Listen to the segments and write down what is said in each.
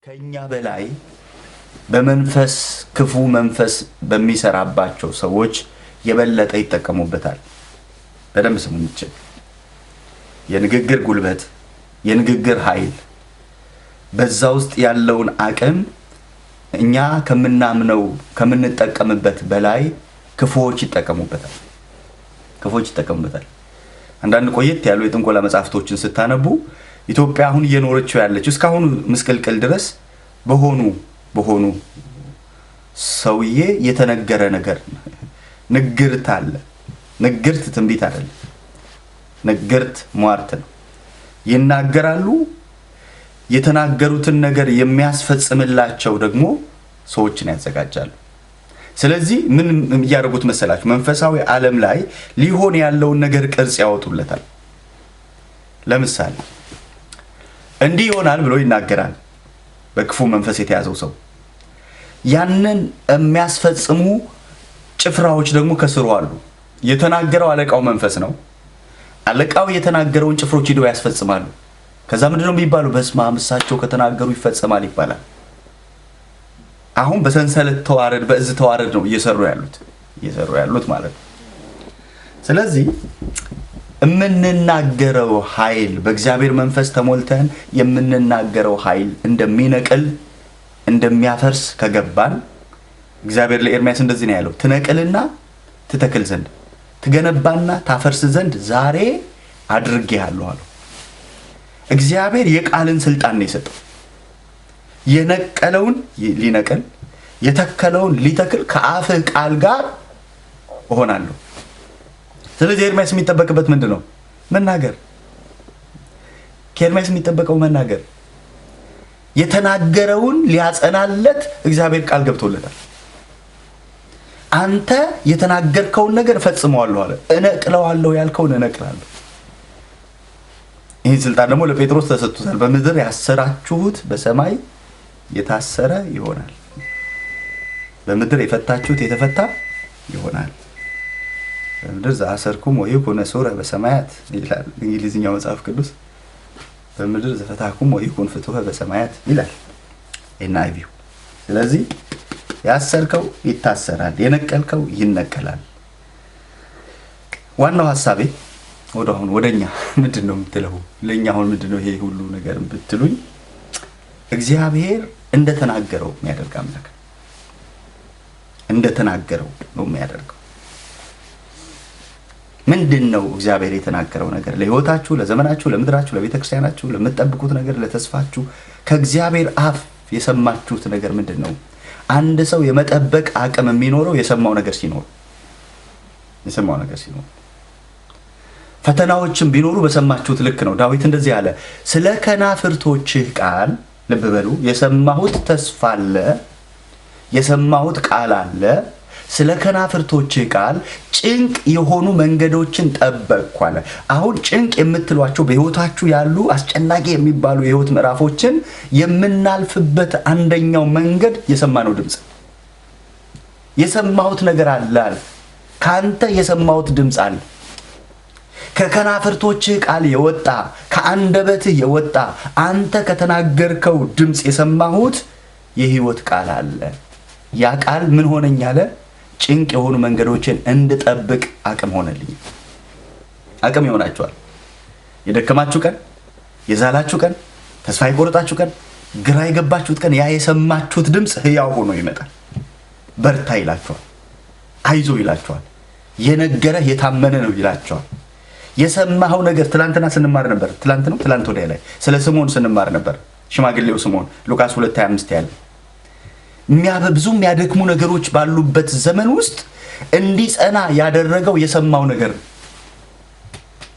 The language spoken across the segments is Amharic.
ከኛ በላይ በመንፈስ ክፉ መንፈስ በሚሰራባቸው ሰዎች የበለጠ ይጠቀሙበታል። በደንብ ስሙኝ። የንግግር ጉልበት፣ የንግግር ኃይል፣ በዛ ውስጥ ያለውን አቅም እኛ ከምናምነው ከምንጠቀምበት በላይ ክፉዎች ይጠቀሙበታል። አንዳንድ ቆየት ያሉ የጥንቆላ መጽሐፍቶችን ስታነቡ ኢትዮጵያ አሁን እየኖረችው ያለችው እስካሁን ምስቅልቅል ድረስ በሆኑ ሰውዬ የተነገረ ነገር ንግርት አለ። ንግርት ትንቢት አይደለም። ንግርት ሟርት ነው። ይናገራሉ። የተናገሩትን ነገር የሚያስፈጽምላቸው ደግሞ ሰዎችን ያዘጋጃሉ። ስለዚህ ምን ያደርጉት መሰላችሁ? መንፈሳዊ ዓለም ላይ ሊሆን ያለውን ነገር ቅርጽ ያወጡለታል። ለምሳሌ እንዲህ ይሆናል ብሎ ይናገራል። በክፉ መንፈስ የተያዘው ሰው ያንን የሚያስፈጽሙ ጭፍራዎች ደግሞ ከስሩ አሉ። የተናገረው አለቃው መንፈስ ነው። አለቃው የተናገረውን ጭፍሮች ሄደው ያስፈጽማሉ። ከዛ ምንድነው የሚባለው? በስመ አብ እሳቸው ከተናገሩ ይፈጸማል ይባላል። አሁን በሰንሰለት ተዋረድ፣ በእዝ ተዋረድ ነው እየሰሩ ያሉት ማለት ነው። ስለዚህ የምንናገረው ኃይል በእግዚአብሔር መንፈስ ተሞልተን የምንናገረው ኃይል እንደሚነቅል እንደሚያፈርስ ከገባን እግዚአብሔር ለኤርምያስ እንደዚህ ነው ያለው፣ ትነቅልና ትተክል ዘንድ ትገነባና ታፈርስ ዘንድ ዛሬ አድርጌሃለሁ አለው። እግዚአብሔር የቃልን ስልጣን ነው የሰጠው። የነቀለውን ሊነቅል የተከለውን ሊተክል ከአፍህ ቃል ጋር እሆናለሁ። ስለዚህ ኤርምያስ የሚጠበቅበት ምንድን ነው? መናገር። ከኤርምያስ የሚጠበቀው መናገር። የተናገረውን ሊያጸናለት እግዚአብሔር ቃል ገብቶለታል። አንተ የተናገርከውን ነገር እፈጽመዋለሁ አለ። እነቅለዋለሁ ያልከውን እነቅላለሁ። ይህን ስልጣን ደግሞ ለጴጥሮስ ተሰጥቶታል። በምድር ያሰራችሁት በሰማይ የታሰረ ይሆናል፣ በምድር የፈታችሁት የተፈታ ይሆናል። በምድር ዘአሰርኩም ወይኩን ሱረ በሰማያት ይላል እንግሊዝኛው መጽሐፍ ቅዱስ። በምድር ዘፈታኩም ወይኩን ፍቱሐ በሰማያት ይላል NIV። ስለዚህ ያሰርከው ይታሰራል፣ የነቀልከው ይነቀላል። ዋናው ሐሳቤ ወደኛ ምንድነው የምትለው? ለኛ አሁን ምንድነው ይሄ ሁሉ ነገር ብትሉኝ፣ እግዚአብሔር እንደተናገረው የሚያደርግ አምላክ እንደተናገረው ነው የሚያደርገው። ምንድነው እግዚአብሔር የተናገረው ነገር? ለህይወታችሁ፣ ለዘመናችሁ፣ ለምድራችሁ፣ ለቤተክርስቲያናችሁ፣ ለምትጠብቁት ነገር፣ ለተስፋችሁ ከእግዚአብሔር አፍ የሰማችሁት ነገር ምንድነው? አንድ ሰው የመጠበቅ አቅም የሚኖረው የሰማው ነገር ሲኖር። ፈተናዎችም ቢኖሩ በሰማችሁት ልክ ነው። ዳዊት እንደዚህ አለ፣ ስለ ከናፍርቶችህ ቃል ልብ በሉ፣ የሰማሁት ተስፋ አለ፣ የሰማሁት ቃል አለ። ስለ ከናፍርቶችህ ቃል ጭንቅ የሆኑ መንገዶችን ጠበቅኩ አለ። አሁን ጭንቅ የምትሏቸው በህይወታችሁ ያሉ አስጨናቂ የሚባሉ የህይወት ምዕራፎችን የምናልፍበት አንደኛው መንገድ የሰማነው ድምፅ። የሰማሁት ነገር አለ። ካንተ የሰማሁት ድምፅ አለ። ከከናፍርቶችህ ቃል የወጣ ከአንደበትህ የወጣ አንተ ከተናገርከው ድምፅ የሰማሁት የህይወት ቃል አለ። ያ ቃል ምን ሆነኝ አለ? ጭንቅ የሆኑ መንገዶችን እንድጠብቅ አቅም ሆነልኝ። አቅም ይሆናችኋል። የደከማችሁ ቀን፣ የዛላችሁ ቀን፣ ተስፋ የቆረጣችሁ ቀን፣ ግራ የገባችሁት ቀን ያ የሰማችሁት ድምፅ ህያው ሆኖ ይመጣል። በርታ ይላችኋል፣ አይዞ ይላችኋል፣ የነገረህ የታመነ ነው ይላችኋል። የሰማኸው ነገር ትላንትና ስንማር ነበር። ትላንት ወዲያ ላይ ስለ ስምዖን ስንማር ነበር። ሽማግሌው ስምዖን ሉቃስ 2:25 ያለ ብዙ የሚያደክሙ ነገሮች ባሉበት ዘመን ውስጥ እንዲጸና ያደረገው የሰማው ነገር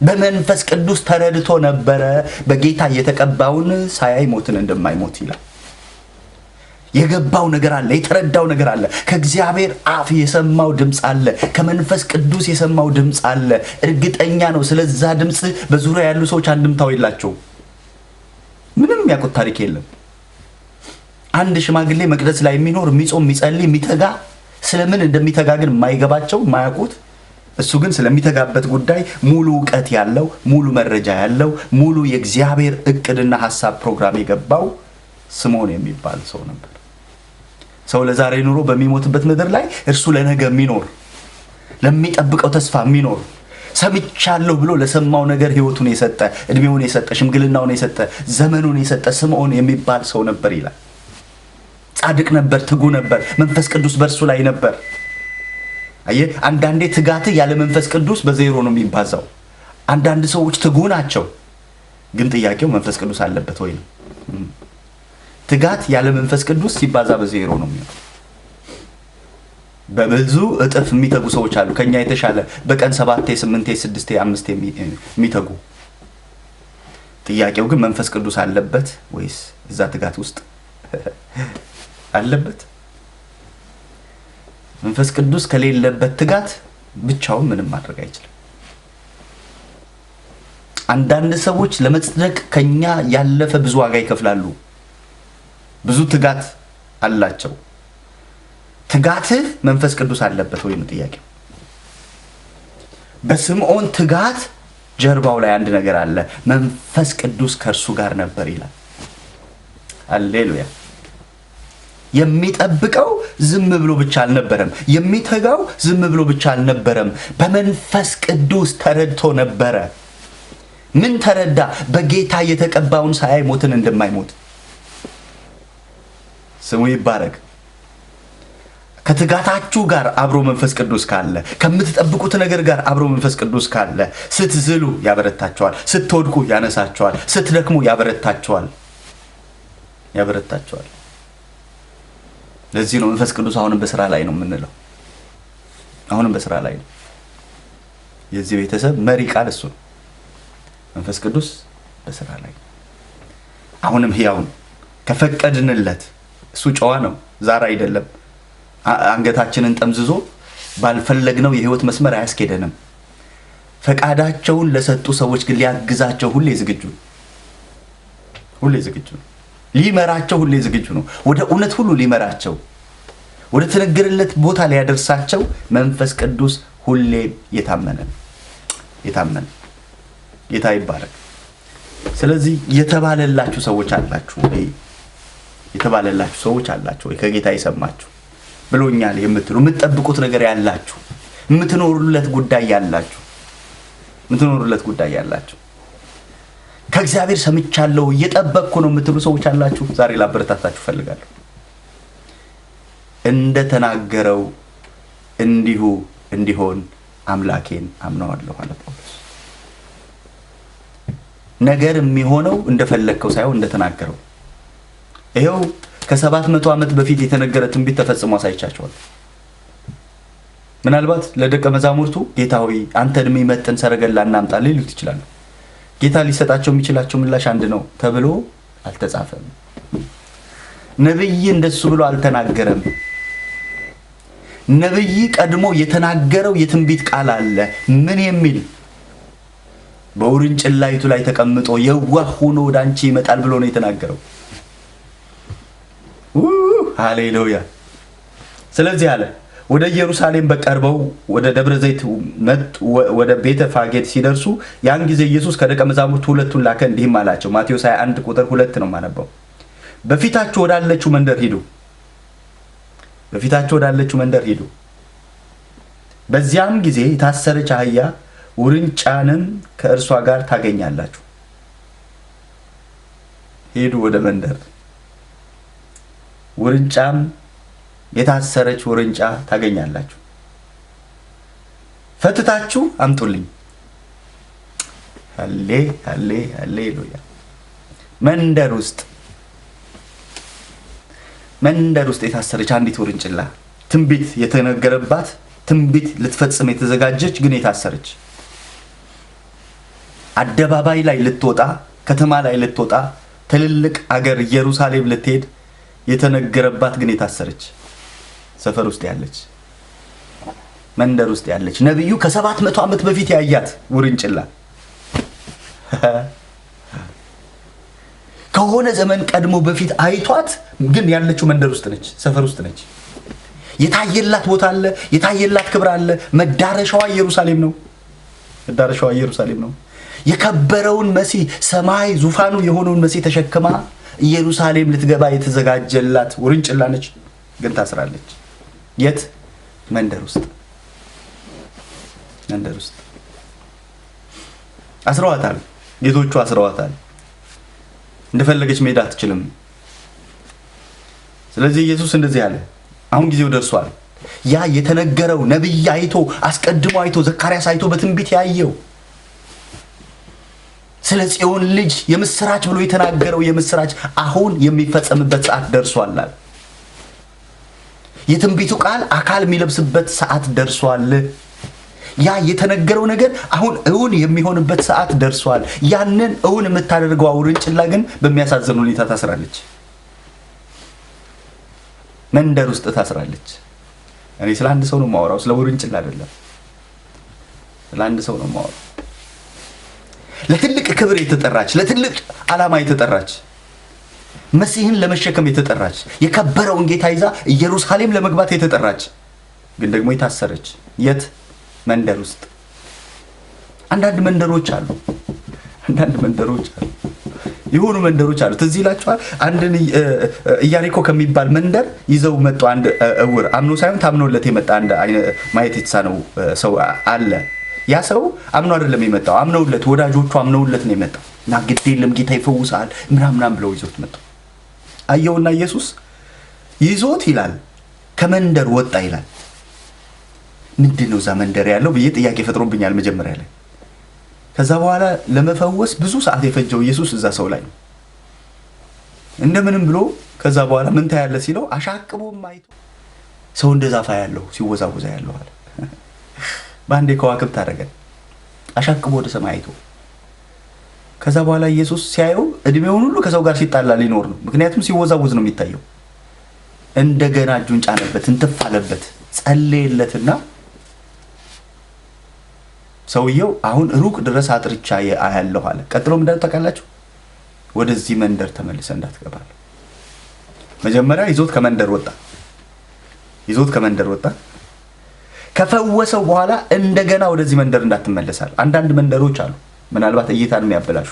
በመንፈስ ቅዱስ ተረድቶ ነበረ። በጌታ የተቀባውን ሳያይ ሞትን እንደማይሞት ይላል። የገባው ነገር አለ፣ የተረዳው ነገር አለ። ከእግዚአብሔር አፍ የሰማው ድምፅ አለ፣ ከመንፈስ ቅዱስ የሰማው ድምፅ አለ። እርግጠኛ ነው ስለዛ ድምፅ። በዙሪያ ያሉ ሰዎች አንድምታው የላቸውም። ምንም ያውቁት ታሪክ የለም። አንድ ሽማግሌ መቅደስ ላይ የሚኖር የሚጾም የሚጸልይ የሚተጋ፣ ስለምን እንደሚተጋ ግን የማይገባቸው የማያውቁት፣ እሱ ግን ስለሚተጋበት ጉዳይ ሙሉ ዕውቀት ያለው፣ ሙሉ መረጃ ያለው፣ ሙሉ የእግዚአብሔር እቅድና ሐሳብ ፕሮግራም የገባው ስምዖን የሚባል ሰው ነበር። ሰው ለዛሬ ኑሮ በሚሞትበት ምድር ላይ እርሱ ለነገ የሚኖር ለሚጠብቀው ተስፋ የሚኖር ሰምቻለሁ ብሎ ለሰማው ነገር ህይወቱን የሰጠ እድሜውን የሰጠ ሽምግልናውን የሰጠ ዘመኑን የሰጠ ስምዖን የሚባል ሰው ነበር ይላል። ጻድቅ ነበር፣ ትጉ ነበር፣ መንፈስ ቅዱስ በእርሱ ላይ ነበር። አየህ፣ አንዳንዴ ትጋት ያለ መንፈስ ቅዱስ በዜሮ ነው የሚባዛው። አንዳንድ ሰዎች ትጉ ናቸው፣ ግን ጥያቄው መንፈስ ቅዱስ አለበት ወይ ነው። ትጋት ያለ መንፈስ ቅዱስ ሲባዛ በዜሮ ነው የሚሆነው። በብዙ እጥፍ የሚተጉ ሰዎች አሉ ከኛ የተሻለ በቀን 7 8 6 5 የሚተጉ። ጥያቄው ግን መንፈስ ቅዱስ አለበት ወይስ እዛ ትጋት ውስጥ አለበት? መንፈስ ቅዱስ ከሌለበት ትጋት ብቻውን ምንም ማድረግ አይችልም። አንዳንድ ሰዎች ለመጽደቅ ከኛ ያለፈ ብዙ ዋጋ ይከፍላሉ። ብዙ ትጋት አላቸው። ትጋትህ መንፈስ ቅዱስ አለበት ወይ ነው ጥያቄው። በስምዖን ትጋት ጀርባው ላይ አንድ ነገር አለ። መንፈስ ቅዱስ ከእርሱ ጋር ነበር ይላል። ሃሌሉያ። የሚጠብቀው ዝም ብሎ ብቻ አልነበረም። የሚተጋው ዝም ብሎ ብቻ አልነበረም። በመንፈስ ቅዱስ ተረድቶ ነበረ። ምን ተረዳ? በጌታ የተቀባውን ሳያይ ሞትን እንደማይሞት። ስሙ ይባረክ። ከትጋታችሁ ጋር አብሮ መንፈስ ቅዱስ ካለ፣ ከምትጠብቁት ነገር ጋር አብሮ መንፈስ ቅዱስ ካለ፣ ስትዝሉ ያበረታችኋል፣ ስትወድቁ ያነሳችኋል፣ ስትደክሙ ያበረታችኋል። ለዚህ ነው መንፈስ ቅዱስ አሁንም በስራ ላይ ነው የምንለው። አሁንም በስራ ላይ ነው። የዚህ ቤተሰብ መሪ ቃል እሱ ነው። መንፈስ ቅዱስ በስራ ላይ ነው። አሁንም ሕያው ነው ከፈቀድንለት። እሱ ጨዋ ነው፣ ዛር አይደለም። አንገታችንን ጠምዝዞ ባልፈለግነው የህይወት መስመር አያስኬደንም። ፈቃዳቸውን ለሰጡ ሰዎች ግን ሊያግዛቸው ሁሌ ዝግጁ ነው። ሊመራቸው ሁሌ ዝግጁ ነው። ወደ እውነት ሁሉ ሊመራቸው፣ ወደ ተነገረለት ቦታ ሊያደርሳቸው መንፈስ ቅዱስ ሁሌ የታመነ ጌታ ይባረክ። ስለዚህ የተባለላችሁ ሰዎች አላችሁ ወይ? ከጌታ የሰማችሁ ብሎኛል የምትሉ የምትጠብቁት ነገር ያላችሁ፣ የምትኖሩለት ጉዳይ ያላችሁ፣ ከእግዚአብሔር ሰምቻለሁ እየጠበቅኩ ነው የምትሉ ሰዎች አላችሁ። ዛሬ ላበረታታችሁ ፈልጋለሁ። እንደተናገረው እንዲሁ እንዲሆን አምላኬን አምነዋለሁ አለ ጳውሎስ። ነገር የሚሆነው እንደፈለግከው ሳይሆን እንደተናገረው። ይሄው ከ700 ዓመት በፊት የተነገረ ትንቢት ተፈጽሞ አሳይቻቸዋል። ምናልባት ለደቀ መዛሙርቱ ጌታ ሆይ አንተን የሚመጥን ሰረገላ እናምጣ ሊሉት ይችላሉ። ጌታ ሊሰጣቸው የሚችላቸው ምላሽ አንድ ነው ተብሎ አልተጻፈም። ነብይ እንደሱ ብሎ አልተናገረም። ነብይ ቀድሞ የተናገረው የትንቢት ቃል አለ። ምን የሚል? በውርንጭላይቱ ላይ ተቀምጦ የዋህ ሆኖ ወደ አንቺ ይመጣል ብሎ ነው የተናገረው። ሃሌሉያ። ስለዚህ አለ ወደ ኢየሩሳሌም በቀርበው ወደ ደብረ ዘይት ወደ ቤተ ፋጌት ሲደርሱ ያን ጊዜ ኢየሱስ ከደቀ መዛሙርቱ ሁለቱን ላከ፣ እንዲህም አላቸው። ማቴዎስ 21 ቁጥር 2 ነው የማነበው። በፊታችሁ ወዳለችው መንደር ሂዱ። በዚያም ጊዜ የታሰረች አህያ ውርንጫንም ከእርሷ ጋር ታገኛላችሁ። ሄዱ ወደ መንደር። ውርንጫም የታሰረች ውርንጫ ታገኛላችሁ፣ ፈትታችሁ አምጡልኝ። ሃሌሉያ። መንደር ውስጥ የታሰረች አንዲት ውርንጭላ፣ ትንቢት የተነገረባት፣ ትንቢት ልትፈጽም የተዘጋጀች ግን የታሰረች፣ አደባባይ ላይ ልትወጣ፣ ከተማ ላይ ልትወጣ፣ ትልልቅ አገር ኢየሩሳሌም ልትሄድ የተነገረባት ግን የታሰረች፣ ሰፈር ውስጥ ያለች፣ መንደር ውስጥ ያለች፣ ነብዩ ከ700 ዓመት በፊት ያያት ውርንጭላ ከሆነ ዘመን ቀድሞ በፊት አይቷት ግን ያለችው መንደር ውስጥ ነች፣ ሰፈር ውስጥ ነች። የታየላት ቦታ አለ፣ የታየላት ክብር አለ። መዳረሻዋ ኢየሩሳሌም ነው። የከበረውን መሲህ፣ ሰማይ ዙፋኑ የሆነውን መሲህ ተሸክማ ኢየሩሳሌም ልትገባ የተዘጋጀላት ውርንጭላ ነች፣ ግን ታስራለች። የት? መንደር ውስጥ አስረዋታል። ጌቶቹ አስረዋታል። እንደፈለገች መሄድ አትችልም። ስለዚህ ኢየሱስ እንደዚህ አለ፣ አሁን ጊዜው ደርሷል። ያ የተነገረው ነብይ አይቶ አስቀድሞ አይቶ ዘካርያስ አይቶ በትንቢት ያየው ስለ ጽዮን ልጅ የምስራች ብሎ የተናገረው የምስራች አሁን የሚፈጸምበት ሰዓት ደርሷል። የትንቢቱ ቃል አካል የሚለብስበት ሰዓት ደርሷል። ያ የተነገረው ነገር አሁን እውን የሚሆንበት ሰዓት ደርሷል። ያንን እውን የምታደርገው ውርንጭላ ግን በሚያሳዝን ሁኔታ ታስራለች። መንደር ውስጥ ታስራለች። እኔ ስለ አንድ ሰው ነው የማወራው፣ ስለ ውርንጭላ አይደለም። ስለ አንድ ሰው ነው የማወራው። ለትልቅ ክብር የተጠራች፣ ለትልቅ ዓላማ የተጠራች፣ መሲህን ለመሸከም የተጠራች፣ የከበረውን ጌታ ይዛ ኢየሩሳሌም ለመግባት የተጠራች፣ ግን ደግሞ የታሰረች የት? መንደር ውስጥ። አንዳንድ መንደሮች አሉ። የሆኑ መንደሮች አሉ። ትዝ ይላችኋል? አንድን ኢያሪኮ ከሚባል መንደር ይዘው መጡ። አንድ እውር አምኖ ሳይሆን ታምኖለት የመጣ አንድ ማየት የተሳነው ሰው አለ። ያ ሰው አምኖ አይደለም የመጣው፣ አምነውለት፣ ወዳጆቹ አምነውለት ነው የመጣው። እና ግድ የለም ጌታ ይፈውሳል ምናምን ብለው ይዞት መጡ። አየውና ኢየሱስ ይዞት ይላል ከመንደር ወጣ ይላል። ምንድን ነው እዛ መንደር ያለው ብዬ ጥያቄ ፈጥሮብኛል መጀመሪያ ላይ። ከዛ በኋላ ለመፈወስ ብዙ ሰዓት የፈጀው ኢየሱስ እዛ ሰው ላይ ነው። እንደምንም ብሎ ከዛ በኋላ ምን ታያለ ሲለው አሻቅቦም አይቶ ሰው እንደዛፋ ያለው ሲወዛወዛ ያለው አለ። ባንዴ ከዋክብት አደረገ፣ አሻቅቦ ወደ ሰማይ አይቶ። ከዛ በኋላ ኢየሱስ ሲያየው እድሜውን ሁሉ ከሰው ጋር ሲጣላ ሊኖር ነው። ምክንያቱም ሲወዛወዝ ነው የሚታየው። እንደገና እጁን ጫነበት፣ እንትፍ አለበት፣ ጸለየለትና ሰውየው አሁን ሩቅ ድረስ አጥርቻ አያለሁ አለ። ቀጥሎ ምንድነው ታውቃላችሁ? ወደዚህ መንደር ተመልሰ እንዳትገባል። መጀመሪያ ይዞት ከመንደር ወጣ። ከፈወሰው በኋላ እንደገና ወደዚህ መንደር እንዳትመለሳል። አንዳንድ መንደሮች አሉ ምናልባት እይታን የሚያበላሹ።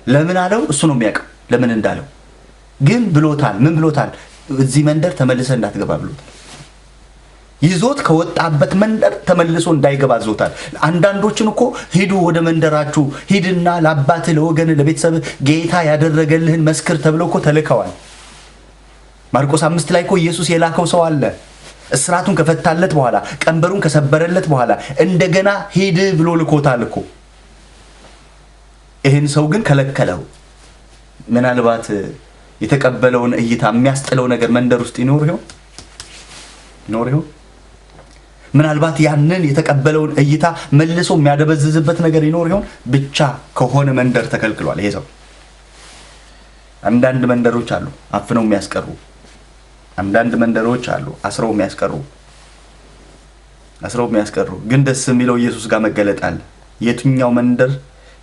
ለምን አለው? እሱ ነው የሚያውቀው ለምን እንዳለው። ግን ብሎታል። ምን ብሎታል? እዚህ መንደር ተመልሰ እንዳትገባ ብሎታል። ይዞት ከወጣበት መንደር ተመልሶ እንዳይገባ ዞታል። አንዳንዶችን እኮ ሂዱ ወደ መንደራችሁ ሂድና ለአባትህ፣ ለወገንህ፣ ለቤተሰብህ ጌታ ያደረገልህን መስክር ተብለው እኮ ተልከዋል። ማርቆስ 5 ላይ እኮ ኢየሱስ የላከው ሰው አለ። እስራቱን ከፈታለት በኋላ ቀንበሩን ከሰበረለት በኋላ እንደገና ሂድ ብሎ ልኮታል እኮ። ይህን ሰው ግን ከለከለው። ምናልባት የተቀበለውን እይታ የሚያስጥለው ነገር መንደር ውስጥ ይኖር ይሆን? ምናልባት ያንን የተቀበለውን እይታ መልሶ የሚያደበዝዝበት ነገር ይኖር ይሆን? ብቻ ከሆነ መንደር ተከልክሏል ይሄ ሰው። አንዳንድ መንደሮች አሉ አፍነው የሚያስቀሩ፣ አንዳንድ መንደሮች አሉ አስረው የሚያስቀሩ። ግን ደስ የሚለው ኢየሱስ ጋር መገለጥ አለ። የትኛው መንደር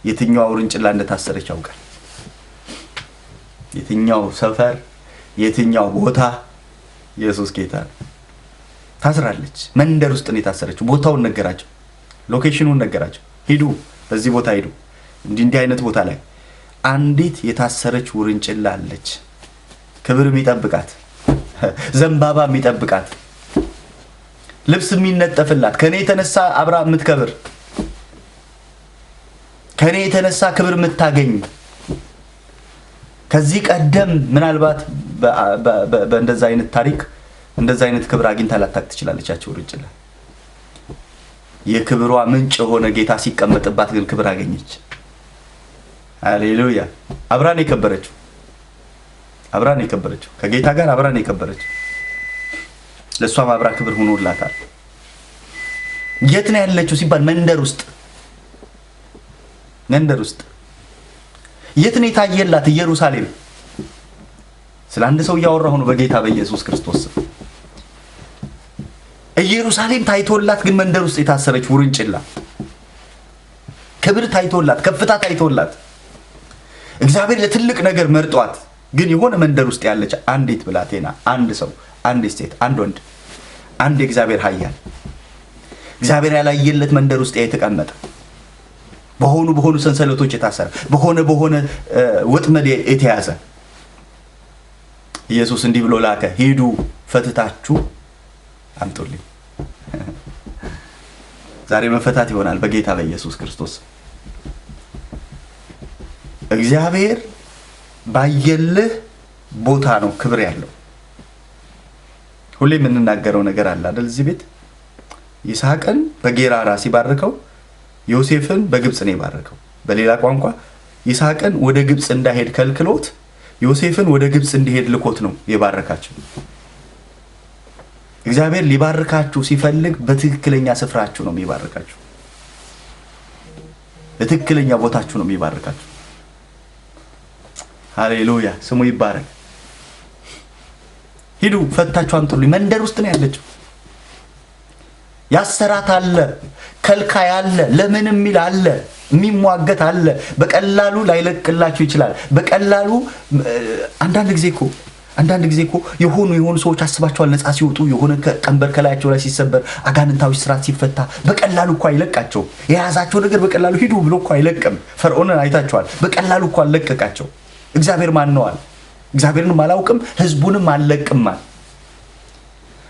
የትኛው ውርንጭላ እንደታሰረች ያውቃል። የትኛው ሰፈር የትኛው ቦታ ኢየሱስ ጌታ ታስራለች። መንደር ውስጥ ነው የታሰረችው። ቦታውን ነገራቸው፣ ሎኬሽኑን ነገራቸው። ሂዱ፣ በዚህ ቦታ ሂዱ፣ እንዲህ አይነት ቦታ ላይ አንዲት የታሰረች ውርንጭላ አለች። ክብር የሚጠብቃት፣ ዘንባባ የሚጠብቃት፣ ልብስ የሚነጠፍላት፣ ከኔ የተነሳ አብራ የምትከብር፣ ከኔ የተነሳ ክብር የምታገኝ። ከዚህ ቀደም ምናልባት በእንደዛ አይነት ታሪክ እንደዛ አይነት ክብር አግኝታ ላታቅ ትችላለች። ያቺ ውርንጭላ የክብሯ ምንጭ የሆነ ጌታ ሲቀመጥባት ግን ክብር አገኘች። ሃሌሉያ! አብራን የከበረችው ከጌታ ጋር አብራን የከበረችው ለሷም አብራ ክብር ሆኖላታል። የት ነው ያለችው ሲባል መንደር ውስጥ። የት ነው የታየላት? ኢየሩሳሌም። ስለ አንድ ሰው እያወራሁ ነው በጌታ በኢየሱስ ክርስቶስ። ኢየሩሳሌም ታይቶላት ግን መንደር ውስጥ የታሰረች ውርንጭላ፣ ክብር ታይቶላት፣ ከፍታ ታይቶላት፣ እግዚአብሔር ለትልቅ ነገር መርጧት ግን የሆነ መንደር ውስጥ ያለች አንዲት ብላቴና፣ አንድ ሰው፣ አንዲት ሴት፣ አንድ ወንድ፣ አንድ የእግዚአብሔር ኃያል እግዚአብሔር ያላየለት መንደር ውስጥ የተቀመጠ በሆኑ ሰንሰለቶች የታሰረ በሆነ ወጥመድ የተያዘ ኢየሱስ እንዲህ ብሎ ላከ፣ ሂዱ ፈትታችሁ አምጡልኝ። ዛሬ መፈታት ይሆናል በጌታ በኢየሱስ ክርስቶስ። እግዚአብሔር ባየልህ ቦታ ነው ክብር ያለው። ሁሌ የምንናገረው ነገር አለ አይደል? እዚህ ቤት ይስሐቅን በጌራራ ሲባርከው ዮሴፍን በግብጽ ነው የባረከው። በሌላ ቋንቋ ይስሐቅን ወደ ግብጽ እንዳይሄድ ከልክሎት ዮሴፍን ወደ ግብጽ እንዲሄድ ልኮት ነው የባረካቸው። እግዚአብሔር ሊባርካችሁ ሲፈልግ በትክክለኛ ስፍራችሁ ነው የሚባርካችሁ። በትክክለኛ ቦታችሁ ነው የሚባርካችሁ። ሃሌሉያ፣ ስሙ ይባረክ። ሂዱ ፈታችሁ አምጡልኝ። መንደር ውስጥ ነው ያለችው። ያሰራት አለ፣ ከልካይ አለ፣ ለምን የሚል አለ፣ የሚሟገት አለ። በቀላሉ ላይለቅላችሁ ይችላል። በቀላሉ አንዳንድ ጊዜ እኮ የሆኑ ሰዎች አስባቸዋል ነፃ ሲወጡ የሆነ ቀንበር ከላያቸው ላይ ሲሰበር አጋንንታዊ ስራት ሲፈታ በቀላሉ እኮ አይለቃቸው። የያዛቸው ነገር በቀላሉ ሂዱ ብሎ እኮ አይለቅም። ፈርዖንን አይታቸዋል። በቀላሉ እኮ አልለቀቃቸው። እግዚአብሔር ማን ነዋል? እግዚአብሔርንም አላውቅም ህዝቡንም አልለቅማል።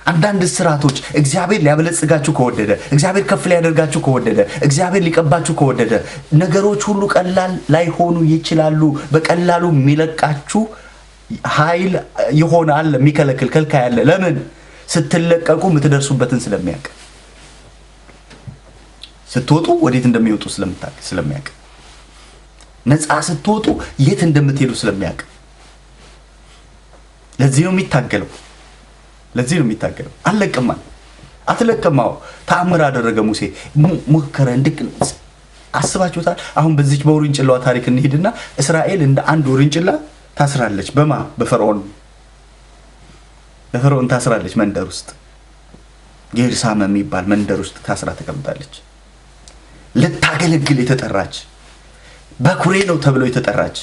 አንዳንድ ስራቶች እግዚአብሔር ሊያበለጽጋችሁ ከወደደ፣ እግዚአብሔር ከፍ ሊያደርጋችሁ ከወደደ፣ እግዚአብሔር ሊቀባችሁ ከወደደ ነገሮች ሁሉ ቀላል ላይሆኑ ይችላሉ። በቀላሉ የሚለቃችሁ ኃይል ይሆናል። የሚከለክል ከልካይ አለ። ለምን? ስትለቀቁ የምትደርሱበትን ስለሚያውቅ፣ ስትወጡ ወዴት እንደሚወጡ ስለሚያውቅ፣ ነፃ ስትወጡ የት እንደምትሄዱ ስለሚያውቅ ለዚህ ነው የሚታገለው። አለቅማል አትለቅማው። ተአምር አደረገ ሙሴ ሞከረ። አስባችሁታል? አሁን በዚች በውርንጭላዋ ታሪክ እንሂድና እስራኤል እንደ አንድ ውርንጭላ ታስራለች። በፈርዖን ታስራለች። መንደር ውስጥ ጌርሳም የሚባል መንደር ውስጥ ታስራ ተቀምጣለች። ልታገለግል የተጠራች በኩሬ ነው ተብሎ የተጠራች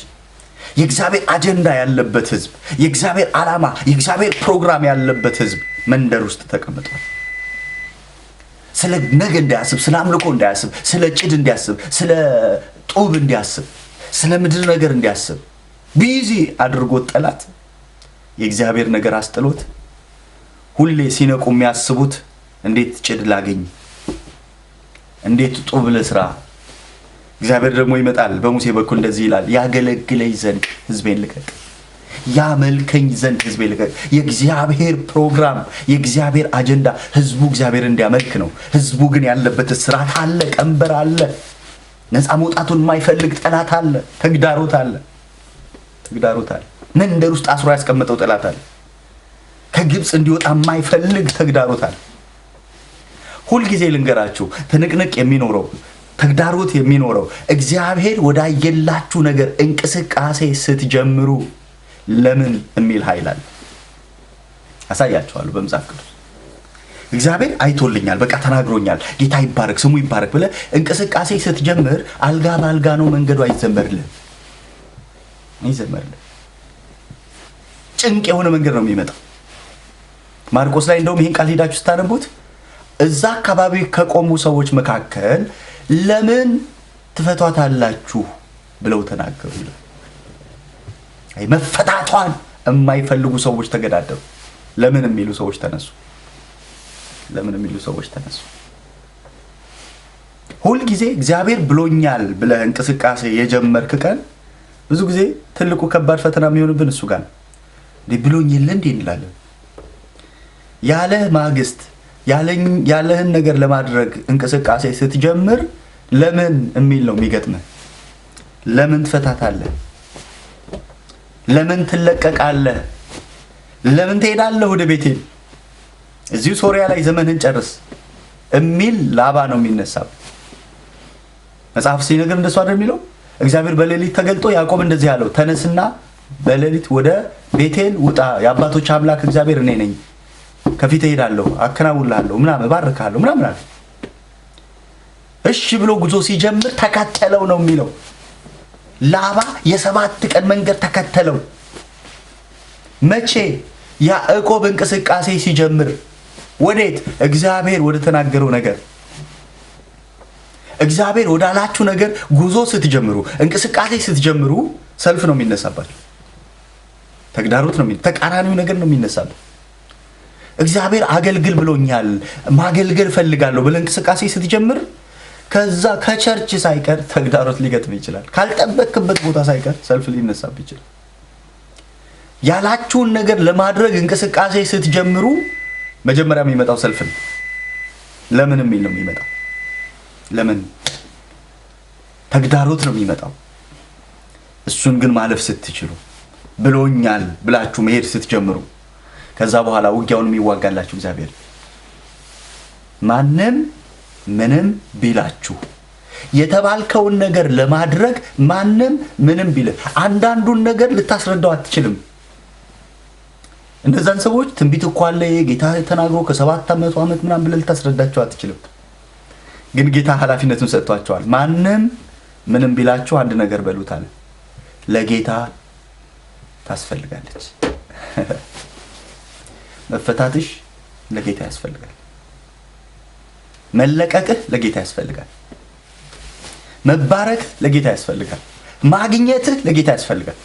የእግዚአብሔር አጀንዳ ያለበት ህዝብ፣ የእግዚአብሔር ዓላማ፣ የእግዚአብሔር ፕሮግራም ያለበት ህዝብ መንደር ውስጥ ተቀምጧል። ስለ ነገ እንዲያስብ፣ ስለ አምልኮ እንዲያስብ፣ ስለ ጭድ እንዲያስብ፣ ስለ ጡብ እንዲያስብ፣ ስለ ምድር ነገር እንዲያስብ ቢዚ አድርጎት ጠላት የእግዚአብሔር ነገር አስጥሎት ሁሌ ሲነቁ የሚያስቡት እንዴት ጭድ ላገኝ፣ እንዴት ጡብ ልስራ። እግዚአብሔር ደግሞ ይመጣል በሙሴ በኩል እንደዚህ ይላል፣ ያገለግለኝ ዘንድ ህዝቤን ልቀቅ፣ ያመልከኝ ዘንድ ህዝቤን ልቀቅ። የእግዚአብሔር ፕሮግራም፣ የእግዚአብሔር አጀንዳ ህዝቡ እግዚአብሔር እንዲያመልክ ነው። ህዝቡ ግን ያለበት ስራት አለ፣ ቀንበር አለ፣ ነፃ መውጣቱን የማይፈልግ ጠላት አለ፣ ተግዳሮት አለ። መንደር ውስጥ አስሮ ያስቀመጠው ጠላት አለ። ከግብጽ እንዲወጣ የማይፈልግ ተግዳሮት አለ። ሁልጊዜ ልንገራችሁ፣ ትንቅንቅ የሚኖረው ተግዳሮት የሚኖረው እግዚአብሔር ወዳየላችሁ ነገር እንቅስቃሴ ስትጀምሩ ለምን የሚል ኃይል አለ። አሳያችኋለሁ በመጽሐፍ ቅዱስ። እግዚአብሔር አይቶልኛል፣ በቃ ተናግሮኛል፣ ጌታ ይባረክ፣ ስሙ ይባረክ ብለህ እንቅስቃሴ ስትጀምር አልጋ በአልጋ ነው መንገዱ። አይዘመርልህ። ጭንቅ የሆነ መንገድ ነው የሚመጣው። ማርቆስ ላይ እንደውም ይሄን ቃል ሄዳችሁ ስታነቡት እዛ አካባቢ ከቆሙ ሰዎች መካከል ለምን ትፈቷታላችሁ ብለው ተናገሩ ይላል። መፈታቷን የማይፈልጉ ሰዎች ተገዳደሩ። ለምን የሚሉ ሰዎች ተነሱ። ሁልጊዜ እግዚአብሔር ብሎኛል ብለህ እንቅስቃሴ የጀመርክ ቀን ብዙ ጊዜ ትልቁ ከባድ ፈተና የሚሆንብን እሱ ጋር ነው። ብሎኝ የለ እንዴ እንላለን። ያለህ ማግስት ያለህን ነገር ለማድረግ እንቅስቃሴ ስትጀምር ለምን የሚል ነው የሚገጥመህ። ለምን ትፈታታለህ? ለምን ትለቀቃለህ? ለምን ትሄዳለህ ወደ ቤቴል? እዚሁ ሶሪያ ላይ ዘመንህን ጨርስ የሚል ላባ ነው የሚነሳው። መጽሐፍ ሲነግር እንደሱ አይደል የሚለው? እግዚአብሔር በሌሊት ተገልጦ ያዕቆብ እንደዚህ ያለው፣ ተነስና በሌሊት ወደ ቤቴል ውጣ፣ የአባቶች አምላክ እግዚአብሔር እኔ ነኝ፣ ከፊት እሄዳለሁ፣ አከናውንልሃለሁ፣ ምናምን እባርክሃለሁ ምናምን አለ። እሺ ብሎ ጉዞ ሲጀምር ተከተለው ነው የሚለው። ላባ የ7 ቀን መንገድ ተከተለው። መቼ? ያዕቆብ እንቅስቃሴ ሲጀምር። ወዴት? እግዚአብሔር ወደ ተናገረው ነገር። እግዚአብሔር ወዳላችሁ ነገር ጉዞ ስትጀምሩ፣ እንቅስቃሴ ስትጀምሩ ሰልፍ ነው የሚነሳባችሁ። ተግዳሮት ነው፣ ተቃራኒው ነገር ነው የሚነሳበት። እግዚአብሔር አገልግል ብሎኛል፣ ማገልገል ፈልጋለሁ ብለህ እንቅስቃሴ ስትጀምር ከዛ ከቸርች ሳይቀር ተግዳሮት ሊገጥም ይችላል። ካልጠበቅክበት ቦታ ሳይቀር ሰልፍ ሊነሳብ ይችላል። ያላችሁን ነገር ለማድረግ እንቅስቃሴ ስትጀምሩ መጀመሪያ የሚመጣው ሰልፍ ነው። ለምን የሚል ነው የሚመጣው። ለምን ተግዳሮት ነው የሚመጣው። እሱን ግን ማለፍ ስትችሉ ብሎኛል ብላችሁ መሄድ ስትጀምሩ ከዛ በኋላ ውጊያውን የሚዋጋላችሁ እግዚአብሔር። ማንም ምንም ቢላችሁ የተባልከውን ነገር ለማድረግ ማንም ምንም ቢል አንዳንዱን ነገር ልታስረዳው አትችልም። እነዛን ሰዎች ትንቢት እኮ አለ ጌታ ተናግሮ ከ700 ዓመት ምናምን ብለህ ልታስረዳቸው አትችልም። ግን ጌታ ኃላፊነቱን ሰጥቷቸዋል። ማንም ምንም ቢላችሁ አንድ ነገር በሉት አለ። ለጌታ ታስፈልጋለች። መፈታትሽ ለጌታ ያስፈልጋል። መለቀቅህ ለጌታ ያስፈልጋል። መባረክ ለጌታ ያስፈልጋል። ማግኘትህ ለጌታ ያስፈልጋል።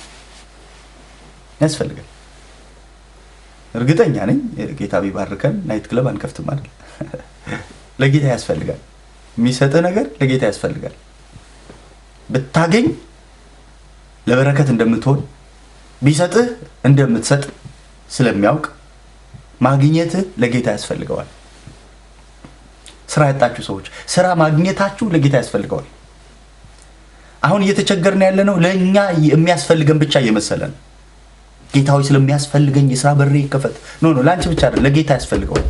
እርግጠኛ ነኝ ጌታ ቢባርከን ናይት ክለብ አንከፍትም አይደል? ለጌታ ያስፈልጋል። የሚሰጥህ ነገር ለጌታ ያስፈልጋል። ብታገኝ ለበረከት እንደምትሆን ቢሰጥህ እንደምትሰጥ ስለሚያውቅ ማግኘትህ ለጌታ ያስፈልገዋል። ስራ ያጣችሁ ሰዎች ስራ ማግኘታችሁ ለጌታ ያስፈልገዋል። አሁን እየተቸገርን ያለነው ለኛ የሚያስፈልገን ብቻ እየመሰለን ጌታው ስለሚያስፈልገኝ የስራ በሬ ይከፈት ኖ ላንቺ ብቻ አይደለም፣ ለጌታ ያስፈልገዋል።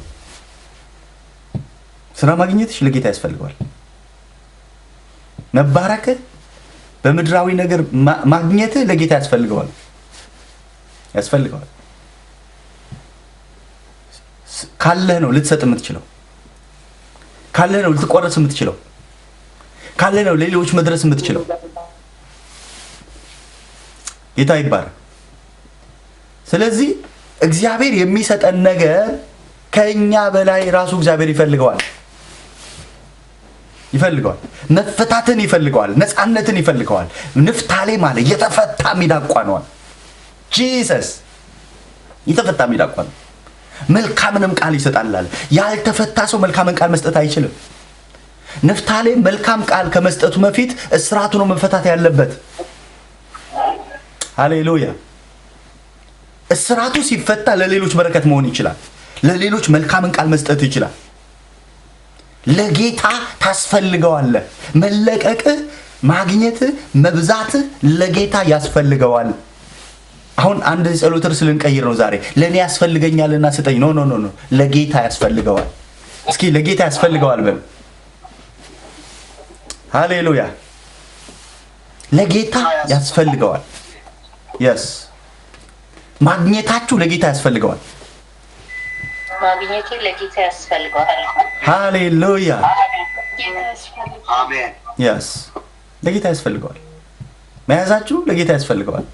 ስራ ማግኘትሽ ለጌታ ያስፈልገዋል። መባረክህ በምድራዊ ነገር ማግኘትህ ለጌታ ያስፈልገዋል። ካለህ ነው ልትሰጥ የምትችለው። ካለህ ነው ልትቆረስ የምትችለው። ካለህ ነው ለሌሎች መድረስ የምትችለው። ጌታ ይባረክ። ስለዚህ እግዚአብሔር የሚሰጠን ነገር ከኛ በላይ ራሱ እግዚአብሔር ይፈልገዋል። መፈታትን ይፈልገዋል። ነፃነትን ይፈልገዋል። ንፍታሌም አለ የተፈታ ሚዳቋ ነው። ጂሰስ የተፈታ ሚዳቋ ነው። መልካምንም ቃል ይሰጣል አለ። ያልተፈታ ሰው መልካምን ቃል መስጠት አይችልም። ንፍታሌም መልካም ቃል ከመስጠቱ በፊት እስራቱ ነው መፈታት ያለበት። ሃሌሉያ። እስራቱ ሲፈታ ለሌሎች በረከት መሆን ይችላል። ለሌሎች መልካምን ቃል መስጠት ይችላል። ለጌታ ታስፈልገዋለህ። መለቀቅህ፣ ማግኘትህ፣ መብዛትህ ለጌታ ያስፈልገዋል። አሁን አንድ ጸሎት ርዕስ ልንቀይር ነው ዛሬ። ለኔ ያስፈልገኛልና ስጠኝ። ኖ ለጌታ ያስፈልገዋል። እስኪ ለጌታ ያስፈልገዋል በል። ሃሌሉያ። ለጌታ ያስፈልገዋል። የስ ማግኘታችሁ ለጌታ ያስፈልገዋል። ማግኘቴ ለጌታ ያስፈልገዋል። ሃሌሉያ አሜን። የስ ለጌታ ያስፈልገዋል። መያዛችሁ ለጌታ ያስፈልገዋል።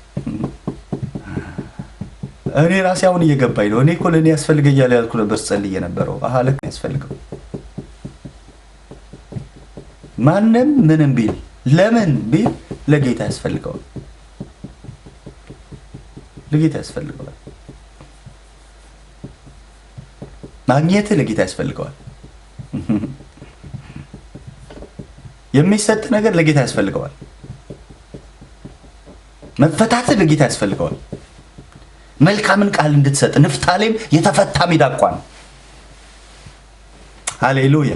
እኔ ራሴ አሁን እየገባኝ ነው። እኔ እኮ ለኔ ያስፈልገኛል ያልኩ ነበር ጸልዬ የነበረው። ለካ ያስፈልገው። ማንም ምንም ቢል ለምን ቢል ለጌታ ያስፈልገዋል። ለጌታ ያስፈልገዋል። ማግኘት ለጌታ ያስፈልገዋል። የሚሰጥ ነገር ለጌታ ያስፈልገዋል። መፈታት ለጌታ ያስፈልገዋል። መልካምን ቃል እንድትሰጥ ንፍታሌም የተፈታ ሚዳቋ ነው። ሃሌሉያ።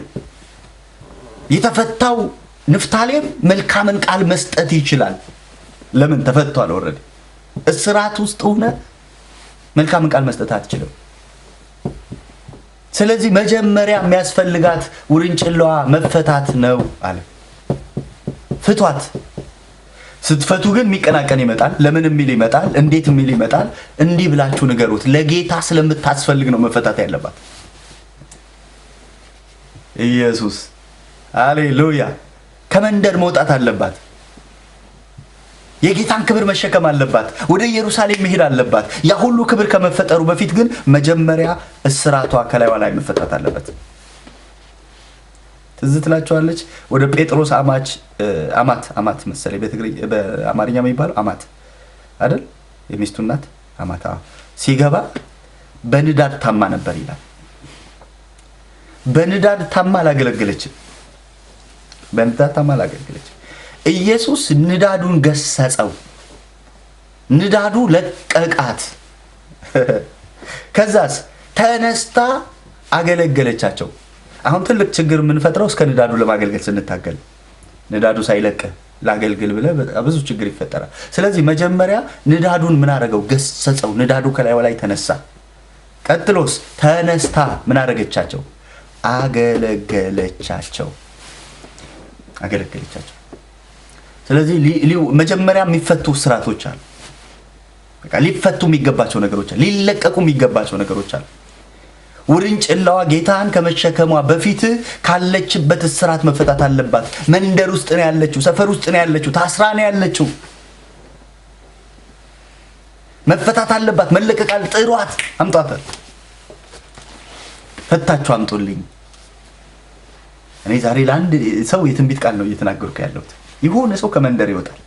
የተፈታው ንፍታሌም መልካምን ቃል መስጠት ይችላል። ለምን? ተፈቷል። ኦልሬዲ እስራት ውስጥ ሆነ መልካምን ቃል መስጠት አትችልም። ስለዚህ መጀመሪያ የሚያስፈልጋት ውርንጭላዋ መፈታት ነው አለ። ፍቷት። ስትፈቱ ግን የሚቀናቀን ይመጣል። ለምን የሚል ይመጣል። እንዴት የሚል ይመጣል። እንዲህ ብላችሁ ንገሩት። ለጌታ ስለምታስፈልግ ነው መፈታት ያለባት። ኢየሱስ ሃሌሉያ። ከመንደር መውጣት አለባት። የጌታን ክብር መሸከም አለባት። ወደ ኢየሩሳሌም መሄድ አለባት። ያ ሁሉ ክብር ከመፈጠሩ በፊት ግን መጀመሪያ እስራቷ ከላይዋ ላይ መፈታት አለበት። ትዝ ትላችኋለች። ወደ ጴጥሮስ አማት መሰለኝ በአማርኛ የሚባለው አማት አይደል? የሚስቱ እናት አማት ሲገባ በንዳድ ታማ ነበር ይላል። በንዳድ ታማ አላገለገለችም። ኢየሱስ ንዳዱን ገሰጸው። ንዳዱ ለቀቃት። ከዛስ ተነስታ አገለገለቻቸው። አሁን ትልቅ ችግር የምንፈጥረው እስከ ንዳዱ ለማገልገል ስንታገል፣ ንዳዱ ሳይለቅ ላገልግል ብለህ ብዙ ችግር ይፈጠራል። ስለዚህ መጀመሪያ ንዳዱን ምን አደረገው? ገሰጸው። ንዳዱ ከላይዋ ላይ ተነሳ። ቀጥሎስ ተነስታ ምን አደረገቻቸው? አገለገለቻቸው። ስለዚህ መጀመሪያ የሚፈቱ ስርዓቶች አሉ። በቃ ሊፈቱ የሚገባቸው ነገሮች አሉ። ሊለቀቁ የሚገባቸው ነገሮች አሉ። ውርንጭላዋ ጌታን ከመሸከሟ በፊት ካለችበት እስራት መፈታት አለባት። መንደር ውስጥ ነው ያለችው፣ ሰፈር ውስጥ ነው ያለችው፣ ታስራ ነው ያለችው። መፈታት አለባት። መለቀቃል። ጥሯት፣ አምጧት። ፈታችሁ አምጡልኝ። እኔ ዛሬ ለአንድ ሰው የትንቢት ቃል ነው እየተናገርኩ ያለሁት። የሆነ ሰው ከመንደር ይወጣል።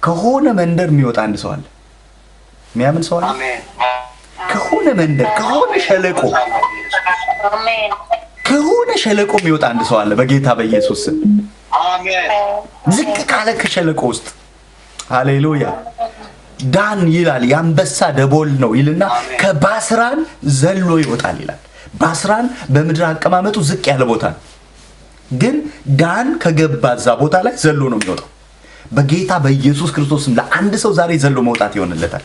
ከሆነ መንደር የሚወጣ አንድ ሰው አለ። የሚያምን ሰው አለ። ከሆነ መንደር፣ ከሆነ ሸለቆ የሚወጣ አንድ ሰው አለ። በጌታ በኢየሱስ ስም ዝቅ ካለ ከሸለቆ ውስጥ ሃሌሉያ ዳን ይላል። የአንበሳ ደቦል ነው ይልና ከባስራን ዘሎ ይወጣል ይላል። ባስራን በምድር አቀማመጡ ዝቅ ያለ ቦታ ነው። ግን ዳን ከገባ እዛ ቦታ ላይ ዘሎ ነው የሚወጣው። በጌታ በኢየሱስ ክርስቶስም ለአንድ ሰው ዛሬ ዘሎ መውጣት ይሆንለታል።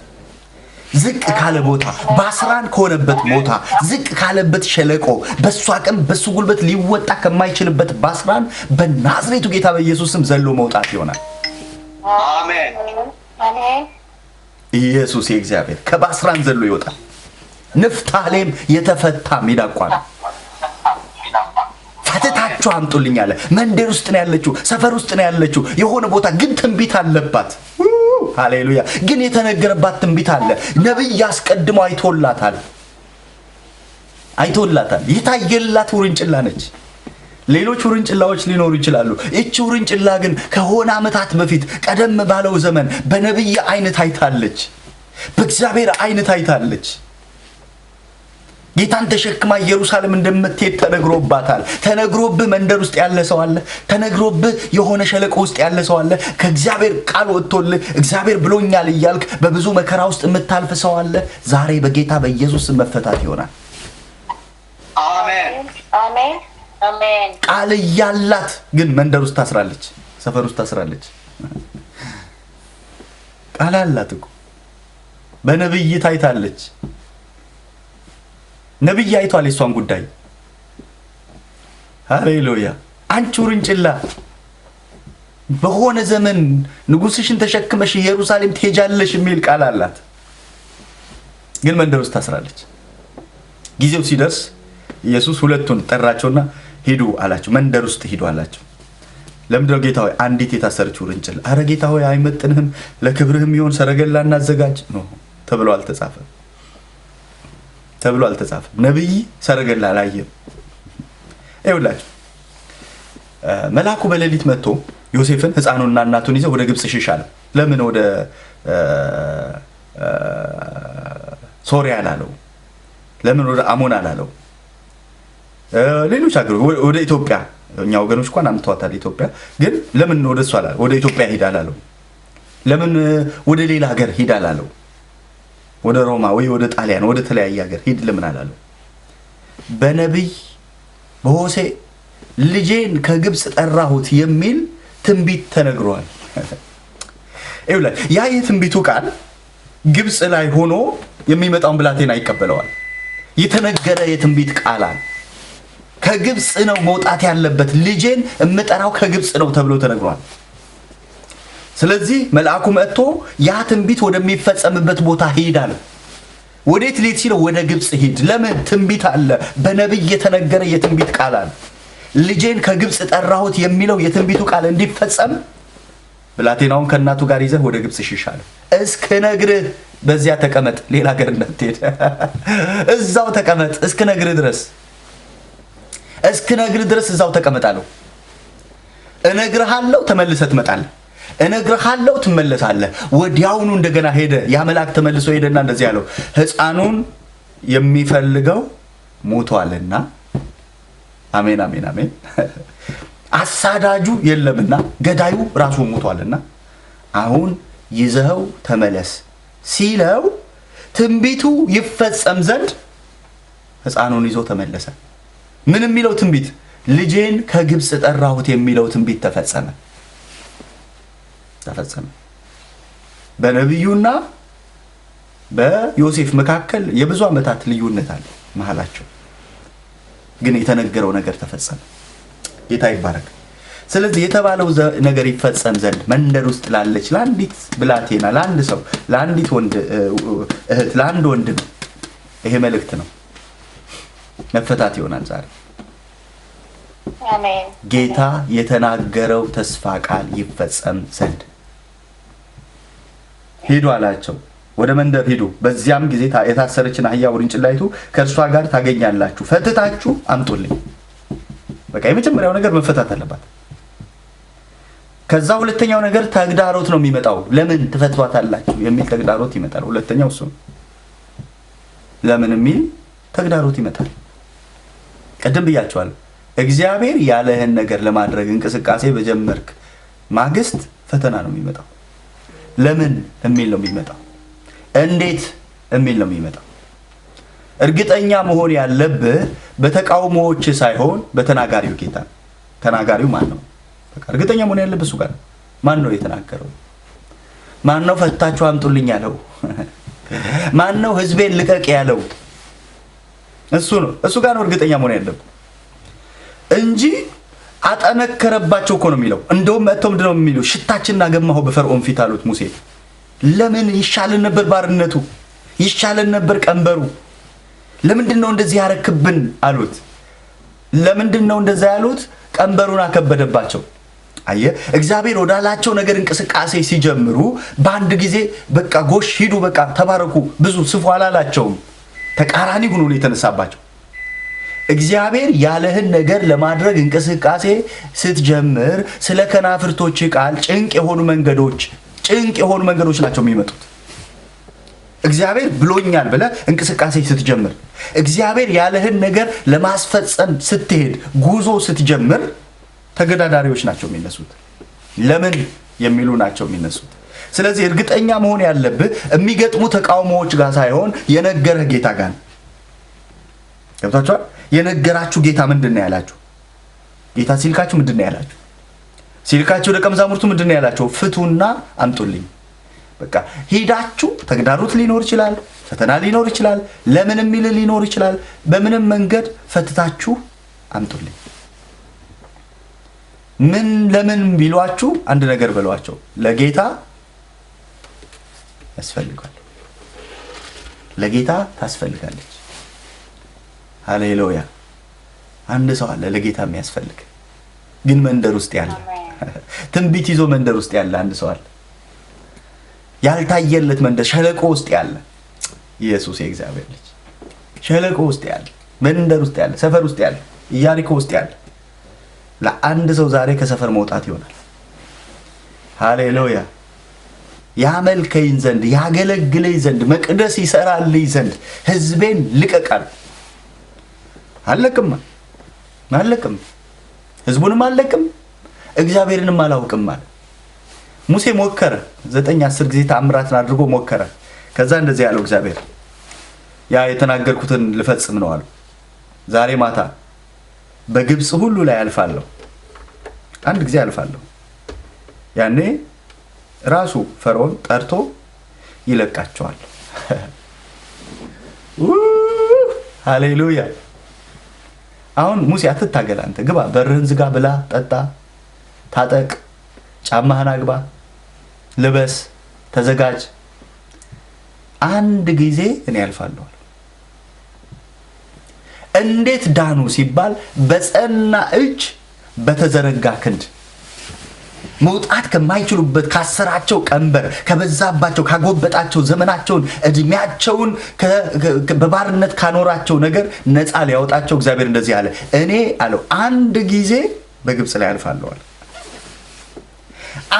ዝቅ ካለ ቦታ፣ ባስራን ከሆነበት ቦታ፣ ዝቅ ካለበት ሸለቆ፣ በሱ አቅም በሱ ጉልበት ሊወጣ ከማይችልበት ባስራን በናዝሬቱ ጌታ በኢየሱስም ዘሎ መውጣት ይሆናል። አሜን። ኢየሱስ የእግዚአብሔር ከባስራን ዘሎ ይወጣል። ንፍታሌም የተፈታ ሚዳቋ ነው። ፈትታችሁ አምጡልኝ አለ። መንደር ውስጥ ነው ያለችው፣ ሰፈር ውስጥ ነው ያለችው። የሆነ ቦታ ግን ትንቢት አለባት። ሃሌሉያ! ግን የተነገረባት ትንቢት አለ። ነብይ አስቀድሞ አይቶላታል። የታየላት ውርንጭላ ነች። ሌሎች ውርንጭላዎች ሊኖሩ ይችላሉ። እቺ ውርንጭላ ግን ከሆነ ዓመታት በፊት ቀደም ባለው ዘመን በነብይ አይነት አይታለች። በእግዚአብሔር አይነት አይታለች። ጌታን ተሸክማ ኢየሩሳሌም እንደምትሄድ ተነግሮባታል። ተነግሮብህ መንደር ውስጥ ያለ ሰው አለ። ተነግሮብህ የሆነ ሸለቆ ውስጥ ያለ ሰው አለ። ከእግዚአብሔር ቃል ወጥቶልህ እግዚአብሔር ብሎኛል እያልክ በብዙ መከራ ውስጥ የምታልፍ ሰው አለ። ዛሬ በጌታ በኢየሱስ መፈታት ይሆናል። አሜን። ቃል እያላት ግን መንደር ውስጥ ታስራለች፣ ሰፈር ውስጥ ታስራለች። ቃል አላት እኮ በነብይ ታይታለች። ነብይ አይቷል የሷን ጉዳይ። ሃሌሉያ! አንቺ ውርንጭላ በሆነ ዘመን ንጉስሽን ተሸክመሽ ኢየሩሳሌም ትሄጃለሽ የሚል ቃል አላት። ግን መንደር ውስጥ ታስራለች። ጊዜው ሲደርስ ኢየሱስ ሁለቱን ጠራቸውና ሂዱ አላቸው። መንደር ውስጥ ሂዱ አላቸው። ለምንድነው ጌታ ሆይ አንዲት የታሰረች ውርንጭላ? አረ ጌታ ሆይ አይመጥንህም፣ ለክብርህም ይሆን ሰረገላ እናዘጋጅ ነው ተብሎ አልተጻፈም። ነብይ ሰረገላ አላየም። ይኸውላችሁ መልአኩ በሌሊት መጥቶ ዮሴፍን ሕፃኑንና እናቱን ይዘው ወደ ግብጽ ሽሽ አለው። ለምን ወደ ሶሪያ አላለው? ለምን ወደ አሞን አላለው? ሌሎች ሀገሮች ወደ ኢትዮጵያ፣ እኛ ወገኖች እንኳን አምጥተዋታል ኢትዮጵያ። ግን ለምን ወደ እሷ አላለው? ወደ ኢትዮጵያ ሂድ አላለው? ለምን ወደ ሌላ ሀገር ሂድ አላለው? ወደ ሮማ ወይ ወደ ጣሊያን ወደ ተለያየ ሀገር ሂድ ለምን አላለው? በነብይ በሆሴ ልጄን ከግብጽ ጠራሁት የሚል ትንቢት ተነግሯል። ይኸውልህ ያ የትንቢቱ ቃል ግብጽ ላይ ሆኖ የሚመጣውን ብላቴና ይቀበለዋል። የተነገረ የትንቢት ቃል አለ። ከግብጽ ነው መውጣት ያለበት፣ ልጄን እምጠራው ከግብጽ ነው ተብሎ ተነግሯል። ስለዚህ መልአኩ መጥቶ ያ ትንቢት ወደሚፈጸምበት ቦታ ሄድ አለ። ወዴት ሊሄድ ሲለው ወደ ግብጽ ሄድ። ለምን? ትንቢት አለ። በነብይ የተነገረ የትንቢት ቃል አለ። ልጄን ከግብጽ ጠራሁት የሚለው የትንቢቱ ቃል እንዲፈጸም ብላቴናውን ከእናቱ ጋር ይዘህ ወደ ግብጽ ሽሽ አለ። እስክነግርህ በዚያ ተቀመጥ፣ ሌላ ሀገር እንዳትሄድ፣ እዛው ተቀመጥ እስክነግርህ ድረስ። እስክነግርህ ድረስ እዛው ተቀመጣለሁ። እነግርሃለሁ፣ ተመልሰህ ትመጣለህ። እነግርሃለሁ፣ ትመለሳለህ። ወዲያውኑ እንደገና ሄደ። ያ መልአክ ተመልሶ ሄደና እንደዚህ ያለው ሕፃኑን የሚፈልገው ሞቷልና። አሜን አሜን አሜን። አሳዳጁ የለምና ገዳዩ ራሱ ሞቷልና አሁን ይዘኸው ተመለስ ሲለው ትንቢቱ ይፈጸም ዘንድ ሕፃኑን ይዞ ተመለሰ። ምን የሚለው ትንቢት? ልጄን ከግብፅ ጠራሁት የሚለው ትንቢት ተፈጸመ። በነቢዩና በዮሴፍ መካከል የብዙ ዓመታት ልዩነት አለ መሃላቸው፣ ግን የተነገረው ነገር ተፈጸመ። ጌታ ይባረክ። ስለዚህ የተባለው ነገር ይፈጸም ዘንድ መንደር ውስጥ ላለች ለአንዲት ብላቴና፣ ለአንድ ሰው፣ ለአንዲት እህት፣ ለአንድ ወንድም ይሄ መልእክት ነው። መፈታት ይሆናል ዛሬ። አሜን። ጌታ የተናገረው ተስፋ ቃል ይፈጸም ዘንድ ሂዱ አላቸው። ወደ መንደር ሂዱ፣ በዚያም ጊዜ የታሰረችን አህያ ውርንጭላይቱ ከእርሷ ጋር ታገኛላችሁ፣ ፈትታችሁ አምጡልኝ። በቃ የመጀመሪያው ነገር መፈታት አለባት። ከዛ ሁለተኛው ነገር ተግዳሮት ነው የሚመጣው። ለምን ትፈቷታላችሁ የሚል ተግዳሮት ይመጣል። ሁለተኛው እሱ ለምን የሚል ተግዳሮት ይመጣል። ቀደም ብያቸዋለሁ። እግዚአብሔር ያለህን ነገር ለማድረግ እንቅስቃሴ በጀመርክ ማግስት ፈተና ነው የሚመጣው። ለምን የሚል ነው የሚመጣው። እንዴት የሚል ነው የሚመጣው። እርግጠኛ መሆን ያለብህ በተቃውሞዎች ሳይሆን በተናጋሪው ጌታ። ተናጋሪው ማን ነው? በቃ እርግጠኛ መሆን ያለብህ እሱ ጋር። ማን ነው የተናገረው? ማን ነው ፈታችሁ አምጡልኝ ያለው? ማን ነው ህዝቤን ልቀቅ ያለው? እሱ ነው። እሱ ጋር ነው እርግጠኛ መሆን ያለብህ እንጂ አጠነከረባቸው እኮ ነው የሚለው። እንደውም መጥተው ምንድን ነው የሚለው? ሽታችንን አገማኸው በፈርዖን ፊት አሉት ሙሴ። ለምን? ይሻለን ነበር ባርነቱ፣ ይሻለን ነበር ቀንበሩ። ለምንድን ነው እንደዚህ ያረክብን አሉት። ለምንድን ነው እንደዛ ያሉት? ቀንበሩን አከበደባቸው። አየ እግዚአብሔር ወዳላቸው ነገር እንቅስቃሴ ሲጀምሩ በአንድ ጊዜ በቃ ጎሽ ሂዱ፣ በቃ ተባረኩ፣ ብዙ ስፉ አላላቸውም። ተቃራኒ ሆኖ ነው የተነሳባቸው። እግዚአብሔር ያለህን ነገር ለማድረግ እንቅስቃሴ ስትጀምር ስለ ከናፍርቶች ቃል ጭንቅ የሆኑ መንገዶች ናቸው የሚመጡት። እግዚአብሔር ብሎኛል ብለህ እንቅስቃሴ ስትጀምር፣ እግዚአብሔር ያለህን ነገር ለማስፈጸም ስትሄድ፣ ጉዞ ስትጀምር ተገዳዳሪዎች ናቸው የሚነሱት። ለምን የሚሉ ናቸው የሚነሱት። ስለዚህ እርግጠኛ መሆን ያለብህ የሚገጥሙ ተቃውሞዎች ጋር ሳይሆን የነገረህ ጌታ ጋር ነው። ገብታችኋል? የነገራችሁ ጌታ ምንድን ነው ያላችሁ? ጌታ ሲልካችሁ ምንድን ነው ያላችሁ? ሲልካችሁ ደቀ መዛሙርቱ ምንድን ነው ያላቸው? ፍቱና አምጡልኝ። በቃ ሂዳችሁ ተግዳሮት ሊኖር ይችላል፣ ፈተና ሊኖር ይችላል፣ ለምን የሚል ሊኖር ይችላል። በምንም መንገድ ፈትታችሁ አምጡልኝ። ምን ለምን ቢሏችሁ አንድ ነገር በሏቸው። ለጌታ ያስፈልጋል። ለጌታ ታስፈልጋለች። ሃሌሉያ። አንድ ሰው አለ ለጌታ የሚያስፈልግ ግን መንደር ውስጥ ያለ ትንቢት ይዞ መንደር ውስጥ ያለ አንድ ሰው አለ። ያልታየለት መንደር ሸለቆ ውስጥ ያለ ኢየሱስ የእግዚአብሔር ልጅ ሸለቆ ውስጥ ያለ መንደር ውስጥ ያለ ሰፈር ውስጥ ያለ ኢያሪኮ ውስጥ ያለ ለአንድ ሰው ዛሬ ከሰፈር መውጣት ይሆናል። ሃሌሉያ። ያመልከኝ ዘንድ ያገለግለኝ ዘንድ መቅደስ ይሰራልኝ ዘንድ ህዝቤን ልቀቃል። አለቅም ህዝቡንም አለቅም እግዚአብሔርንም አላውቅም ማለት ሙሴ ሞከረ። 9-10 ጊዜ ተአምራትን አድርጎ ሞከረ። ከዛ እንደዚህ ያለው እግዚአብሔር ያ የተናገርኩትን ልፈጽም ነው አለው። ዛሬ ማታ በግብፅ ሁሉ ላይ አልፋለሁ፣ አንድ ጊዜ አልፋለሁ። ያኔ ራሱ ፈርዖን ጠርቶ ይለቃቸዋል። ሃሌሉያ። አሁን ሙሴ አትታገል፣ አንተ ግባ፣ በርህን ዝጋ፣ ብላ፣ ጠጣ፣ ታጠቅ፣ ጫማህን አግባ፣ ልበስ፣ ተዘጋጅ፣ አንድ ጊዜ እኔ አልፋለሁ። እንዴት ዳኑ ሲባል በጸና እጅ በተዘረጋ ክንድ። መውጣት ከማይችሉበት ካሰራቸው ቀንበር ከበዛባቸው ካጎበጣቸው ዘመናቸውን እድሜያቸውን በባርነት ካኖራቸው ነገር ነፃ ሊያወጣቸው እግዚአብሔር እንደዚህ አለ። እኔ አለው አንድ ጊዜ በግብፅ ላይ አልፋለሁ አለ።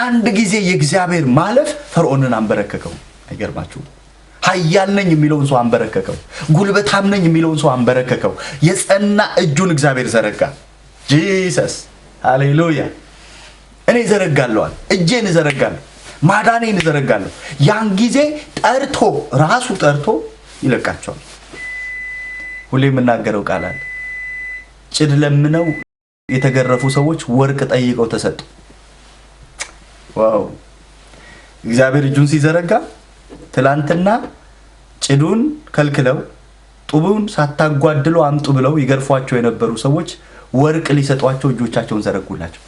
አንድ ጊዜ የእግዚአብሔር ማለፍ ፈርዖንን አንበረከከው። አይገርማችሁም? ኃያል ነኝ የሚለውን ሰው አንበረከከው። ጉልበታም ነኝ የሚለውን ሰው አንበረከከው። የጸና እጁን እግዚአብሔር ዘረጋ። ጂሰስ ሃሌሉያ። እኔ እዘረጋለዋል፣ እጄን እዘረጋለሁ፣ ማዳኔን እዘረጋለሁ። ያን ጊዜ ጠርቶ ራሱ ጠርቶ ይለቃቸዋል። ሁሌ የምናገረው ቃል አለ። ጭድ ለምነው የተገረፉ ሰዎች ወርቅ ጠይቀው ተሰጡ። ዋው! እግዚአብሔር እጁን ሲዘረጋ ትላንትና ጭዱን ከልክለው ጡቡን ሳታጓድለው አምጡ ብለው ይገርፏቸው የነበሩ ሰዎች ወርቅ ሊሰጧቸው እጆቻቸውን ዘረጉላቸው።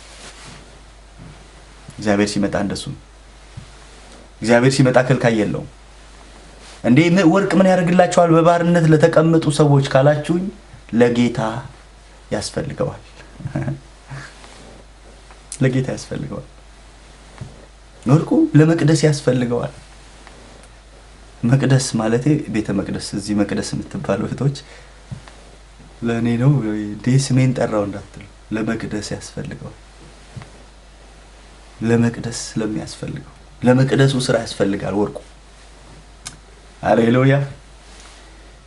እግዚአብሔር ሲመጣ እንደሱ ነው። እግዚአብሔር ሲመጣ ከልካይ የለውም። እንዴ ወርቅ ምን ያደርግላቸዋል በባርነት ለተቀመጡ ሰዎች ካላችሁኝ፣ ለጌታ ያስፈልገዋል። ለጌታ ያስፈልገዋል። ወርቁ ለመቅደስ ያስፈልገዋል። መቅደስ ማለቴ ቤተ መቅደስ፣ እዚህ መቅደስ የምትባለው እህቶች ለእኔ ነው ስሜን ጠራው እንዳትሉ። ለመቅደስ ያስፈልገዋል። ለመቅደስ ስለሚያስፈልገው ለመቅደሱ ስራ ያስፈልጋል ወርቁ። ሃሌሉያ።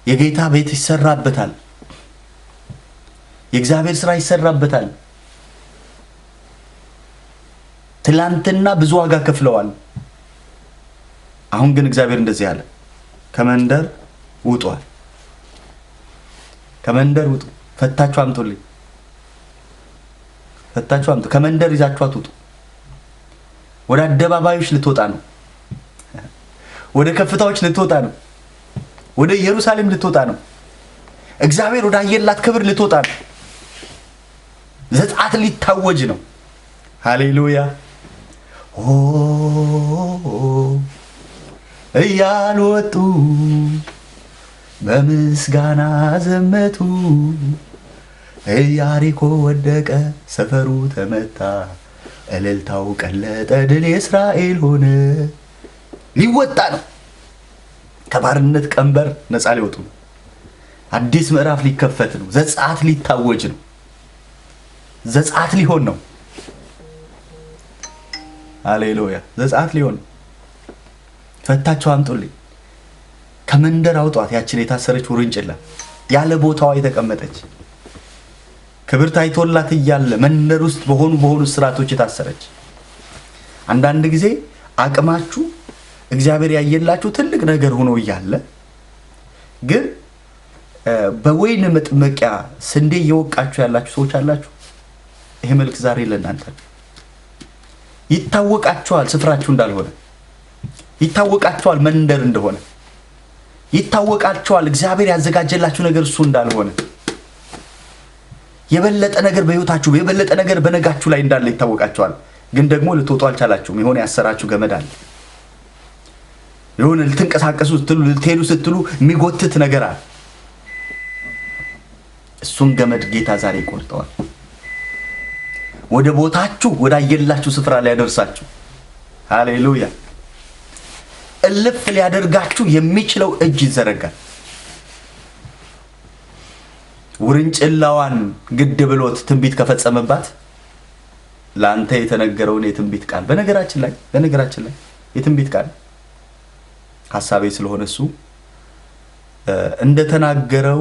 የጌታ ቤት ይሰራበታል። የእግዚአብሔር ስራ ይሰራበታል። ትላንትና ብዙ ዋጋ ከፍለዋል። አሁን ግን እግዚአብሔር እንደዚህ አለ፣ ከመንደር ውጡዋል። ከመንደር ውጡ፣ ፈታችሁ አምጡልኝ። ፈታችሁ አምጡ። ከመንደር ይዛችሁ አትውጡ። ወደ አደባባዮች ልትወጣ ነው። ወደ ከፍታዎች ልትወጣ ነው። ወደ ኢየሩሳሌም ልትወጣ ነው። እግዚአብሔር ወደ አየላት ክብር ልትወጣ ነው። ዘጸአት ሊታወጅ ነው። ሃሌሉያ እያሉ ወጡ፣ በምስጋና ዘመቱ። ኢያሪኮ ወደቀ፣ ሰፈሩ ተመታ፣ እልልታው ቀለጠ፣ ድል የእስራኤል ሆነ። ሊወጣ ነው። ከባርነት ቀንበር ነፃ ሊወጡ ነው። አዲስ ምዕራፍ ሊከፈት ነው። ዘጸአት ሊታወጅ ነው። ዘጸአት ሊሆን ነው። ሃሌሉያ። ዘጸአት ሊሆን ነው። ፈታችሁ አምጡልኝ። ከመንደር አውጧት። ያችን የታሰረች ውርንጭላ ያለ ቦታዋ የተቀመጠች ክብር ታይቶላት እያለ መንደር ውስጥ በሆኑ ስራቶች የታሰረች። አንዳንድ ጊዜ አቅማችሁ እግዚአብሔር ያየላችሁ ትልቅ ነገር ሆኖ እያለ ግን በወይን መጥመቂያ ስንዴ እየወቃችሁ ያላችሁ ሰዎች አላችሁ። ይሄ መልክ ዛሬ ለእናንተ ይታወቃችኋል። ስፍራችሁ እንዳልሆነ ይታወቃችኋል። መንደር እንደሆነ ይታወቃችኋል። እግዚአብሔር ያዘጋጀላችሁ ነገር እሱ እንዳልሆነ፣ የበለጠ ነገር በህይወታችሁ የበለጠ ነገር በነጋችሁ ላይ እንዳለ ይታወቃችኋል። ግን ደግሞ ልትወጡ አልቻላችሁም። የሆነ ያሰራችሁ ገመድ አለ። የሆነ ልትንቀሳቀሱ ስትሉ ልትሄዱ ስትሉ የሚጎትት ነገር አለ። እሱን ገመድ ጌታ ዛሬ ይቆርጠዋል። ወደ ቦታችሁ ወደ አየላችሁ ስፍራ ላይ ያደርሳችሁ። ሃሌሉያ። እልፍ ሊያደርጋችሁ የሚችለው እጅ ይዘረጋል። ውርንጭላዋን ግድ ብሎት ትንቢት ከፈጸመባት ለአንተ የተነገረውን የትንቢት ቃል በነገራችን ላይ የትንቢት ቃል ሐሳቤ ስለሆነ እሱ እንደተናገረው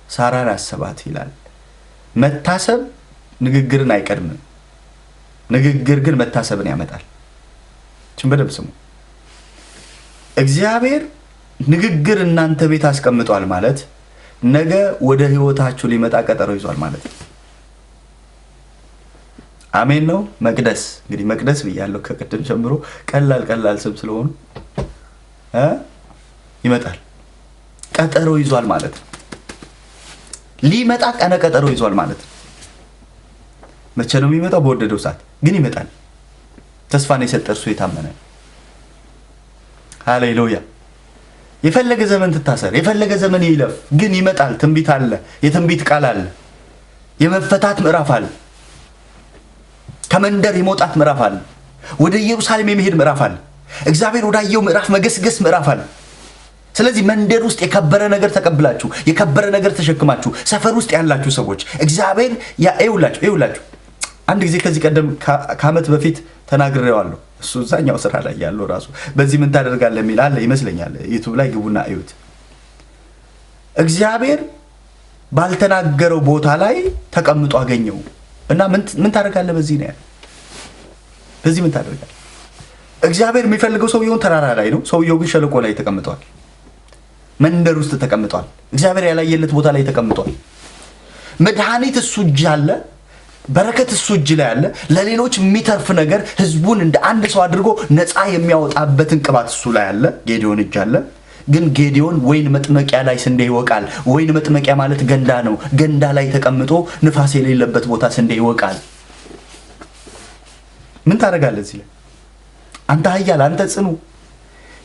ሳራን አሰባት ይላል። መታሰብ ንግግርን አይቀድምም። ንግግር ግን መታሰብን ያመጣል። በደንብ ስሙ። እግዚአብሔር ንግግር እናንተ ቤት አስቀምጧል ማለት ነገ ወደ ህይወታችሁ ሊመጣ ቀጠሮ ይዟል ማለት ነው። አሜን ነው። መቅደስ እንግዲህ መቅደስ ብያለሁ ከቅድም ጀምሮ ቀላል ስም ስለሆኑ ይመጣል። ቀጠሮ ይዟል ማለት ነው። ሊመጣ ቀነ ቀጠሮ ይዟል ማለት ነው። መቼ ነው የሚመጣው? በወደደው ሰዓት ግን ይመጣል። ተስፋን የሰጠ እርሱ የታመነ። ሃሌሉያ። የፈለገ ዘመን ትታሰር፣ የፈለገ ዘመን ይለፍ፣ ግን ይመጣል። ትንቢት አለ፣ የትንቢት ቃል አለ፣ የመፈታት ምዕራፍ አለ። ከመንደር የመውጣት ምዕራፍ አለ። ወደ ኢየሩሳሌም የመሄድ ምዕራፍ አለ። እግዚአብሔር ወዳየው ምዕራፍ መገስገስ ምዕራፍ አለ። ስለዚህ መንደር ውስጥ የከበረ ነገር ተቀብላችሁ የከበረ ነገር ተሸክማችሁ ሰፈር ውስጥ ያላችሁ ሰዎች እግዚአብሔር ይውላችሁ። አንድ ጊዜ ከዚህ ቀደም ከዓመት በፊት ተናግሬዋለሁ። እሱ እዛኛው ስራ ላይ ያለው ራሱ በዚህ ምን ታደርጋለህ የሚል አለ ይመስለኛል። ዩቲዩብ ላይ ግቡና እዩት። እግዚአብሔር ባልተናገረው ቦታ ላይ ተቀምጦ አገኘው እና ምን ታደርጋለህ በዚህ ነው ያለው። በዚህ ምን ታደርጋለህ? እግዚአብሔር የሚፈልገው ሰውየውን ተራራ ላይ ነው። ሰውየው ግን ሸለቆ ላይ ተቀምጧል። መንደር ውስጥ ተቀምጧል። እግዚአብሔር ያላየለት ቦታ ላይ ተቀምጧል። መድኃኒት እሱ እጅ አለ። በረከት እሱ እጅ ላይ አለ። ለሌሎች የሚተርፍ ነገር ህዝቡን እንደ አንድ ሰው አድርጎ ነፃ የሚያወጣበትን ቅባት እሱ ላይ አለ። ጌዲዮን እጅ አለ። ግን ጌዲዮን ወይን መጥመቂያ ላይ ስንዴ ይወቃል። ወይን መጥመቂያ ማለት ገንዳ ነው። ገንዳ ላይ ተቀምጦ ንፋስ የሌለበት ቦታ ስንዴ ይወቃል። ምን ታደርጋለህ እዚህ ላይ? አንተ ኃያል፣ አንተ ጽኑ፣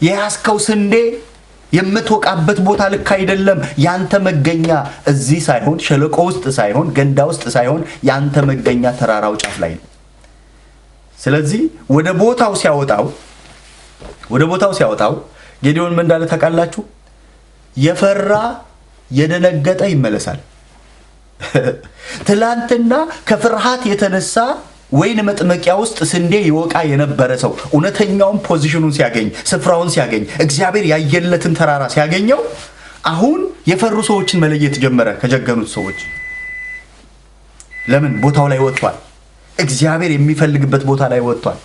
የያዝከው ስንዴ የምትወቃበት ቦታ ልክ አይደለም። ያንተ መገኛ እዚህ ሳይሆን ሸለቆ ውስጥ ሳይሆን ገንዳ ውስጥ ሳይሆን ያንተ መገኛ ተራራው ጫፍ ላይ ነው። ስለዚህ ወደ ቦታው ሲያወጣው ጌዲዮን ምን እንዳለ ታውቃላችሁ? የፈራ የደነገጠ ይመለሳል። ትላንትና ከፍርሃት የተነሳ ወይን መጥመቂያ ውስጥ ስንዴ ይወቃ የነበረ ሰው እውነተኛውን ፖዚሽኑን ሲያገኝ፣ ስፍራውን ሲያገኝ፣ እግዚአብሔር ያየለትን ተራራ ሲያገኘው አሁን የፈሩ ሰዎችን መለየት ጀመረ ከጀገኑት ሰዎች። ለምን? ቦታው ላይ ወጥቷል። እግዚአብሔር የሚፈልግበት ቦታ ላይ ወጥቷል።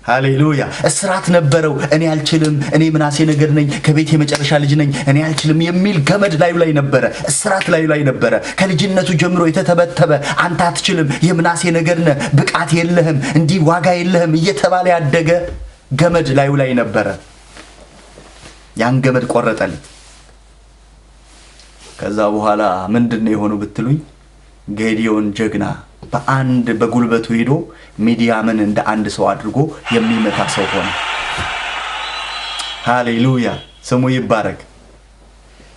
ሃሌሉያ። እስራት ነበረው። እኔ አልችልም፣ እኔ ምናሴ ነገድ ነኝ፣ ከቤት የመጨረሻ ልጅ ነኝ፣ እኔ አልችልም የሚል ገመድ ላዩ ላይ ነበረ። እስራት ላዩ ላይ ነበረ። ከልጅነቱ ጀምሮ የተተበተበ አንተ አትችልም፣ የምናሴ ነገድ ነህ፣ ብቃት የለህም፣ እንዲህ ዋጋ የለህም እየተባለ ያደገ ገመድ ላዩ ላይ ነበረ። ያን ገመድ ቆረጠልኝ። ከዛ በኋላ ምንድነው የሆነው ብትሉኝ፣ ጌዲዮን ጀግና በጉልበቱ ሄዶ ሚዲያምን እንደ አንድ ሰው አድርጎ የሚመታ ሰው ሆነ። ሃሌሉያ፣ ስሙ ይባረክ።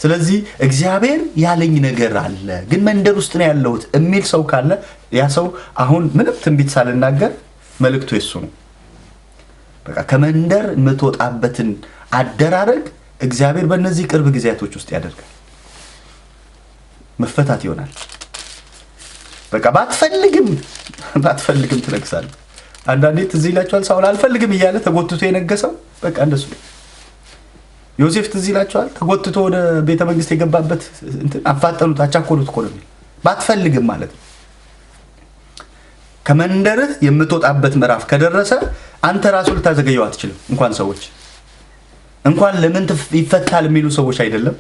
ስለዚህ እግዚአብሔር ያለኝ ነገር አለ ግን መንደር ውስጥ ነው ያለሁት የሚል ሰው ካለ ያ ሰው አሁን ምንም ትንቢት ሳልናገር መልእክቱ የሱ ነው። በቃ ከመንደር የምትወጣበትን አደራረግ እግዚአብሔር በእነዚህ ቅርብ ጊዜያቶች ውስጥ ያደርጋል። መፈታት ይሆናል። በቃ ባትፈልግም ትነግሳለህ። አንዳንዴ ትዝ ይላችኋል ሳውል አልፈልግም እያለ ተጎትቶ የነገሰው በቃ እንደሱ። ዮሴፍ ትዝ ይላችኋል ተጎትቶ ወደ ቤተ መንግስት የገባበት አፋጠኑት፣ አቻኮሉት እኮ ነው። ባትፈልግም ማለት ነው። ከመንደርህ የምትወጣበት ምዕራፍ ከደረሰ አንተ ራሱ ልታዘገየው አትችልም። እንኳን ለምን ይፈታል የሚሉ ሰዎች አይደለም፣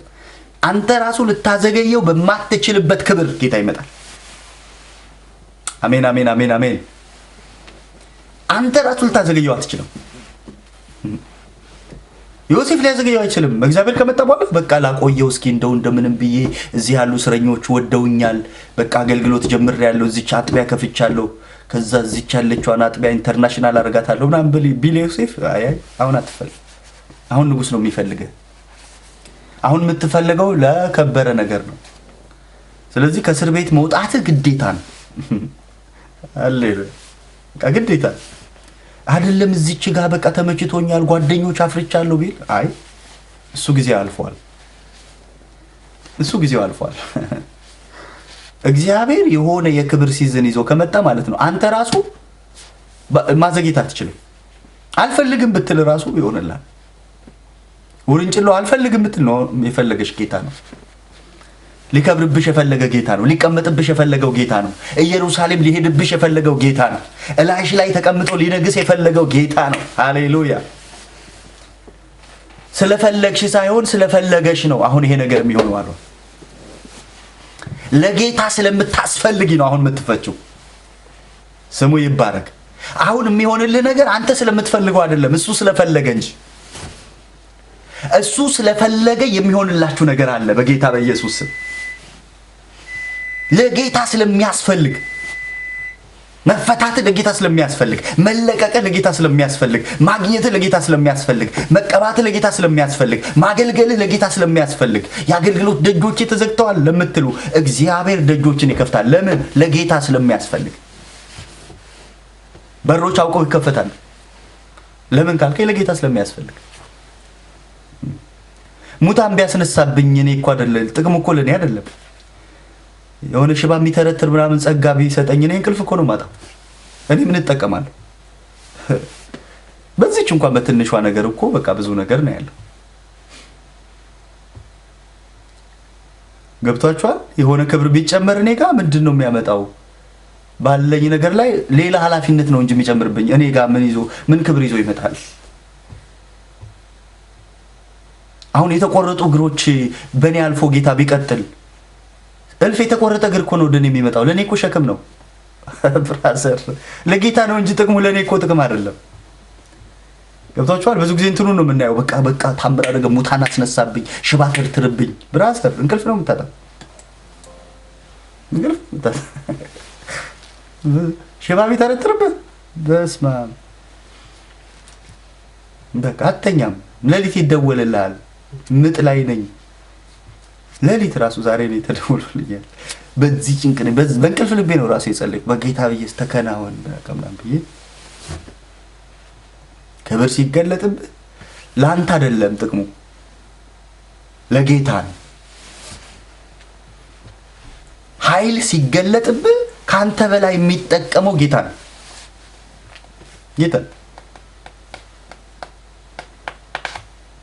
አንተ ራሱ ልታዘገየው በማትችልበት ክብር ጌታ ይመጣል። አሜን አሜን አሜን አሜን። አንተ ራሱ ልታዘገየው አትችልም። ዮሴፍ ሊያዘገየው አይችልም። እግዚአብሔር ከመጣ በኋላ በቃ ላቆየው እስኪ እንደምንም ብዬ እዚህ ያሉ እስረኞች ወደውኛል፣ በቃ አገልግሎት ጀምሬያለሁ፣ እዚች አጥቢያ ከፍቻለሁ፣ ከዛ እዚች ያለችዋን አጥቢያ ኢንተርናሽናል አደርጋታለሁ ምናምን ቢል ዮሴፍ አሁን አትፈልግ። አሁን ንጉስ ነው የሚፈልገው። አሁን የምትፈልገው ለከበረ ነገር ነው። ስለዚህ ከእስር ቤት መውጣት ግዴታ ነው። ሃሌሉያ፣ ግዴታ አይደለም። እዚች ጋር በቃ ተመችቶኛል፣ ጓደኞች አፍርቻለሁ ቢል እሱ ጊዜው አልፏል። እግዚአብሔር የሆነ የክብር ሲዝን ይዞ ከመጣ ማለት ነው አንተ ራሱ ማዘግየት አትችልም። አልፈልግም ብትል ራሱ ይሆንልሃል። ውርንጭሎ አልፈልግም ብትል ነው የፈለገሽ ጌታ ነው። ሊከብርብሽ የፈለገ ጌታ ነው። ሊቀመጥብሽ የፈለገው ጌታ ነው። ኢየሩሳሌም ሊሄድብሽ የፈለገው ጌታ ነው። እላይሽ ላይ ተቀምጦ ሊነግስ የፈለገው ጌታ ነው። ሃሌሉያ። ስለፈለግሽ ሳይሆን ስለፈለገሽ ነው አሁን ይሄ ነገር የሚሆነው አሉ። ለጌታ ስለምታስፈልጊ ነው አሁን የምትፈችው። ስሙ ይባረክ። አሁን የሚሆንልህ ነገር አንተ ስለምትፈልገው አይደለም፣ እሱ ስለፈለገ እንጂ። እሱ ስለፈለገ የሚሆንላችሁ ነገር አለ በጌታ በኢየሱስ ስም። ለጌታ ስለሚያስፈልግ መፈታት፣ ለጌታ ስለሚያስፈልግ መለቀቅ፣ ለጌታ ስለሚያስፈልግ ማግኘት፣ ለጌታ ስለሚያስፈልግ መቀባት፣ ለጌታ ስለሚያስፈልግ ማገልገል፣ ለጌታ ስለሚያስፈልግ የአገልግሎት ደጆች ተዘግተዋል ለምትሉ እግዚአብሔር ደጆችን ይከፍታል። ለምን? ለጌታ ስለሚያስፈልግ። በሮች አውቀው ይከፈታሉ። ለምን ካልከኝ ለጌታ ስለሚያስፈልግ። ሙታን ቢያስነሳብኝ እኔ እኮ አይደለም ጥቅም እኮ ለኔ አይደለም። የሆነ ሽባ የሚተረትር ምናምን ጸጋ ቢሰጠኝ እኔ እንቅልፍ እኮ ነው ማጣው። እኔ ምን እጠቀማለሁ? በዚህች እንኳን በትንሿ ነገር እኮ በቃ ብዙ ነገር ነው ያለው። ገብቷችኋል? የሆነ ክብር ቢጨመር እኔ ጋር ምንድነው የሚያመጣው? ባለኝ ነገር ላይ ሌላ ኃላፊነት ነው እንጂ የሚጨምርብኝ እኔ ጋር ምን ክብር ይዞ ይመጣል? አሁን የተቆረጡ እግሮች በእኔ አልፎ ጌታ ቢቀጥል እልፍ የተቆረጠ እግር እኮ ነው ወደኔ የሚመጣው። ለኔ እኮ ሸክም ነው ብራዘር። ለጌታ ነው እንጂ ጥቅሙ ለኔ እኮ ጥቅም አይደለም። ገብቷችኋል? ብዙ ጊዜ እንትኑ ነው የምናየው። በቃ ታምር አደረገ፣ ሙታን አስነሳብኝ፣ ሽባ ተርትርብኝ። ብራዘር እንቅልፍ ነው የምታጣው። እንቅልፍ ሽባ ቢተረትርብህ በስመ አብ በቃ አተኛም። ሌሊት ይደወልልሃል፣ ምጥ ላይ ነኝ። ሌሊት ራሱ ዛሬ ነው ተደውሎልኛል። በዚህ ጭንቅ ነኝ። በእንቅልፍ ልቤ ነው ራሱ የጸለይኩት። በጌታ ብዬ ተከናወን ከምናም ብዬ ክብር ሲገለጥብህ ለአንተ አይደለም ጥቅሙ ለጌታ ነው። ኃይል ሲገለጥብህ ካንተ በላይ የሚጠቀመው ጌታ ነው። ጌታ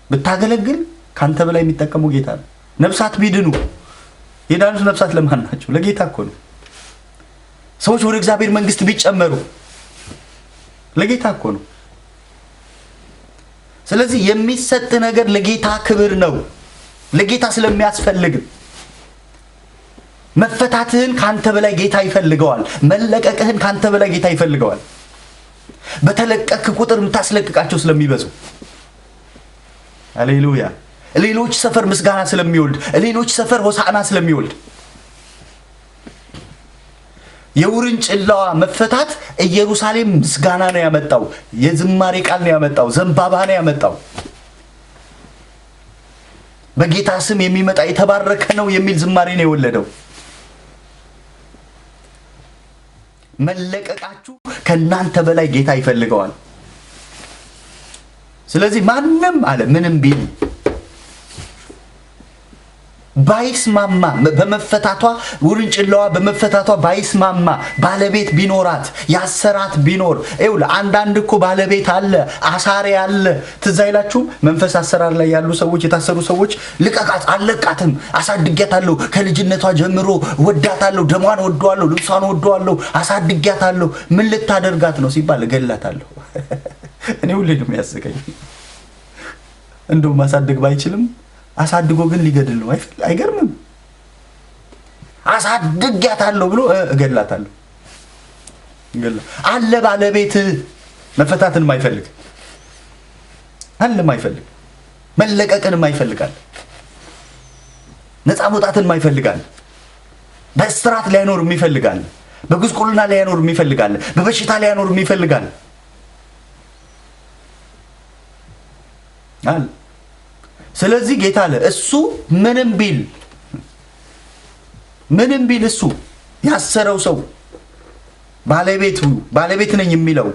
ብታገለግል ካንተ በላይ የሚጠቀመው ጌታ ነው። ነፍሳት ቢድኑ የዳኑት ነፍሳት ለማን ናቸው? ለጌታ እኮ ነው። ሰዎች ወደ እግዚአብሔር መንግስት ቢጨመሩ ለጌታ እኮ ነው። ስለዚህ የሚሰጥ ነገር ለጌታ ክብር ነው። ለጌታ ስለሚያስፈልግ መፈታትህን ካንተ በላይ ጌታ ይፈልገዋል። መለቀቅህን ካንተ በላይ ጌታ ይፈልገዋል። በተለቀቅ ቁጥር የምታስለቅቃቸው ስለሚበዙ ሃሌሉያ። ሌሎች ሰፈር ምስጋና ስለሚወልድ፣ ሌሎች ሰፈር ሆሳዕና ስለሚወልድ የውርንጭላዋ መፈታት ኢየሩሳሌም ምስጋና ነው ያመጣው። የዝማሬ ቃል ነው ያመጣው። ዘንባባ ነው ያመጣው። በጌታ ስም የሚመጣ የተባረከ ነው የሚል ዝማሬ ነው የወለደው። መለቀቃችሁ ከናንተ በላይ ጌታ ይፈልገዋል። ስለዚህ ማንም አለ ምንም ቢል ባይስማማ በመፈታቷ ውርንጭላዋ በመፈታቷ ባይስማማ ባለቤት ቢኖራት ያሰራት ቢኖር ይኸውልህ፣ አንዳንድ እኮ ባለቤት አለ አሳሪ አለ። ትዝ አይላችሁም? መንፈስ አሰራር ላይ ያሉ ሰዎች የታሰሩ ሰዎች ልቀቃት፣ አለቃትም፣ አሳድጊያታለሁ፣ ከልጅነቷ ጀምሮ ወዳታለሁ፣ ደሟን ወደዋለሁ፣ ልብሷን ወደዋለሁ፣ አሳድጊያታለሁ። ምን ልታደርጋት ነው ሲባል እገላታለሁ። እኔ ሁሌ ነው የሚያስቀኝ። እንደው ማሳደግ ባይችልም አሳድጎ ግን ሊገድል ነው። አይገርምም? አሳድጊያታለሁ ብሎ እገላታለሁ። አለ ባለቤት መፈታትን የማይፈልግ አለ፣ የማይፈልግ መለቀቅን የማይፈልጋል፣ ነፃ መውጣትን የማይፈልጋል፣ በእስራት ሊያኖር የሚፈልጋል፣ በጉስቁልና ሊያኖር የሚፈልጋል፣ በበሽታ ሊያኖር የሚፈልጋል አለ። ስለዚህ ጌታ አለ እሱ ምንም ቢል እሱ ያሰረው ሰው ባለቤት ነኝ የሚለው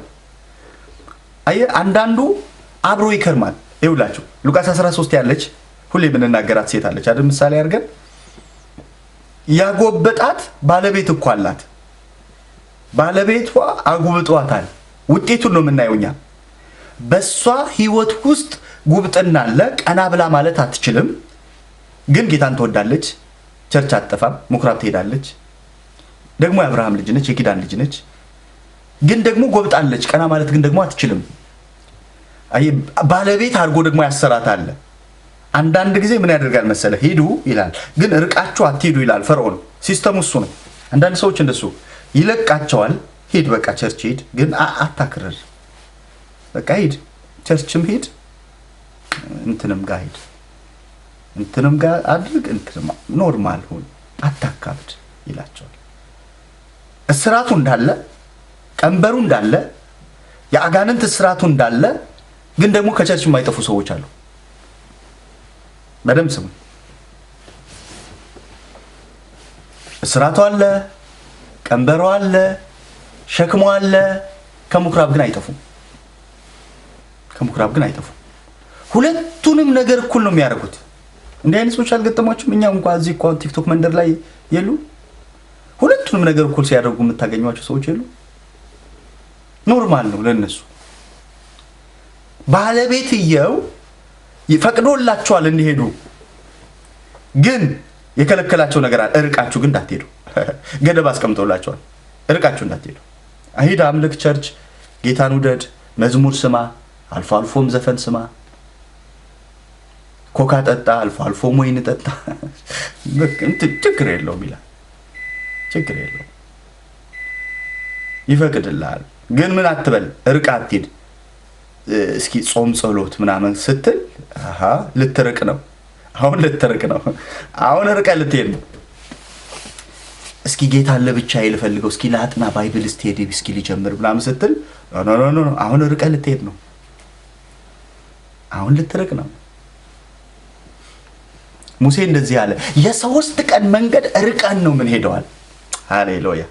አንዳንዱ አብሮ ይከርማል። ይውላችሁ ሉቃስ 13 ያለች ሁሌ የምንናገራት ሴት አለች አይደል? ምሳሌ አድርገን ያጎበጣት ባለቤት እኮ አላት። ባለቤቷ አጉብጧታል። ውጤቱን ነው የምናየው እኛ። በሷ ህይወት ውስጥ ጉብጥና አለ። ቀና ብላ ማለት አትችልም፣ ግን ጌታን ትወዳለች። ቸርች አትጠፋም፣ ምኩራብ ትሄዳለች። ደግሞ የአብርሃም ልጅ ነች፣ የኪዳን ልጅ ነች። ግን ደግሞ ጎብጣለች። ቀና ማለት ግን ደግሞ አትችልም። ባለቤት አድርጎ ደግሞ ያሰራታል። አንዳንድ ጊዜ ምን ያደርጋል መሰለ? ሂዱ ይላል፣ ግን ርቃችሁ አትሂዱ ይላል ፈርዖን። ሲስተሙ እሱ ነው። አንዳንድ ሰዎች እንደሱ ይለቃቸዋል። ሂድ በቃ ቸርች ሂድ፣ ግን አታክርር። በቃ ሂድ፣ ቸርችም ሂድ፣ እንትንም ጋር ሂድ፣ እንትንም ጋር አድርግ፣ እንትንም ኖርማል ሁን፣ አታካብድ ይላቸዋል። እስራቱ እንዳለ፣ ቀንበሩ እንዳለ፣ የአጋንንት እስራቱ እንዳለ፣ ግን ደግሞ ከቸርች የማይጠፉ ሰዎች አሉ። በደንብ ስሙ። እስራቱ አለ፣ ቀንበሩ አለ፣ ሸክሙ አለ፣ ከምኩራብ ግን አይጠፉም። ከምኩራብ ግን አይጠፉም። ሁለቱንም ነገር እኩል ነው የሚያደርጉት። እንዲህ አይነት ሰዎች አልገጠሟችሁም? እኛ እንኳን እዚህ እንኳን ቲክቶክ መንደር ላይ የሉ ሁለቱንም ነገር እኩል ሲያደርጉ የምታገኟቸው ሰዎች የሉ። ኖርማል ነው ለነሱ። ባለቤትየው ይፈቅዶላቸዋል እንዲሄዱ፣ ግን የከለከላቸው ነገር አለ። እርቃችሁ ግን እንዳትሄዱ ገደብ አስቀምጦላቸዋል። እርቃችሁ እንዳትሄዱ። ሂድ፣ አምልክ፣ ቸርች፣ ጌታን ውደድ፣ መዝሙር ስማ፣ አልፎ አልፎም ዘፈን ስማ፣ ኮካ ጠጣ፣ አልፎ አልፎም ወይን ጠጣ፣ ችግር የለውም ይላል። ችግር የለውም ይፈቅድልሃል። ግን ምን አትበል፣ እርቃ አትሄድ። እስኪ ጾም ጸሎት ምናምን ስትል ልትርቅ ነው። አሁን ልትርቅ ነው። አሁን እርቀ ልትሄድ ነው። እስኪ ጌታን ለብቻዬ ልፈልገው፣ እስኪ ላጥና ባይብል ስትሄድ እስኪ ልጀምር ምናምን ስትል ኖ አሁን እርቀ ልትሄድ ነው። አሁን ልትርቅ ነው። ሙሴ እንደዚህ አለ፣ የ3 ቀን መንገድ ርቀን ነው ምን ሄደዋል። ሃሌሉያ።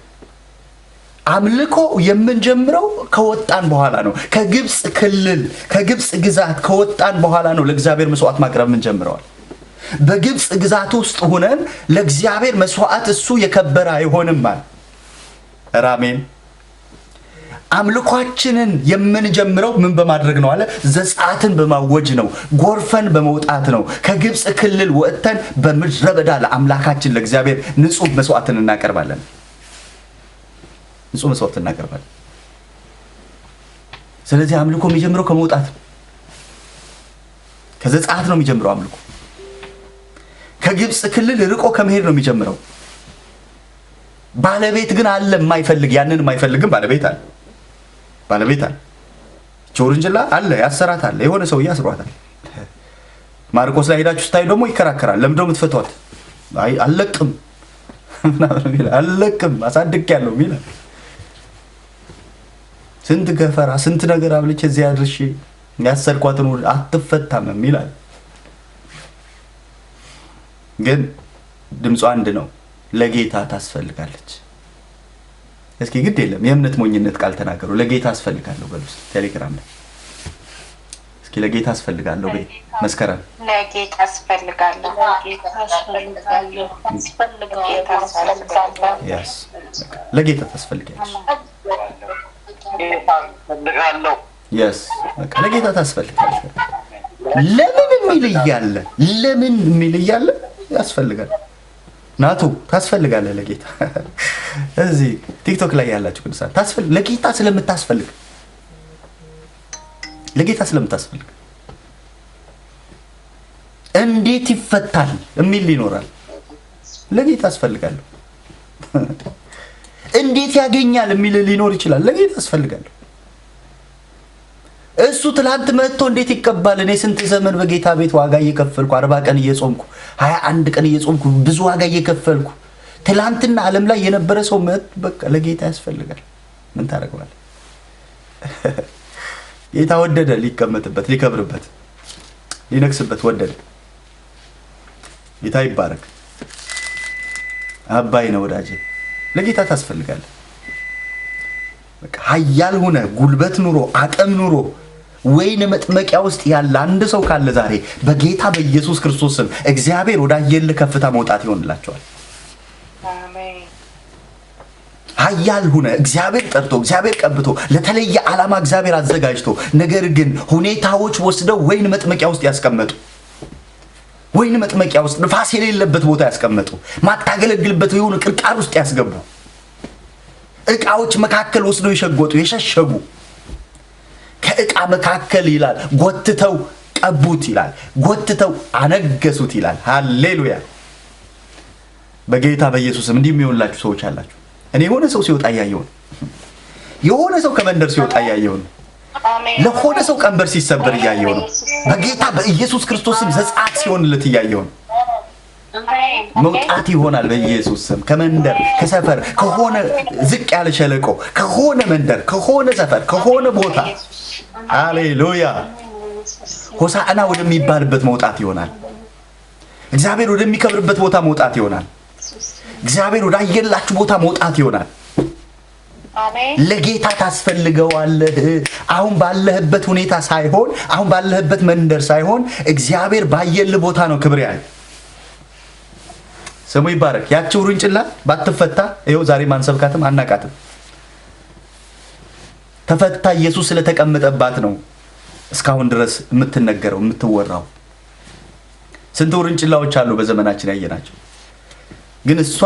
አምልኮ የምንጀምረው ከወጣን በኋላ ነው። ከግብጽ ክልል ከግብጽ ግዛት ከወጣን በኋላ ነው ለእግዚአብሔር መስዋዕት ማቅረብ የምንጀምረዋል። በግብጽ ግዛት ውስጥ ሆነን ለእግዚአብሔር መስዋዕት እሱ የከበረ አይሆንም ማለት አሜን። አምልኳችንን የምንጀምረው ምን በማድረግ ነው አለ? ዘጸአትን በማወጅ ነው። ጎርፈን በመውጣት ነው። ከግብጽ ክልል ወጥተን በምድረ በዳ ለአምላካችን ለእግዚአብሔር ንጹህ መስዋዕትን እናቀርባለን። ንጹህ መስዋዕት እናቀርባለን። ስለዚህ አምልኮ የሚጀምረው ከመውጣት ነው። ከዘጸአት ነው የሚጀምረው አምልኮ። ከግብጽ ክልል ርቆ ከመሄድ ነው የሚጀምረው። ባለቤት ግን አለ የማይፈልግ፣ ያንን የማይፈልግም ባለቤት አለ። ባለቤት አለ። ጆርንጅላ አለ፣ ያሰራታል። የሆነ ሰው ያስሯታል። ማርቆስ ላይ ሄዳችሁ ስታዩ ደግሞ ይከራከራል። ለምን ደሞ የምትፈቷት? አይ አለቅም አለቅም አሳድቄያለሁ ይላል። ስንት ገፈራ ስንት ነገር አብልቼ እዚያ አድርሼ ያሰርኳትን አትፈታም ይላል። ግን ድምፁ አንድ ነው፣ ለጌታ ታስፈልጋለች። እስኪ ግድ የለም የእምነት ሞኝነት ቃል ተናገሩ። ለጌታ አስፈልጋለሁ በሉ ቴሌግራም ላይ እስኪ ለጌታ አስፈልጋለሁ በይ። መስከረም ለጌታ አስፈልጋለሁ፣ ለጌታ ታስፈልጋለች። በቃ ለጌታ ታስፈልጋለች። ለምን የሚል እያለ ያስፈልጋል። ናቱ ታስፈልጋለህ ለጌታ። እዚህ ቲክቶክ ላይ ያላችሁ ቅዱሳን ለጌታ ስለምታስፈልግ እንዴት ይፈታል የሚል ይኖራል። ለጌታ አስፈልጋለሁ። እንዴት ያገኛል የሚል ሊኖር ይችላል። ለጌታ አስፈልጋለሁ። እሱ ትላንት መጥቶ እንዴት ይቀባል? እኔ ስንት ዘመን በጌታ ቤት ዋጋ እየከፈልኩ 40 ቀን እየጾምኩ 21 ቀን እየጾምኩ ብዙ ዋጋ እየከፈልኩ ትላንትና ዓለም ላይ የነበረ ሰው በቃ ለጌታ ያስፈልጋል። ምን ታደርገዋለህ? ጌታ ወደደ፣ ሊቀመጥበት፣ ሊከብርበት፣ ሊነግስበት ወደደ። ጌታ ይባረክ። አባይ ነው ወዳጄ። ለጌታ ታስፈልጋለህ። በቃ ኃያል ሆነ ጉልበት ኑሮ አቅም ኑሮ ወይን መጥመቂያ ውስጥ ያለ አንድ ሰው ካለ ዛሬ በጌታ በኢየሱስ ክርስቶስ ስም እግዚአብሔር ወዳየልህ ከፍታ መውጣት ይሆንላቸዋል። አሜን። ኃያል ሆነ እግዚአብሔር ጠርቶ እግዚአብሔር ቀብቶ ለተለየ ዓላማ እግዚአብሔር አዘጋጅቶ፣ ነገር ግን ሁኔታዎች ወስደው ወይን መጥመቂያ ውስጥ ያስቀመጡ፣ ወይን መጥመቂያ ውስጥ ንፋስ የሌለበት ቦታ ያስቀመጡ፣ ማታገለግልበት የሆነ ቅርቃር ውስጥ ያስገቡ፣ ዕቃዎች መካከል ወስደው የሸጎጡ የሸሸጉ፣ ከዕቃ መካከል ይላል ጎትተው ቀቡት ይላል፣ ጎትተው አነገሱት ይላል። ሃሌሉያ። በጌታ በኢየሱስም እንዲህ የሚሆንላችሁ ሰዎች አላችሁ። እኔ የሆነ ሰው ሲወጣ ያየው፣ የሆነ ሰው ከመንደር ሲወጣ ያየው፣ ለሆነ ሰው ቀንበር ሲሰበር ያየው ነው። በጌታ በኢየሱስ ክርስቶስም ዘጸአት ሲሆንለት ያየው ነው። መውጣት ይሆናል በኢየሱስ ስም። ከመንደር ከሰፈር ከሆነ ዝቅ ያለ ሸለቆ ከሆነ መንደር ከሆነ ሰፈር ከሆነ ቦታ ሃሌሉያ ሆሳዕና ወደሚባልበት መውጣት ይሆናል። እግዚአብሔር ወደሚከብርበት ቦታ መውጣት ይሆናል። እግዚአብሔር ወዳየላችሁ ቦታ መውጣት ይሆናል። ለጌታ ታስፈልገዋለህ። አሁን ባለህበት ሁኔታ ሳይሆን፣ አሁን ባለህበት መንደር ሳይሆን እግዚአብሔር ባየልህ ቦታ ነው ክብር ያለ። ስሙ ይባረክ። ያቺ ውርንጭላ ባትፈታ ይኸው ዛሬ ማንሰብካትም አናቃትም። ተፈታ ኢየሱስ ስለተቀመጠባት ነው እስካሁን ድረስ የምትነገረው የምትወራው። ስንት ውርንጭላዎች አሉ በዘመናችን ያየናቸው። ግን እሷ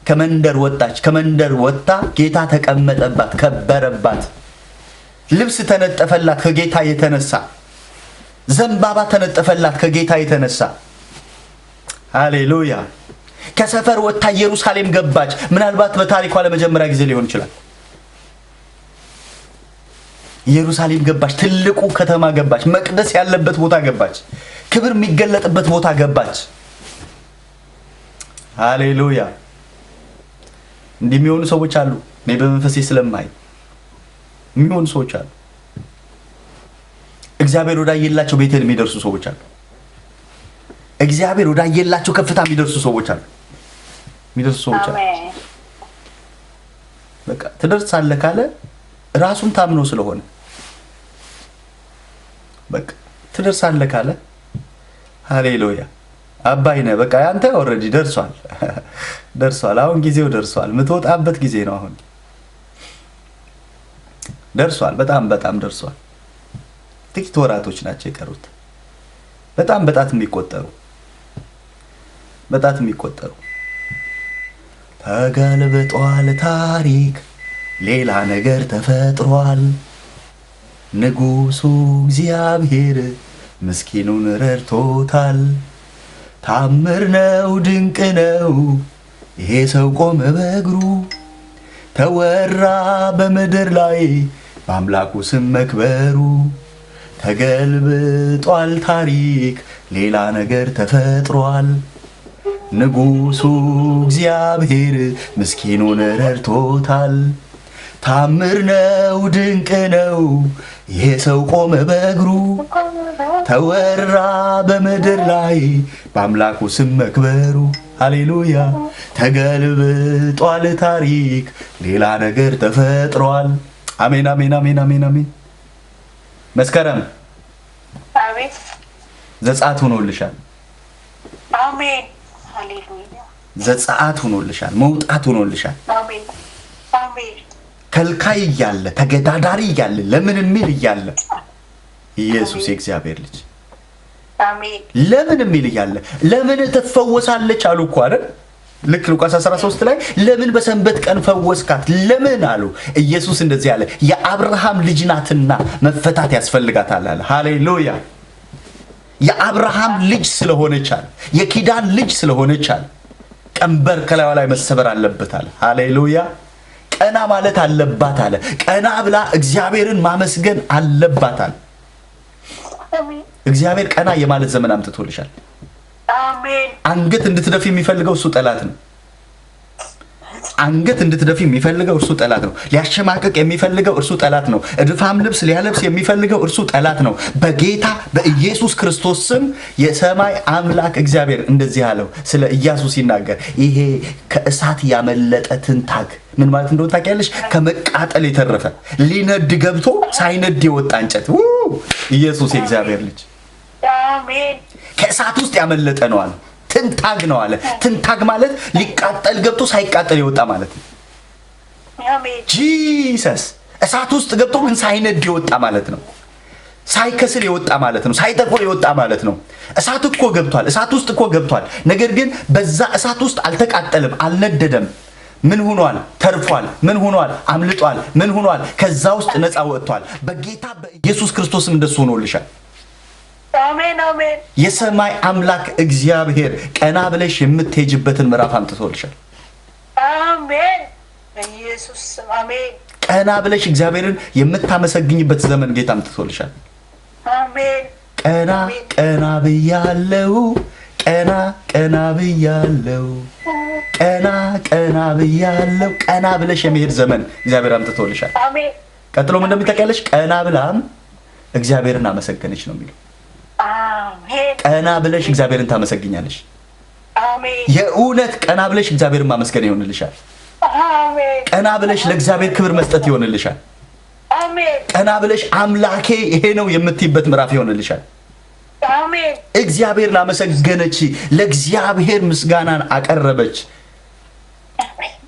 ከመንደር ወጣች። ከመንደር ወጣ ጌታ ተቀመጠባት፣ ከበረባት። ልብስ ተነጠፈላት ከጌታ የተነሳ። ዘንባባ ተነጠፈላት ከጌታ የተነሳ። ሃሌሉያ። ከሰፈር ወጣ ኢየሩሳሌም ገባች። ምናልባት በታሪኳ ለመጀመሪያ ጊዜ ሊሆን ይችላል። ኢየሩሳሌም ገባች። ትልቁ ከተማ ገባች። መቅደስ ያለበት ቦታ ገባች። ክብር የሚገለጥበት ቦታ ገባች። ሃሌሉያ። እንዲህ የሚሆኑ ሰዎች አሉ። እኔ በመንፈሴ ስለማይ የሚሆኑ ሰዎች አሉ። እግዚአብሔር ወዳየላቸው ቤትን የሚደርሱ ሰዎች አሉ። እግዚአብሔር ወዳየላቸው ከፍታ የሚደርሱ ሰዎች አሉ። የሚደርሱ ሰዎች አሉ። በቃ ትደርሳለህ ካለ ራሱን ታምኖ ስለሆነ በቃ ትደርሳለህ ካለ ሃሌሉያ። አባይነ በቃ ያንተ ኦልሬዲ ደርሷል። ደርሷል። አሁን ጊዜው ደርሷል። የምትወጣበት ጊዜ ነው። አሁን ደርሷል። በጣም ደርሷል። ጥቂት ወራቶች ናቸው የቀሩት። በጣም በጣት የሚቆጠሩ ተገልብጧል ታሪክ፣ ሌላ ነገር ተፈጥሯል። ንጉሱ እግዚአብሔር ምስኪኑን ረድቶታል። ታምር ነው ድንቅ ነው ይሄ ሰው ቆመ በእግሩ። ተወራ በምድር ላይ በአምላኩ ስም መክበሩ። ተገልብጧል ታሪክ ሌላ ነገር ተፈጥሯል። ንጉሱ እግዚአብሔር ምስኪኑን ረድቶታል። ታምር ነው ድንቅ ነው ይሄ ሰው ቆመ በእግሩ። ተወራ በምድር ላይ በአምላኩ ስም መክበሩ። ሃሌሉያ። ተገልብጧል ታሪክ ሌላ ነገር ተፈጥሯል። አሜን አሜን አሜን አሜን አሜን። መስከረም አሜን። ዘጸአት ሆኖልሻል። አሜን ሃሌሉያ። ዘጸአት ሆኖልሻል። መውጣት ሆኖልሻል። አሜን አሜን። ከልካይ እያለ ተገዳዳሪ እያለ ለምን የሚል እያለ ኢየሱስ የእግዚአብሔር ልጅ አሜን ለምን የሚል እያለ ለምን ትፈወሳለች አሉ እኮ አይደል? ልክ ሉቃስ 13 ላይ ለምን በሰንበት ቀን ፈወስካት ለምን አሉ። ኢየሱስ እንደዚህ አለ፣ የአብርሃም ልጅ ናትና መፈታት ያስፈልጋታል አለ። ሃሌሉያ። የአብርሃም ልጅ ስለሆነች አለ፣ የኪዳን ልጅ ስለሆነች አለ፣ ቀንበር ከላይዋ ላይ መሰበር አለበት አለ። ሃሌሉያ። ቀና ማለት አለባት አለ። ቀና ብላ እግዚአብሔርን ማመስገን አለባት አለ። እግዚአብሔር ቀና የማለት ዘመን አምጥቶልሻል። አሜን። አንገት እንድትደፊ የሚፈልገው እሱ ጠላት ነው። አንገት እንድትደፊ የሚፈልገው እርሱ ጠላት ነው። ሊያሸማቀቅ የሚፈልገው እርሱ ጠላት ነው። እድፋም ልብስ ሊያለብስ የሚፈልገው እርሱ ጠላት ነው። በጌታ በኢየሱስ ክርስቶስ ስም የሰማይ አምላክ እግዚአብሔር እንደዚህ አለው ስለ ኢያሱ ሲናገር፣ ይሄ ከእሳት ያመለጠ ትንታግ ምን ማለት እንደሆነ ታውቂያለሽ? ከመቃጠል የተረፈ ሊነድ ገብቶ ሳይነድ የወጣ እንጨት። ኢየሱስ የእግዚአብሔር ልጅ አሜን። ከእሳት ውስጥ ያመለጠ ነው አለ። ትንታግ ነው አለ። ትንታግ ማለት ሊቃጠል ገብቶ ሳይቃጠል የወጣ ማለት ነው። አሜን። ጂሰስ እሳት ውስጥ ገብቶ ግን ሳይነድ የወጣ ማለት ነው። ሳይከስል የወጣ ማለት ነው። ሳይጠቆር የወጣ ማለት ነው። እሳት እኮ ገብቷል። እሳት ውስጥ እኮ ገብቷል። ነገር ግን በዛ እሳት ውስጥ አልተቃጠልም፣ አልነደደም። ምን ሆኗል? ተርፏል። ምን ሆኗል? አምልጧል። ምን ሆኗል? ከዛ ውስጥ ነፃ ወጥቷል። በጌታ በኢየሱስ ክርስቶስም እንደሱ ሆኖልሻል። አሜን አሜን። የሰማይ አምላክ እግዚአብሔር ቀና ብለሽ የምትሄጅበትን ምዕራፍ አምጥቶልሻል። አሜን በኢየሱስ ስም አሜን። ቀና ብለሽ እግዚአብሔርን የምታመሰግኝበት ዘመን ጌታ አምጥቶልሻል። አሜን። ቀና ቀና ብያለው፣ ቀና ቀና ብያለው፣ ቀና ቀና ብያለው። ቀና ብለሽ የመሄድ ዘመን እግዚአብሔር አምጥቶልሻል። አሜን። ቀጥሎ ምን እንደሚታውቂያለሽ? ቀና ብላም እግዚአብሔርን አመሰገነች ነው የሚለው። አሜን። ቀና ብለሽ እግዚአብሔርን ታመሰግኛለሽ። አሜን። የእውነት ቀና ብለሽ እግዚአብሔርን ማመስገን ይሆንልሻል። አሜን ቀና ብለሽ ለእግዚአብሔር ክብር መስጠት ይሆንልሻል። አሜን ቀና ብለሽ አምላኬ ይሄ ነው የምትይበት ምዕራፍ ይሆንልሻል። አሜን እግዚአብሔርን አመሰገነች፣ ለእግዚአብሔር ምስጋናን አቀረበች።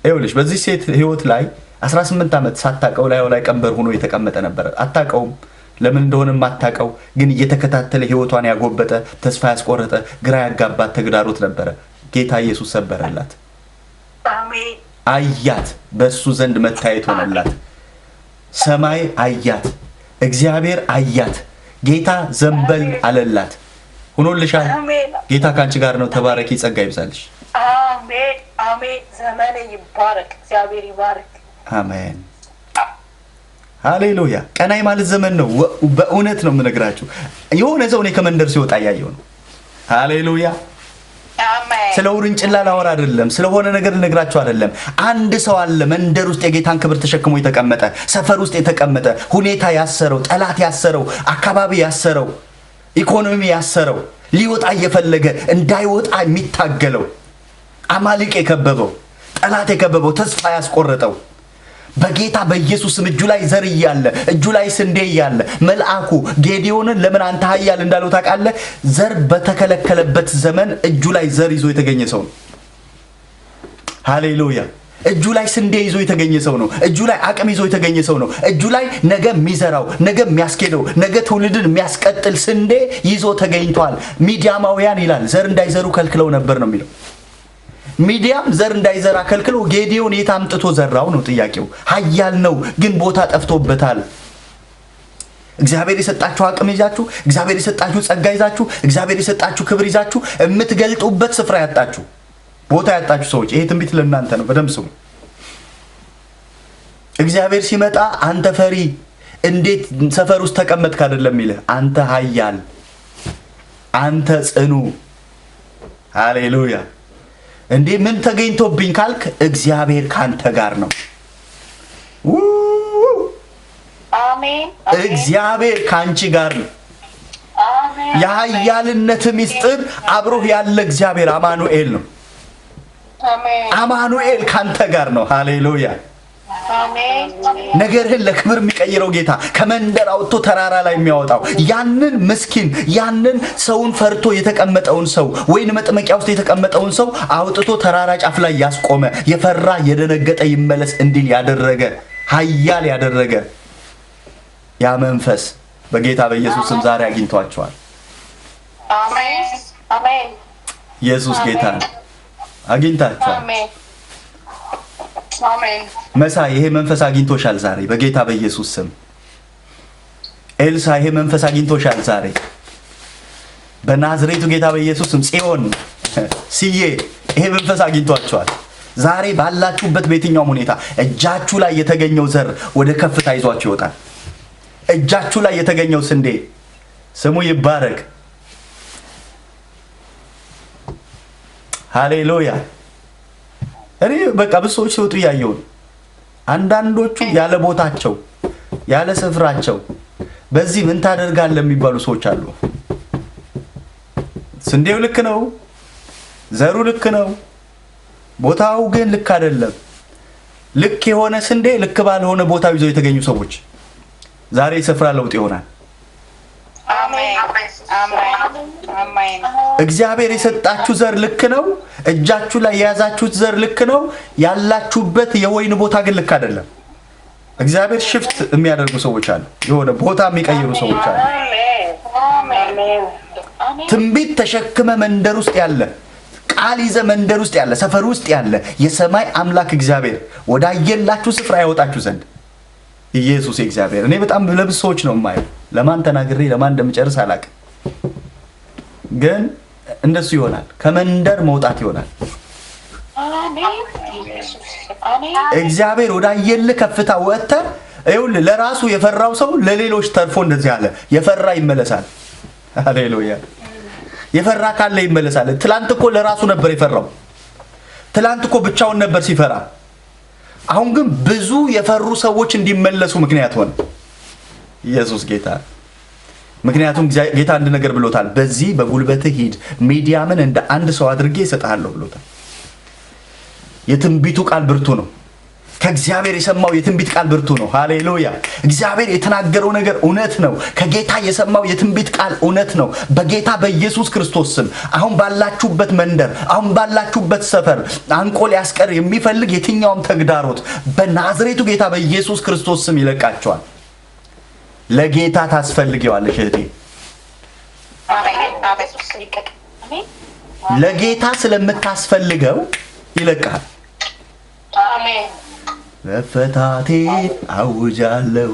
ይኸውልሽ በዚህ ሴት ህይወት ላይ 18 ዓመት ሳታቀው ላይ ቀንበር ሆኖ የተቀመጠ ነበር። አታቀውም፣ ለምን እንደሆነ ማታቀው፣ ግን እየተከታተለ ህይወቷን ያጎበጠ፣ ተስፋ ያስቆረጠ፣ ግራ ያጋባት ተግዳሮት ነበረ። ጌታ ኢየሱስ ሰበረላት። አሜን አያት፣ በሱ ዘንድ መታየት ሆነላት። ሰማይ አያት፣ እግዚአብሔር አያት፣ ጌታ ዘንበል አለላት። ሆኖልሻል። ጌታ ካንቺ ጋር ነው። ተባረኪ፣ ጸጋ ይብዛልሽ። አሜን አሜን። ዘመን ይባረክ፣ እግዚአብሔር ይባረክ። አሜን ሃሌሉያ። ቀናይ ማለት ዘመን ነው። በእውነት ነው የምነግራችሁ። የሆነ ሰው እኔ ከመንደር ሲወጣ ያየው ነው። ሃሌሉያ። ስለ ውርንጭላ ላወራ አይደለም፣ ስለሆነ ነገር ልነግራችሁ አይደለም። አንድ ሰው አለ መንደር ውስጥ የጌታን ክብር ተሸክሞ የተቀመጠ፣ ሰፈር ውስጥ የተቀመጠ፣ ሁኔታ ያሰረው፣ ጠላት ያሰረው፣ አካባቢ ያሰረው፣ ኢኮኖሚ ያሰረው፣ ሊወጣ እየፈለገ እንዳይወጣ የሚታገለው፣ አማሊቅ የከበበው፣ ጠላት የከበበው፣ ተስፋ ያስቆረጠው፣ በጌታ በኢየሱስም እጁ ላይ ዘር እያለ እጁ ላይ ስንዴ እያለ መልአኩ ጌዲዮንን ለምን አንተ ኃያል እንዳለው ታውቃለህ? ዘር በተከለከለበት ዘመን እጁ ላይ ዘር ይዞ የተገኘ ሰው ነው። ሃሌሉያ። እጁ ላይ ስንዴ ይዞ የተገኘ ሰው ነው። እጁ ላይ አቅም ይዞ የተገኘ ሰው ነው። እጁ ላይ ነገ የሚዘራው፣ ነገ የሚያስኬደው፣ ነገ ትውልድን የሚያስቀጥል ስንዴ ይዞ ተገኝቷል። ሚዲያማውያን ይላል ዘር እንዳይዘሩ ከልክለው ነበር ነው የሚለው። ሚዲያም ዘር እንዳይዘራ ከልክሎ ጌዲዮን የት አምጥቶ ዘራው ነው ጥያቄው። ኃያል ነው ግን ቦታ ጠፍቶበታል። እግዚአብሔር የሰጣችሁ አቅም ይዛችሁ፣ እግዚአብሔር የሰጣችሁ ጸጋ ይዛችሁ፣ እግዚአብሔር የሰጣችሁ ክብር ይዛችሁ የምትገልጡበት ስፍራ ያጣችሁ፣ ቦታ ያጣችሁ ሰዎች ይሄ ትንቢት ለእናንተ ነው። በደምብ ስሙ። እግዚአብሔር ሲመጣ አንተ ፈሪ እንዴት ሰፈር ውስጥ ተቀመጥክ አይደለም ይልህ። አንተ ኃያል፣ አንተ ጽኑ። ሃሌሉያ። እንዴ ምን ተገኝቶብኝ ካልክ እግዚአብሔር ካንተ ጋር ነው። አሜን። እግዚአብሔር ካንቺ ጋር ነው። አሜን። የኃያልነት ምስጢር አብሮህ ያለ እግዚአብሔር አማኑኤል ነው። አሜን። አማኑኤል ካንተ ጋር ነው። ሃሌሉያ። አሜን። ነገርህን ለክብር የሚቀይረው ጌታ ከመንደር አውጥቶ ተራራ ላይ የሚያወጣው ያንን ምስኪን ያንን ሰውን ፈርቶ የተቀመጠውን ሰው ወይን መጥመቂያ ውስጥ የተቀመጠውን ሰው አውጥቶ ተራራ ጫፍ ላይ ያስቆመ የፈራ የደነገጠ ይመለስ እንዲል ያደረገ ኃያል ያደረገ ያ መንፈስ በጌታ በኢየሱስ ስም ዛሬ አግኝቷቸዋል። አሜን። አሜን። ኢየሱስ ጌታ አግኝታቸዋል። አሜን። አሜን። መሳ ይሄ መንፈስ አግኝቶሻል ዛሬ በጌታ በኢየሱስ ስም። ኤልሳ ይሄ መንፈስ አግኝቶሻል ዛሬ በናዝሬቱ ጌታ በኢየሱስ ስም። ጽዮን ሲዬ ይሄ መንፈስ አግኝቷቸዋል ዛሬ። ባላችሁበት በየትኛውም ሁኔታ እጃችሁ ላይ የተገኘው ዘር ወደ ከፍታ ይዟችሁ ይወጣል። እጃችሁ ላይ የተገኘው ስንዴ ስሙ ይባረክ። ሃሌሉያ። እኔ በቃ ብዙ ሰዎች ሲወጡ እያየሁ ነው። አንዳንዶቹ ያለ ቦታቸው ያለ ስፍራቸው በዚህ ምን ታደርጋለህ የሚባሉ ሰዎች አሉ። ስንዴው ልክ ነው፣ ዘሩ ልክ ነው፣ ቦታው ግን ልክ አይደለም። ልክ የሆነ ስንዴ ልክ ባልሆነ ቦታው ይዘው የተገኙ ሰዎች ዛሬ ስፍራ ለውጥ ይሆናል። አሜን። አሜን። እግዚአብሔር የሰጣችሁ ዘር ልክ ነው። እጃችሁ ላይ የያዛችሁት ዘር ልክ ነው። ያላችሁበት የወይን ቦታ ግን ልክ አይደለም። እግዚአብሔር ሽፍት የሚያደርጉ ሰዎች አሉ። የሆነ ቦታ የሚቀይሩ ሰዎች አሉ። ትንቢት ተሸክመ መንደር ውስጥ ያለ ቃል ይዘ መንደር ውስጥ ያለ ሰፈር ውስጥ ያለ የሰማይ አምላክ እግዚአብሔር ወዳየላችሁ ስፍራ ያወጣችሁ ዘንድ ኢየሱስ እግዚአብሔር። እኔ በጣም ለብዙ ሰዎች ነው የማየው። ለማን ተናግሬ ለማን እንደምጨርስ አላውቅም፣ ግን እንደሱ ይሆናል። ከመንደር መውጣት ይሆናል። እግዚአብሔር ወዳየልህ ከፍታ ወጥተህ ይኸውልህ። ለራሱ የፈራው ሰው ለሌሎች ተርፎ እንደዚህ አለ። የፈራ ይመለሳል። ሃሌሉያ። የፈራ ካለ ይመለሳል። ትላንት እኮ ለራሱ ነበር የፈራው። ትላንት እኮ ብቻውን ነበር ሲፈራ። አሁን ግን ብዙ የፈሩ ሰዎች እንዲመለሱ ምክንያት ሆነ። ኢየሱስ ጌታ። ምክንያቱም ጌታ አንድ ነገር ብሎታል። በዚህ በጉልበትህ ሂድ፣ ሚዲያምን እንደ አንድ ሰው አድርጌ እሰጥሃለሁ ብሎታል። የትንቢቱ ቃል ብርቱ ነው። ከእግዚአብሔር የሰማው የትንቢት ቃል ብርቱ ነው። ሃሌሉያ! እግዚአብሔር የተናገረው ነገር እውነት ነው። ከጌታ የሰማው የትንቢት ቃል እውነት ነው። በጌታ በኢየሱስ ክርስቶስ ስም አሁን ባላችሁበት መንደር፣ አሁን ባላችሁበት ሰፈር አንቆ ሊያስቀር የሚፈልግ የትኛውም ተግዳሮት በናዝሬቱ ጌታ በኢየሱስ ክርስቶስ ስም ይለቃቸዋል። ለጌታ ታስፈልጊዋለሽ እህቴ። ለጌታ ስለምታስፈልገው ይለቃል። መፈታቴን አውጃለሁ፣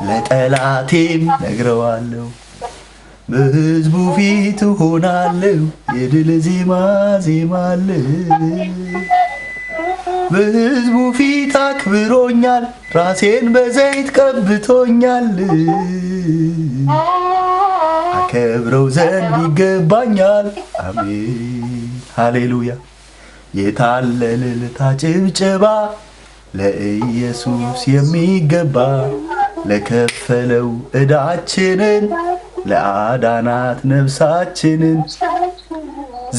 ለጠላቴም ነግረዋለሁ። በሕዝቡ ፊት ሆናለሁ፣ የድል ዜማ ዜማለሁ። በሕዝቡ ፊት አክብሮኛል፣ ራሴን በዘይት ቀብቶኛል። አከብረው ዘንድ ይገባኛል። አሜን ሃሌሉያ። የታለ እልልታ ጭብጨባ ለኢየሱስ የሚገባ፣ ለከፈለው ዕዳችንን ለአዳናት ነፍሳችንን።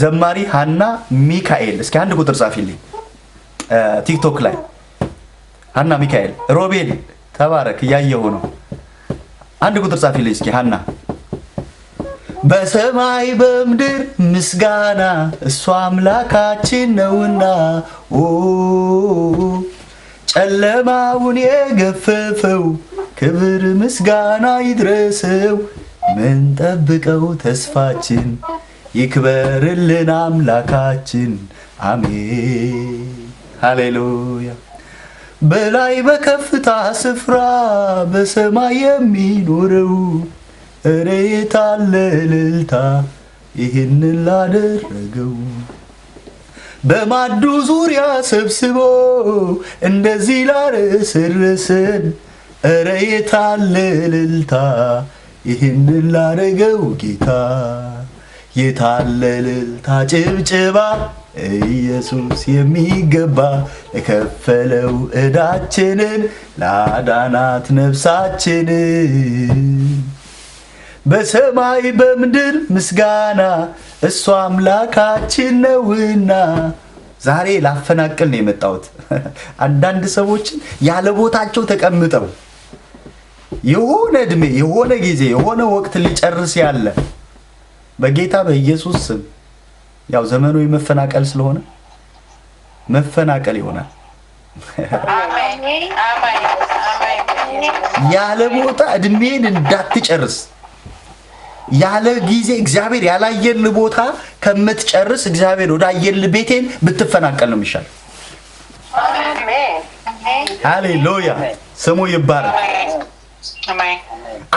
ዘማሪ ሀና ሚካኤል፣ እስኪ አንድ ቁጥር ጻፊልኝ ቲክቶክ ላይ ሀና ሚካኤል። ሮቤል ተባረክ፣ እያየሁ ነው። አንድ ቁጥር ጻፊልኝ እስኪ ሀና። በሰማይ በምድር ምስጋና እሱ አምላካችን ነውና፣ ጨለማውን የገፈፈው ክብር ምስጋና ይድረሰው። ምን ጠብቀው ተስፋችን ይክበርልን አምላካችን። አሜን ሃሌሉያ። በላይ በከፍታ ስፍራ በሰማይ የሚኖረው እረ የታለ እልልታ ይህንን ላደረገው። በማዱ ዙሪያ ሰብስቦ እንደዚህ ላረሰረሰን እረ የታለ እልልታ ይህንን ላደረገው ጌታ። የታለ እልልታ ጭብጨባ ኢየሱስ የሚገባ፣ ለከፈለው ዕዳችንን ለአዳናት ነፍሳችንን። በሰማይ በምድር ምስጋና እሱ አምላካችን ነውና። ዛሬ ላፈናቅል ነው የመጣሁት። አንዳንድ ሰዎችን ያለ ቦታቸው ተቀምጠው የሆነ እድሜ፣ የሆነ ጊዜ፣ የሆነ ወቅት ሊጨርስ ያለ በጌታ በኢየሱስ ስም ያው ዘመኑ የመፈናቀል ስለሆነ መፈናቀል ይሆናል። ያለ ቦታ እድሜን እንዳትጨርስ፣ ያለ ጊዜ እግዚአብሔር ያላየል ቦታ ከምትጨርስ እግዚአብሔር ወዳየል ቤቴን ብትፈናቀል ነው የሚሻል። ሃሌሉያ ስሙ ይባረክ።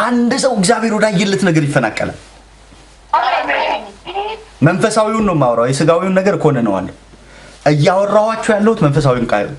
አንድ ሰው እግዚአብሔር ወዳየለት ነገር ይፈናቀላል። መንፈሳዊውን ነው የማወራው፣ የስጋዊውን ነገር ኮነነዋለሁ። እያወራኋችሁ ያለሁት መንፈሳዊውን ቃል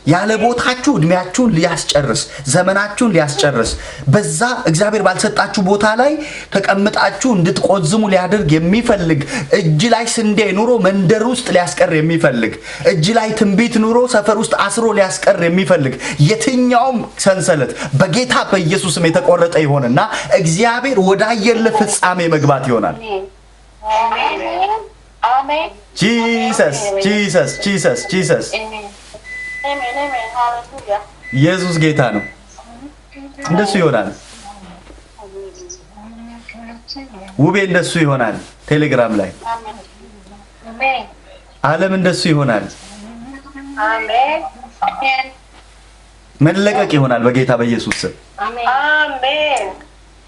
ያለ ቦታችሁ እድሜያችሁን ሊያስጨርስ፣ ዘመናችሁን ሊያስጨርስ፣ በዛ እግዚአብሔር ባልሰጣችሁ ቦታ ላይ ተቀምጣችሁ እንድትቆዝሙ ሊያደርግ የሚፈልግ፣ እጅ ላይ ስንዴ ኑሮ መንደር ውስጥ ሊያስቀር የሚፈልግ፣ እጅ ላይ ትንቢት ኑሮ ሰፈር ውስጥ አስሮ ሊያስቀር የሚፈልግ የትኛውም ሰንሰለት በጌታ በኢየሱስም የተቆረጠ ይሆንና እግዚአብሔር ወዳየለ ፍጻሜ መግባት ይሆናል። ጂሰስ ጂሰስ ጂሰስ ጂሰስ ኢየሱስ ጌታ ነው። እንደሱ ይሆናል። ውቤ እንደሱ ይሆናል። ቴሌግራም ላይ ዓለም እንደሱ ይሆናል። መለቀቅ ይሆናል። በጌታ በኢየሱስ ስም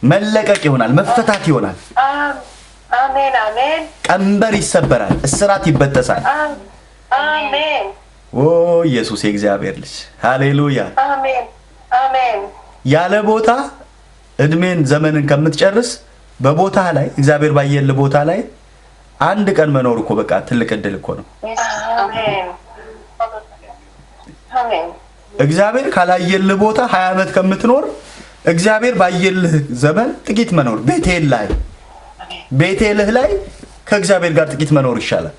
መለቀቅ ይሆናል። መፈታት ይሆናል። ቀንበር ይሰበራል። እስራት ይበጠሳል። ኦ ኢየሱስ የእግዚአብሔር ልጅ ሃሌሉያ። ያለ ቦታ እድሜን ዘመንን ከምትጨርስ በቦታ ላይ እግዚአብሔር ባየል ቦታ ላይ አንድ ቀን መኖር እኮ በቃ ትልቅ እድል እኮ ነው። እግዚአብሔር ካላየል ቦታ 20 ዓመት ከምትኖር እግዚአብሔር ባየልህ ዘመን ጥቂት መኖር፣ ቤቴልህ ላይ ከእግዚአብሔር ጋር ጥቂት መኖር ይሻላል።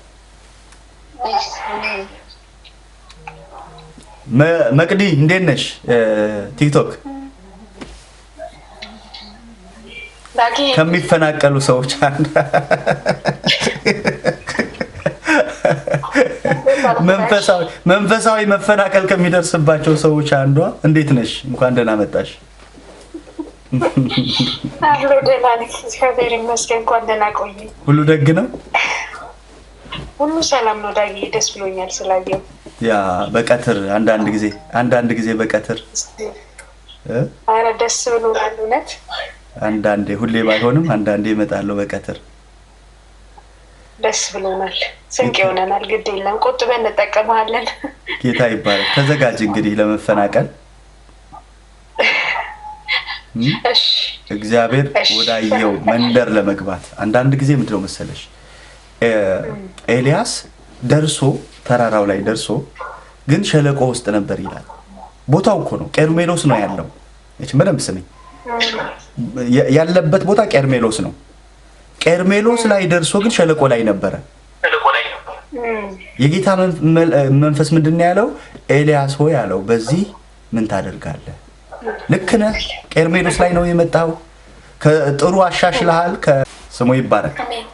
መቅዲ እንዴት ነሽ? ቲክቶክ ከሚፈናቀሉ ሰዎች አንዱ መንፈሳዊ መፈናቀል ከሚደርስባቸው ሰዎች አንዷ እንዴት ነሽ? እንኳን ደህና መጣሽ። አሎ ደህና ነኝ፣ እግዚአብሔር ይመስገን። እንኳን ደህና ቆየኝ። ሁሉ ደግ ነው? ሁሉ ሰላም ነው ዳጊ፣ ደስ ብሎኛል ስላየው። ያ በቀትር አንዳንድ ጊዜ በቀትር አረ ደስ ብሎናል እውነት። አንዳንዴ ሁሌ ባይሆንም አንዳንዴ እመጣለሁ በቀትር። ደስ ብሎናል። ስንቅ ይሆነናል። ግድ የለም ቆጥበን እንጠቀማለን። ጌታ ይባረክ። ተዘጋጅ እንግዲህ ለመፈናቀል። እሺ እግዚአብሔር ወዳየው መንደር ለመግባት አንዳንድ ጊዜ ምንድነው መሰለሽ ኤልያስ ደርሶ ተራራው ላይ ደርሶ ግን ሸለቆ ውስጥ ነበር ይላል። ቦታው እኮ ነው ቀርሜሎስ ነው ያለው። እቺ በደንብ ስሚ፣ ያለበት ቦታ ቀርሜሎስ ነው። ቀርሜሎስ ላይ ደርሶ ግን ሸለቆ ላይ ነበረ። የጌታ መንፈስ ምንድነው ያለው? ኤልያስ ሆይ ያለው በዚህ ምን ታደርጋለህ? ልክ ነህ። ቀርሜሎስ ላይ ነው የመጣው። ከጥሩ አሻሽልሃል። ከስሙ ይባረክ። አሜን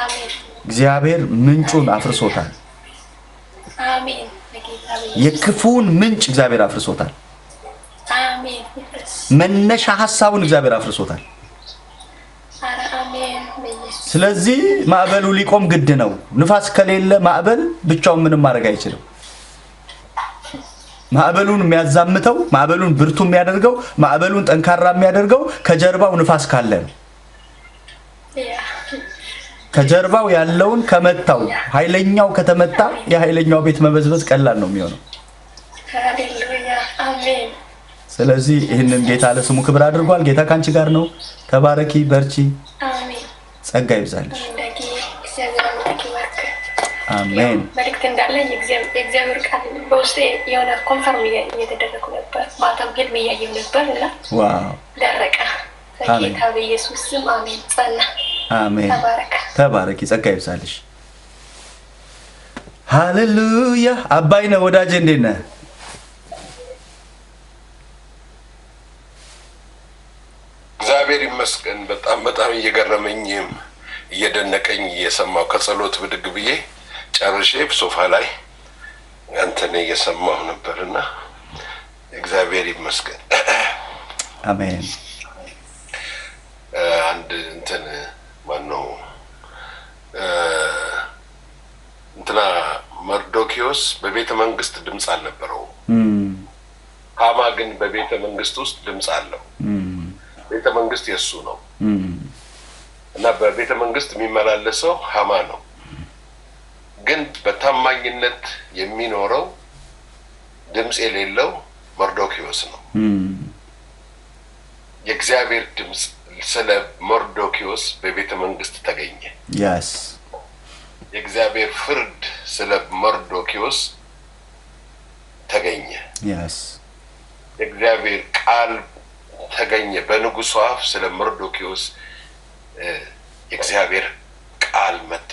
አሜን። እግዚአብሔር ምንጩን አፍርሶታል። አሜን። የክፉን ምንጭ እግዚአብሔር አፍርሶታል። አሜን። መነሻ ሐሳቡን እግዚአብሔር አፍርሶታል። አሜን። ስለዚህ ማዕበሉ ሊቆም ግድ ነው። ንፋስ ከሌለ ማዕበል ብቻውን ምንም ማድረግ አይችልም። ማዕበሉን የሚያዛምተው፣ ማዕበሉን ብርቱ የሚያደርገው፣ ማዕበሉን ጠንካራ የሚያደርገው ከጀርባው ንፋስ ካለ ነው። ከጀርባው ያለውን ከመታው ኃይለኛው ከተመታ የኃይለኛው ቤት መበዝበዝ ቀላል ነው የሚሆነው። ሃሌሉያ አሜን። ስለዚህ ይህንን ጌታ ለስሙ ክብር አድርጓል። ጌታ ካንቺ ጋር ነው። ተባረኪ፣ በርቺ፣ አሜን። ጸጋ ይብዛልሽ። አሜን። መልእክት እንዳለኝ የእግዚአብሔር ቃል በውስጤ የሆነ ኮንፈርም እየተደረጉ ነበር። ማታም ህልም እያየሁ ነበር እና ዋው ደረቀ። በጌታ በኢየሱስ ስም አሜን። ጸና። አሜን። ተባረኪ፣ ጸጋ ይብዛልሽ። ሃሌሉያ። አባይነ ወዳጄ እንዴት ነህ? እግዚአብሔር ይመስገን። በጣም እየገረመኝም እየደነቀኝ እየሰማው ከጸሎት ብድግ ብዬ ጨርሼ ሶፋ ላይ አንተን እየሰማሁ ነበርና እግዚአብሔር ይመስገን። አሜን። አንድ እንትን ማነው እንትና መርዶኪዮስ በቤተ መንግስት ድምፅ አልነበረው። ሃማ ግን በቤተ መንግስት ውስጥ ድምፅ አለው። ቤተ መንግስት የሱ ነው እና በቤተ መንግስት የሚመላለሰው ሃማ ነው። ግን በታማኝነት የሚኖረው ድምፅ የሌለው መርዶኪዮስ ነው። የእግዚአብሔር ድምፅ ስለ መርዶኪዮስ በቤተ መንግስት ተገኘ። ያስ የእግዚአብሔር ፍርድ ስለ መርዶኪዮስ ተገኘ። ያስ የእግዚአብሔር ቃል ተገኘ። በንጉሱ አፍ ስለ መርዶኪዮስ የእግዚአብሔር ቃል መጣ።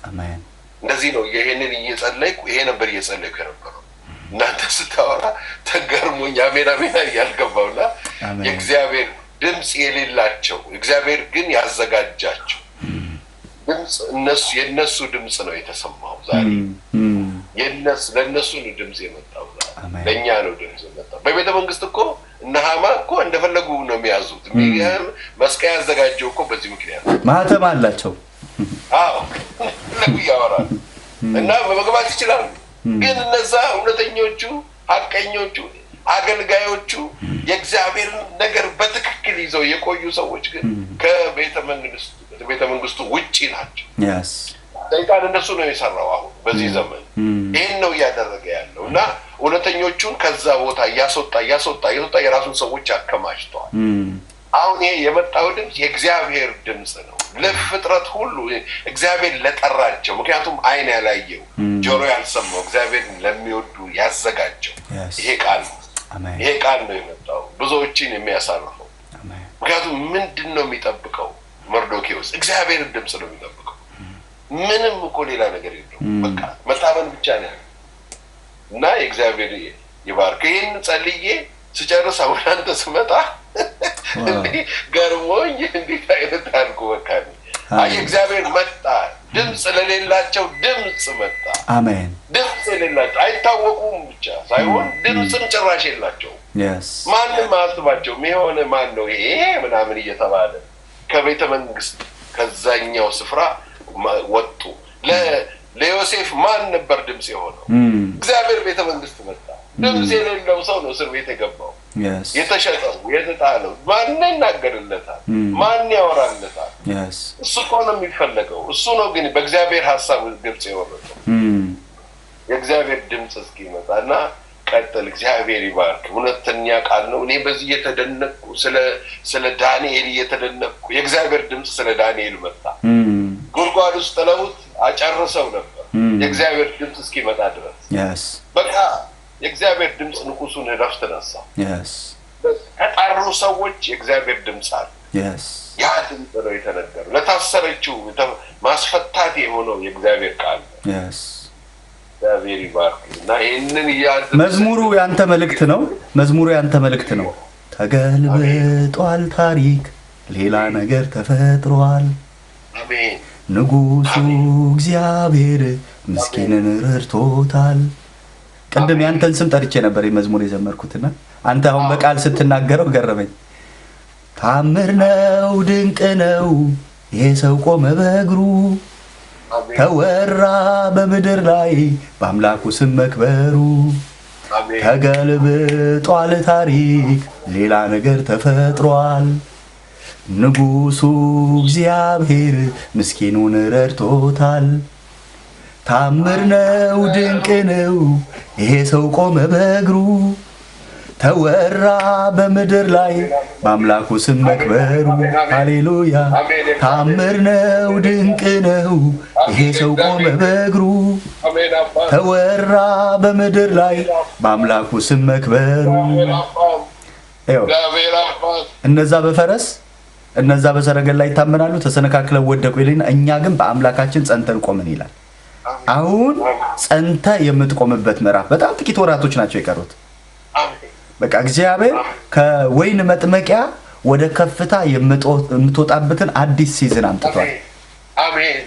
አሜን። እንደዚህ ነው። ይሄንን እየጸለይኩ ይሄ ነበር እየጸለይኩ የነበረው። እናንተ ስታወራ ተገርሞኝ አሜን አሜን ያልገባውና የእግዚአብሔር ድምፅ የሌላቸው እግዚአብሔር ግን ያዘጋጃቸው ድምፅ የነሱ ድምፅ ነው የተሰማው ዛሬ። ለነሱ ነው ድምፅ የመጣው ዛሬ። ለእኛ ነው ድምፅ የመጣው። በቤተ መንግስት እኮ እነ ሃማ እኮ እንደፈለጉ ነው የሚያዙት። የሚገርም መስቀያ ያዘጋጀው እኮ በዚህ ምክንያት ማህተም አላቸው። አዎ ለጉ ያወራል እና መግባት ይችላሉ። ግን እነዛ እውነተኞቹ ሐቀኞቹ አገልጋዮቹ የእግዚአብሔር ነገር በትክክል ይዘው የቆዩ ሰዎች ግን ከቤተ መንግስቱ ውጪ ናቸው። ያስ ሰይጣን እንደሱ ነው የሰራው። አሁን በዚህ ዘመን ይሄን ነው እያደረገ ያለው እና እውነተኞቹን ከዛ ቦታ እያስወጣ የራሱን ሰዎች አከማችተዋል። አሁን ይሄ የመጣው ድምፅ የእግዚአብሔር ድምፅ ነው ለፍጥረት ሁሉ እግዚአብሔር ለጠራቸው። ምክንያቱም አይን ያላየው ጆሮ ያልሰማው እግዚአብሔር ለሚወዱ ያዘጋጀው ይሄ ቃል ነው። ይሄ ቃል ነው የመጣው ብዙዎችን የሚያሳርፈው። ምክንያቱም ምንድን ነው የሚጠብቀው መርዶኪዮስ? እግዚአብሔር ድምፅ ነው የሚጠብቀው። ምንም እኮ ሌላ ነገር የለውም። በቃ መታመን ብቻ ነው ያለው እና የእግዚአብሔር ይባርክ። ይህን ጸልዬ ስጨርስ አሁን አንተ ስመጣ እንዲህ ገርሞኝ እንዴት አይነት አልኩ። በቃ አይ እግዚአብሔር መጣ ድምጽ ለሌላቸው ድምጽ መጣ። አሜን። ድምጽ የሌላቸው አይታወቁም ብቻ ሳይሆን ድምጽም ጭራሽ የላቸው። ማንም አያስባቸውም። የሆነ ማን ነው ይሄ ምናምን እየተባለ ከቤተ መንግስት ከዛኛው ስፍራ ወጡ። ለዮሴፍ ማን ነበር ድምጽ የሆነው? እግዚአብሔር ቤተ መንግስት መጣ። ድምጽ የሌለው ሰው ነው እስር ቤት የገባው፣ የተሸጠው፣ የተጣለው። ማን ይናገርለታል? ማን ያወራለታል? እሱ እኮ ነው የሚፈለገው። እሱ ነው ግን በእግዚአብሔር ሐሳብ ግብጽ የወረደው። የእግዚአብሔር ድምጽ እስኪመጣና ቀጥል። እግዚአብሔር ይባርክ። እውነተኛ ቃል ነው። እኔ በዚህ እየተደነቅኩ ስለ ዳንኤል እየተደነቅኩ የእግዚአብሔር ድምጽ ስለ ዳንኤል መጣ። ጉድጓድ ውስጥ ጥለውት አጨርሰው ነበር የእግዚአብሔር ድምጽ እስኪመጣ ድረስ። በቃ የእግዚአብሔር ድምጽ ንጉሱን እረፍት ነሳ። ከጠሩ ሰዎች የእግዚአብሔር ድምጽ አለ። ያ ድምጽ ነው የተነገረው። ለታሰረችው ማስፈታት የሆነው የእግዚአብሔር ቃል እግዚአብሔር ይባርክ። እና ይሄንን መዝሙሩ ያንተ መልእክት ነው። መዝሙሩ ያንተ መልእክት ነው። ተገልብጧል ታሪክ፣ ሌላ ነገር ተፈጥሯል። አሜን። ንጉሱ እግዚአብሔር ምስኪንን ረድቶታል። ቀደም ያንተን ስም ጠርቼ ነበር የመዝሙር የዘመርኩትና አንተ አሁን በቃል ስትናገረው ገረመኝ። ታምር ነው ድንቅ ነው ይሄ ሰው ቆመ በእግሩ፣ ተወራ በምድር ላይ በአምላኩ ስም መክበሩ። ተገልብጧል ታሪክ ሌላ ነገር ተፈጥሯል። ንጉሱ እግዚአብሔር ምስኪኑን ረድቶታል። ታምር ነው ድንቅ ነው ይሄ ሰው ቆመ በእግሩ፣ ተወራ በምድር ላይ በአምላኩ ስም መክበሩ። ሃሌሉያ። ታምር ነው ድንቅ ነው ይሄ ሰው ቆመ በእግሩ፣ ተወራ በምድር ላይ በአምላኩ ስም መክበሩ። እነዛ በፈረስ እነዛ በሰረገላ ይታመናሉ፣ ተሰነካክለው ወደቁ ይልና እኛ ግን በአምላካችን ጸንተን ቆምን ይላል። አሁን ጸንተ የምትቆምበት ምዕራፍ በጣም ጥቂት ወራቶች ናቸው የቀሩት። በቃ እግዚአብሔር ከወይን መጥመቂያ ወደ ከፍታ የምትወጣበትን አዲስ ሲዝን አምጥቷል። አሜን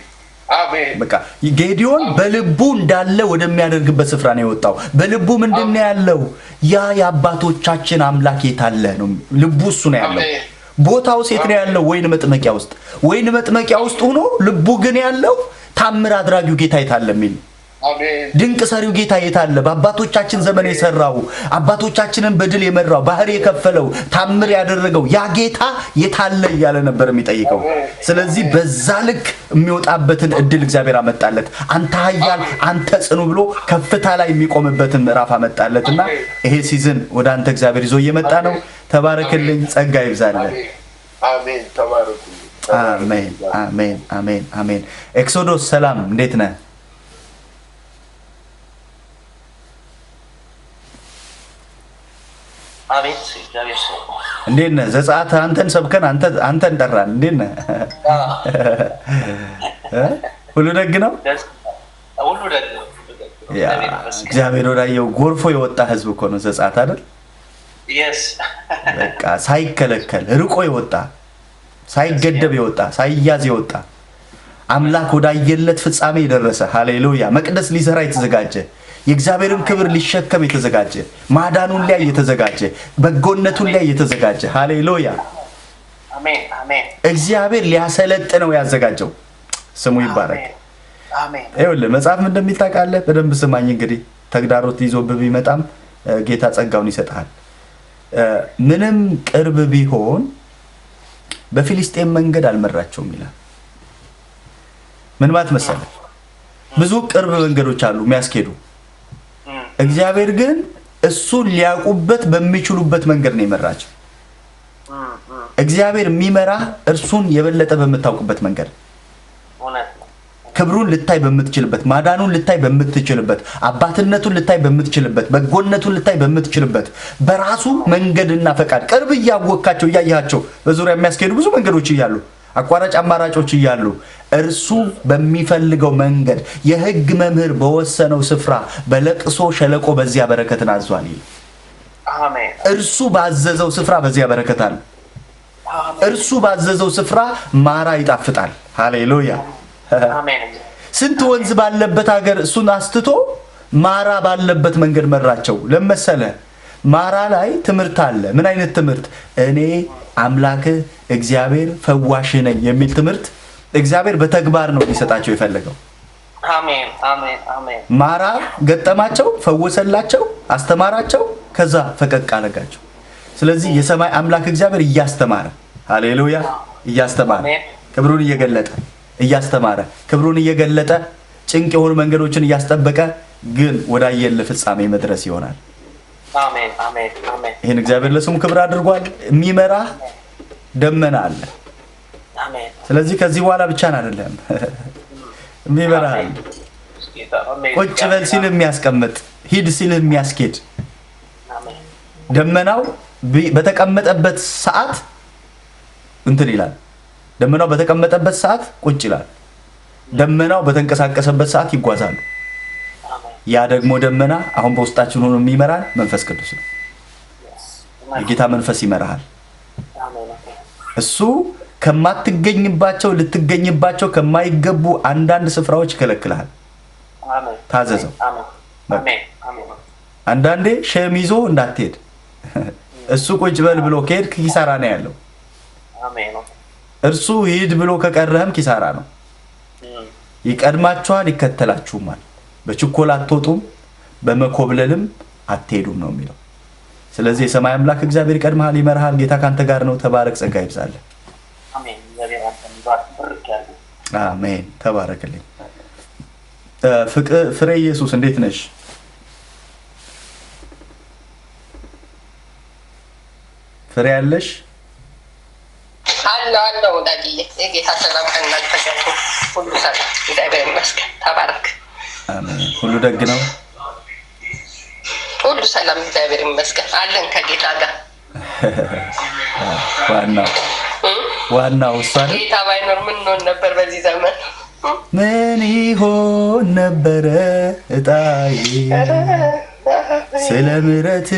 አሜን። በቃ ጌዲዮን በልቡ እንዳለ ወደሚያደርግበት ስፍራ ነው የወጣው። በልቡ ምንድነው ያለው? ያ የአባቶቻችን አምላክ የታለ ነው ልቡ፣ እሱ ነው ያለው። ቦታው ሴት ነው ያለው ወይን መጥመቂያ ውስጥ። ወይን መጥመቂያ ውስጥ ሆኖ ልቡ ግን ያለው ታምር አድራጊው ጌታ የታለ የሚል ድንቅ ሰሪው ጌታ የታለ? በአባቶቻችን ዘመን የሰራው አባቶቻችንን በድል የመራው ባህር የከፈለው ታምር ያደረገው ያ ጌታ የታለ እያለ ነበር የሚጠይቀው። ስለዚህ በዛ ልክ የሚወጣበትን እድል እግዚአብሔር አመጣለት። አንተ ኃያል አንተ ጽኑ ብሎ ከፍታ ላይ የሚቆምበትን ምዕራፍ አመጣለትና ይሄ ሲዝን ወደ አንተ እግዚአብሔር ይዞ እየመጣ ነው። ተባረክልኝ፣ ጸጋ ይብዛልህ። አሜን። ተባረኩልኝ። አሜን አሜን አሜን አሜን። ኤክሶዶስ ሰላም፣ እንዴት ነህ? አሜን። እግዚአብሔር ሰው እንዴት ነህ? ዘጸአት አንተን ሰብከን አንተን ጠራን። እንዴት ነህ? ሁሉ ደግ ነው። ሁሉ ደግ ነው። ያ እግዚአብሔር ወዳየው ጎርፎ የወጣ ህዝብ እኮ ነው ዘጸአት አይደል? በቃ ሳይከለከል ርቆ የወጣ ሳይገደብ የወጣ ሳይያዝ የወጣ አምላክ ወዳየለት ፍጻሜ የደረሰ ሃሌሉያ። መቅደስ ሊሰራ የተዘጋጀ የእግዚአብሔርን ክብር ሊሸከም የተዘጋጀ ማዳኑን ላይ የተዘጋጀ በጎነቱን ላይ የተዘጋጀ ሃሌሉያ። አሜን አሜን። እግዚአብሔር ሊያሰለጥነው ያዘጋጀው ስሙ ይባረክ። አሜን። ይኸውልህ መጽሐፍ ምን እንደሚል ታውቃለህ? በደንብ ስማኝ። እንግዲህ ተግዳሮት ይዞብህ ቢመጣም ጌታ ጸጋውን ይሰጣል። ምንም ቅርብ ቢሆን በፊሊስጤም መንገድ አልመራቸውም ይላል። ምን ማለት መሰለህ? ብዙ ቅርብ መንገዶች አሉ የሚያስኬዱ። እግዚአብሔር ግን እሱን ሊያውቁበት በሚችሉበት መንገድ ነው የመራቸው። እግዚአብሔር የሚመራህ እርሱን የበለጠ በምታውቁበት መንገድ፣ ክብሩን ልታይ በምትችልበት፣ ማዳኑን ልታይ በምትችልበት፣ አባትነቱን ልታይ በምትችልበት፣ በጎነቱን ልታይ በምትችልበት በራሱ መንገድና ፈቃድ ቅርብ እያወካቸው እያያቸው በዙሪያ የሚያስኬዱ ብዙ መንገዶች እያሉ አቋራጭ አማራጮች እያሉ እርሱ በሚፈልገው መንገድ የሕግ መምህር በወሰነው ስፍራ በለቅሶ ሸለቆ በዚያ በረከትን አዟል። አሜን። እርሱ ባዘዘው ስፍራ በዚያ በረከት አለ። እርሱ ባዘዘው ስፍራ ማራ ይጣፍጣል። ሃሌሉያ አሜን። ስንት ወንዝ ባለበት ሀገር እሱን አስትቶ ማራ ባለበት መንገድ መራቸው። ለመሰለ ማራ ላይ ትምህርት አለ። ምን አይነት ትምህርት? እኔ አምላክህ እግዚአብሔር ፈዋሽህ ነኝ የሚል ትምህርት እግዚአብሔር በተግባር ነው ሊሰጣቸው የፈለገው። አሜን አሜን አሜን። ማራ ገጠማቸው፣ ፈወሰላቸው፣ አስተማራቸው፣ ከዛ ፈቀቅ አለጋቸው። ስለዚህ የሰማይ አምላክ እግዚአብሔር እያስተማረ ሃሌሉያ፣ እያስተማረ ክብሩን እየገለጠ እያስተማረ ክብሩን እየገለጠ ጭንቅ የሆኑ መንገዶችን እያስጠበቀ ግን ወዳየለ ፍጻሜ መድረስ ይሆናል። አሜን አሜን አሜን። ይሄን እግዚአብሔር ለስሙ ክብር አድርጓል። የሚመራ ደመና አለ። አሜን። ስለዚህ ከዚህ በኋላ ብቻን አይደለም የሚመራ ቁጭ በል ሲል የሚያስቀምጥ፣ ሂድ ሲል የሚያስኬድ ደመናው በተቀመጠበት ሰዓት እንትን ይላል። ደመናው በተቀመጠበት ሰዓት ቁጭ ይላል። ደመናው በተንቀሳቀሰበት ሰዓት ይጓዛሉ። ያ ደግሞ ደመና አሁን በውስጣችን ሆኖ የሚመራን መንፈስ ቅዱስ ነው። የጌታ መንፈስ ይመራሃል። እሱ ከማትገኝባቸው ልትገኝባቸው ከማይገቡ አንዳንድ ስፍራዎች ይከለክልሃል። ታዘዘው። አንዳንዴ ሸም ይዞ እንዳትሄድ እሱ ቁጭ በል ብሎ ከሄድ ኪሳራ ነው ያለው። እርሱ ሂድ ብሎ ከቀረህም ኪሳራ ነው። ይቀድማችኋል፣ ይከተላችሁማል። በችኮላ አትወጡም፣ በመኮብለልም አትሄዱም ነው የሚለው። ስለዚህ የሰማይ አምላክ እግዚአብሔር ይቀድምሃል፣ ይመራሃል። ጌታ ካንተ ጋር ነው። ተባረክ፣ ጸጋ ይብዛልህ። አሜን። ተባረክልኝ። ፍሬ ኢየሱስ እንዴት ነሽ? ፍሬ ያለሽ? አለው ወዳጅዬ፣ የጌታ ሰላም ከእናንተ ጋር ይሁን። ሁሉ ሰላም፣ እግዚአብሔር ይመስገን። ተባረክ። አሜን። ሁሉ ደግ ነው። ሁሉ ሰላም፣ እግዚአብሔር ይመስገን። አለን ከጌታ ጋር። ዋናው እሷ ነው። ጌታ ባይኖር ምን እንሆን ነበር በዚህ ዘመን? ምን ይሆን ነበረ እጣዬ? ስለ ምሕረት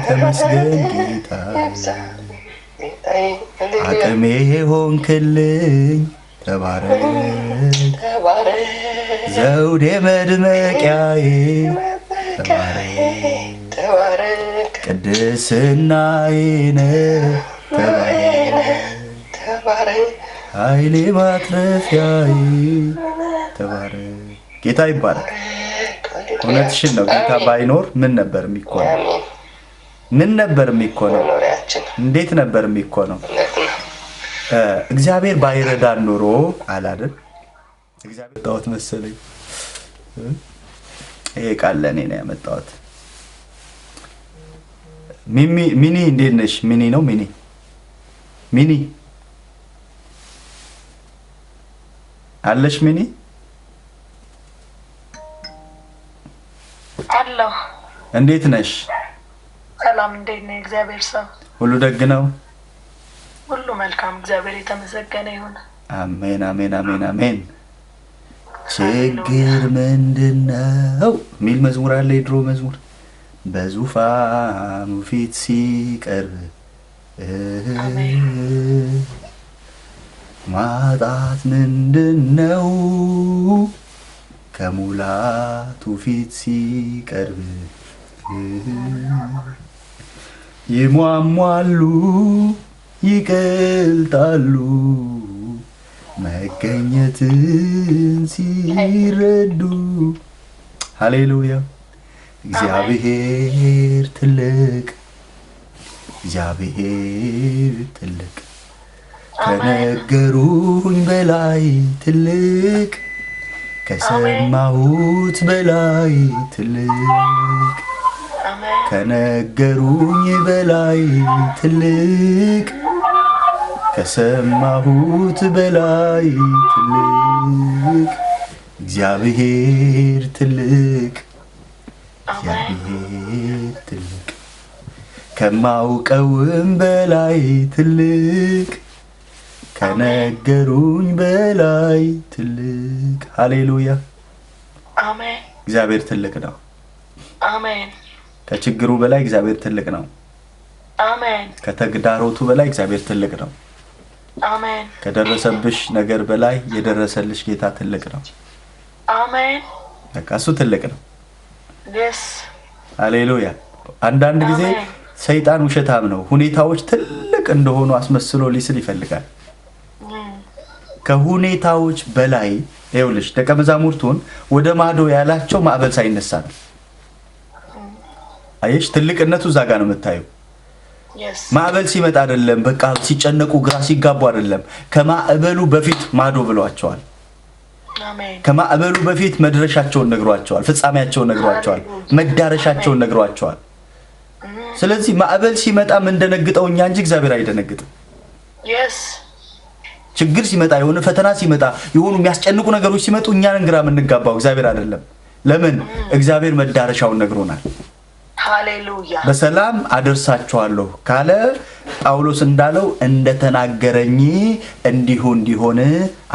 ተመስገን ጌታ፣ አቅሜ ሆንክልኝ። ተባረክ ዘውዴ መድመቂያዬ፣ ተባረክ ቅድስናዬ ነህ። ተባረክ ኃይሌ ማትረፊያዬ። ተባረክ ጌታ ይባረክ። እውነትሽን ነው። ጌታ ባይኖር ምን ነበር የሚኮነው? ምን ነበር የሚኮነው? እንዴት ነበር የሚኮነው? እግዚአብሔር ባይረዳን ኖሮ አላደል። እግዚአብሔር ታውት መሰለኝ። ይሄ ቃል ለኔ ነው ያመጣሁት። ሚኒ እንዴት ነሽ? ሚኒ ነው ሚኒ አለሽ? ሚኒ አለሁ። እንዴት ነሽ? ሰላም፣ እንዴት ነህ? እግዚአብሔር ሰው ሁሉ ደግ ነው። ሁሉ መልካም፣ እግዚአብሔር የተመሰገነ ይሁን። አሜን አሜን አሜን አሜን። ችግር ምንድነው ሚል መዝሙር አለ፣ የድሮ መዝሙር። በዙፋኑ ፊት ሲቀርብ ማጣት ምንድነው? ከሙላቱ ፊት ሲቀርብ ይሟሟሉ፣ ይቀልጣሉ፣ መገኘትን ሲረዱ። ሃሌሉያ። እግዚአብሔር ትልቅ፣ እግዚአብሔር ትልቅ፣ ከነገሩኝ በላይ ትልቅ፣ ከሰማሁት በላይ ትልቅ፣ ከነገሩኝ በላይ ትልቅ፣ ከሰማሁት በላይ ትልቅ። እግዚአብሔር ትልቅ፣ እግዚአብሔር ትልቅ፣ ከማውቀውም በላይ ትልቅ፣ ከነገሩኝ በላይ ትልቅ። ሃሌሉያ። አሜን። እግዚአብሔር ትልቅ ነው። አሜን። ከችግሩ በላይ እግዚአብሔር ትልቅ ነው። አሜን። ከተግዳሮቱ በላይ እግዚአብሔር ትልቅ ነው። አሜን ከደረሰብሽ ነገር በላይ የደረሰልሽ ጌታ ትልቅ ነው አሜን በቃ እሱ ትልቅ ነው yes ሃሌሉያ አንዳንድ ጊዜ ሰይጣን ውሸታም ነው ሁኔታዎች ትልቅ እንደሆኑ አስመስሎ ሊስል ይፈልጋል ከሁኔታዎች በላይ ይኸውልሽ ደቀ መዛሙርቱን ወደ ማዶ ያላቸው ማዕበል ሳይነሳ ነው አይሽ ትልቅነቱ እዛ ጋር ነው የምታየው ማዕበል ሲመጣ አይደለም በቃ ሲጨነቁ ግራ ሲጋቡ አይደለም ከማዕበሉ በፊት ማዶ ብሏቸዋል አሜን ከማዕበሉ በፊት መድረሻቸውን ነግሯቸዋል ፍጻሜያቸውን ነግሯቸዋል መዳረሻቸውን ነግሯቸዋል ስለዚህ ማዕበል ሲመጣ ምን እንደነግጠው እኛ እንጂ እግዚአብሔር አይደነግጥም yes ችግር ሲመጣ የሆነ ፈተና ሲመጣ የሆኑ የሚያስጨንቁ ነገሮች ሲመጡ እኛን ግራ የምንጋባው እግዚአብሔር አይደለም ለምን እግዚአብሔር መዳረሻውን ነግሮናል ሃሌሉያ በሰላም አደርሳቸዋለሁ ካለ ጳውሎስ እንዳለው እንደተናገረኝ እንዲሁ እንዲሆን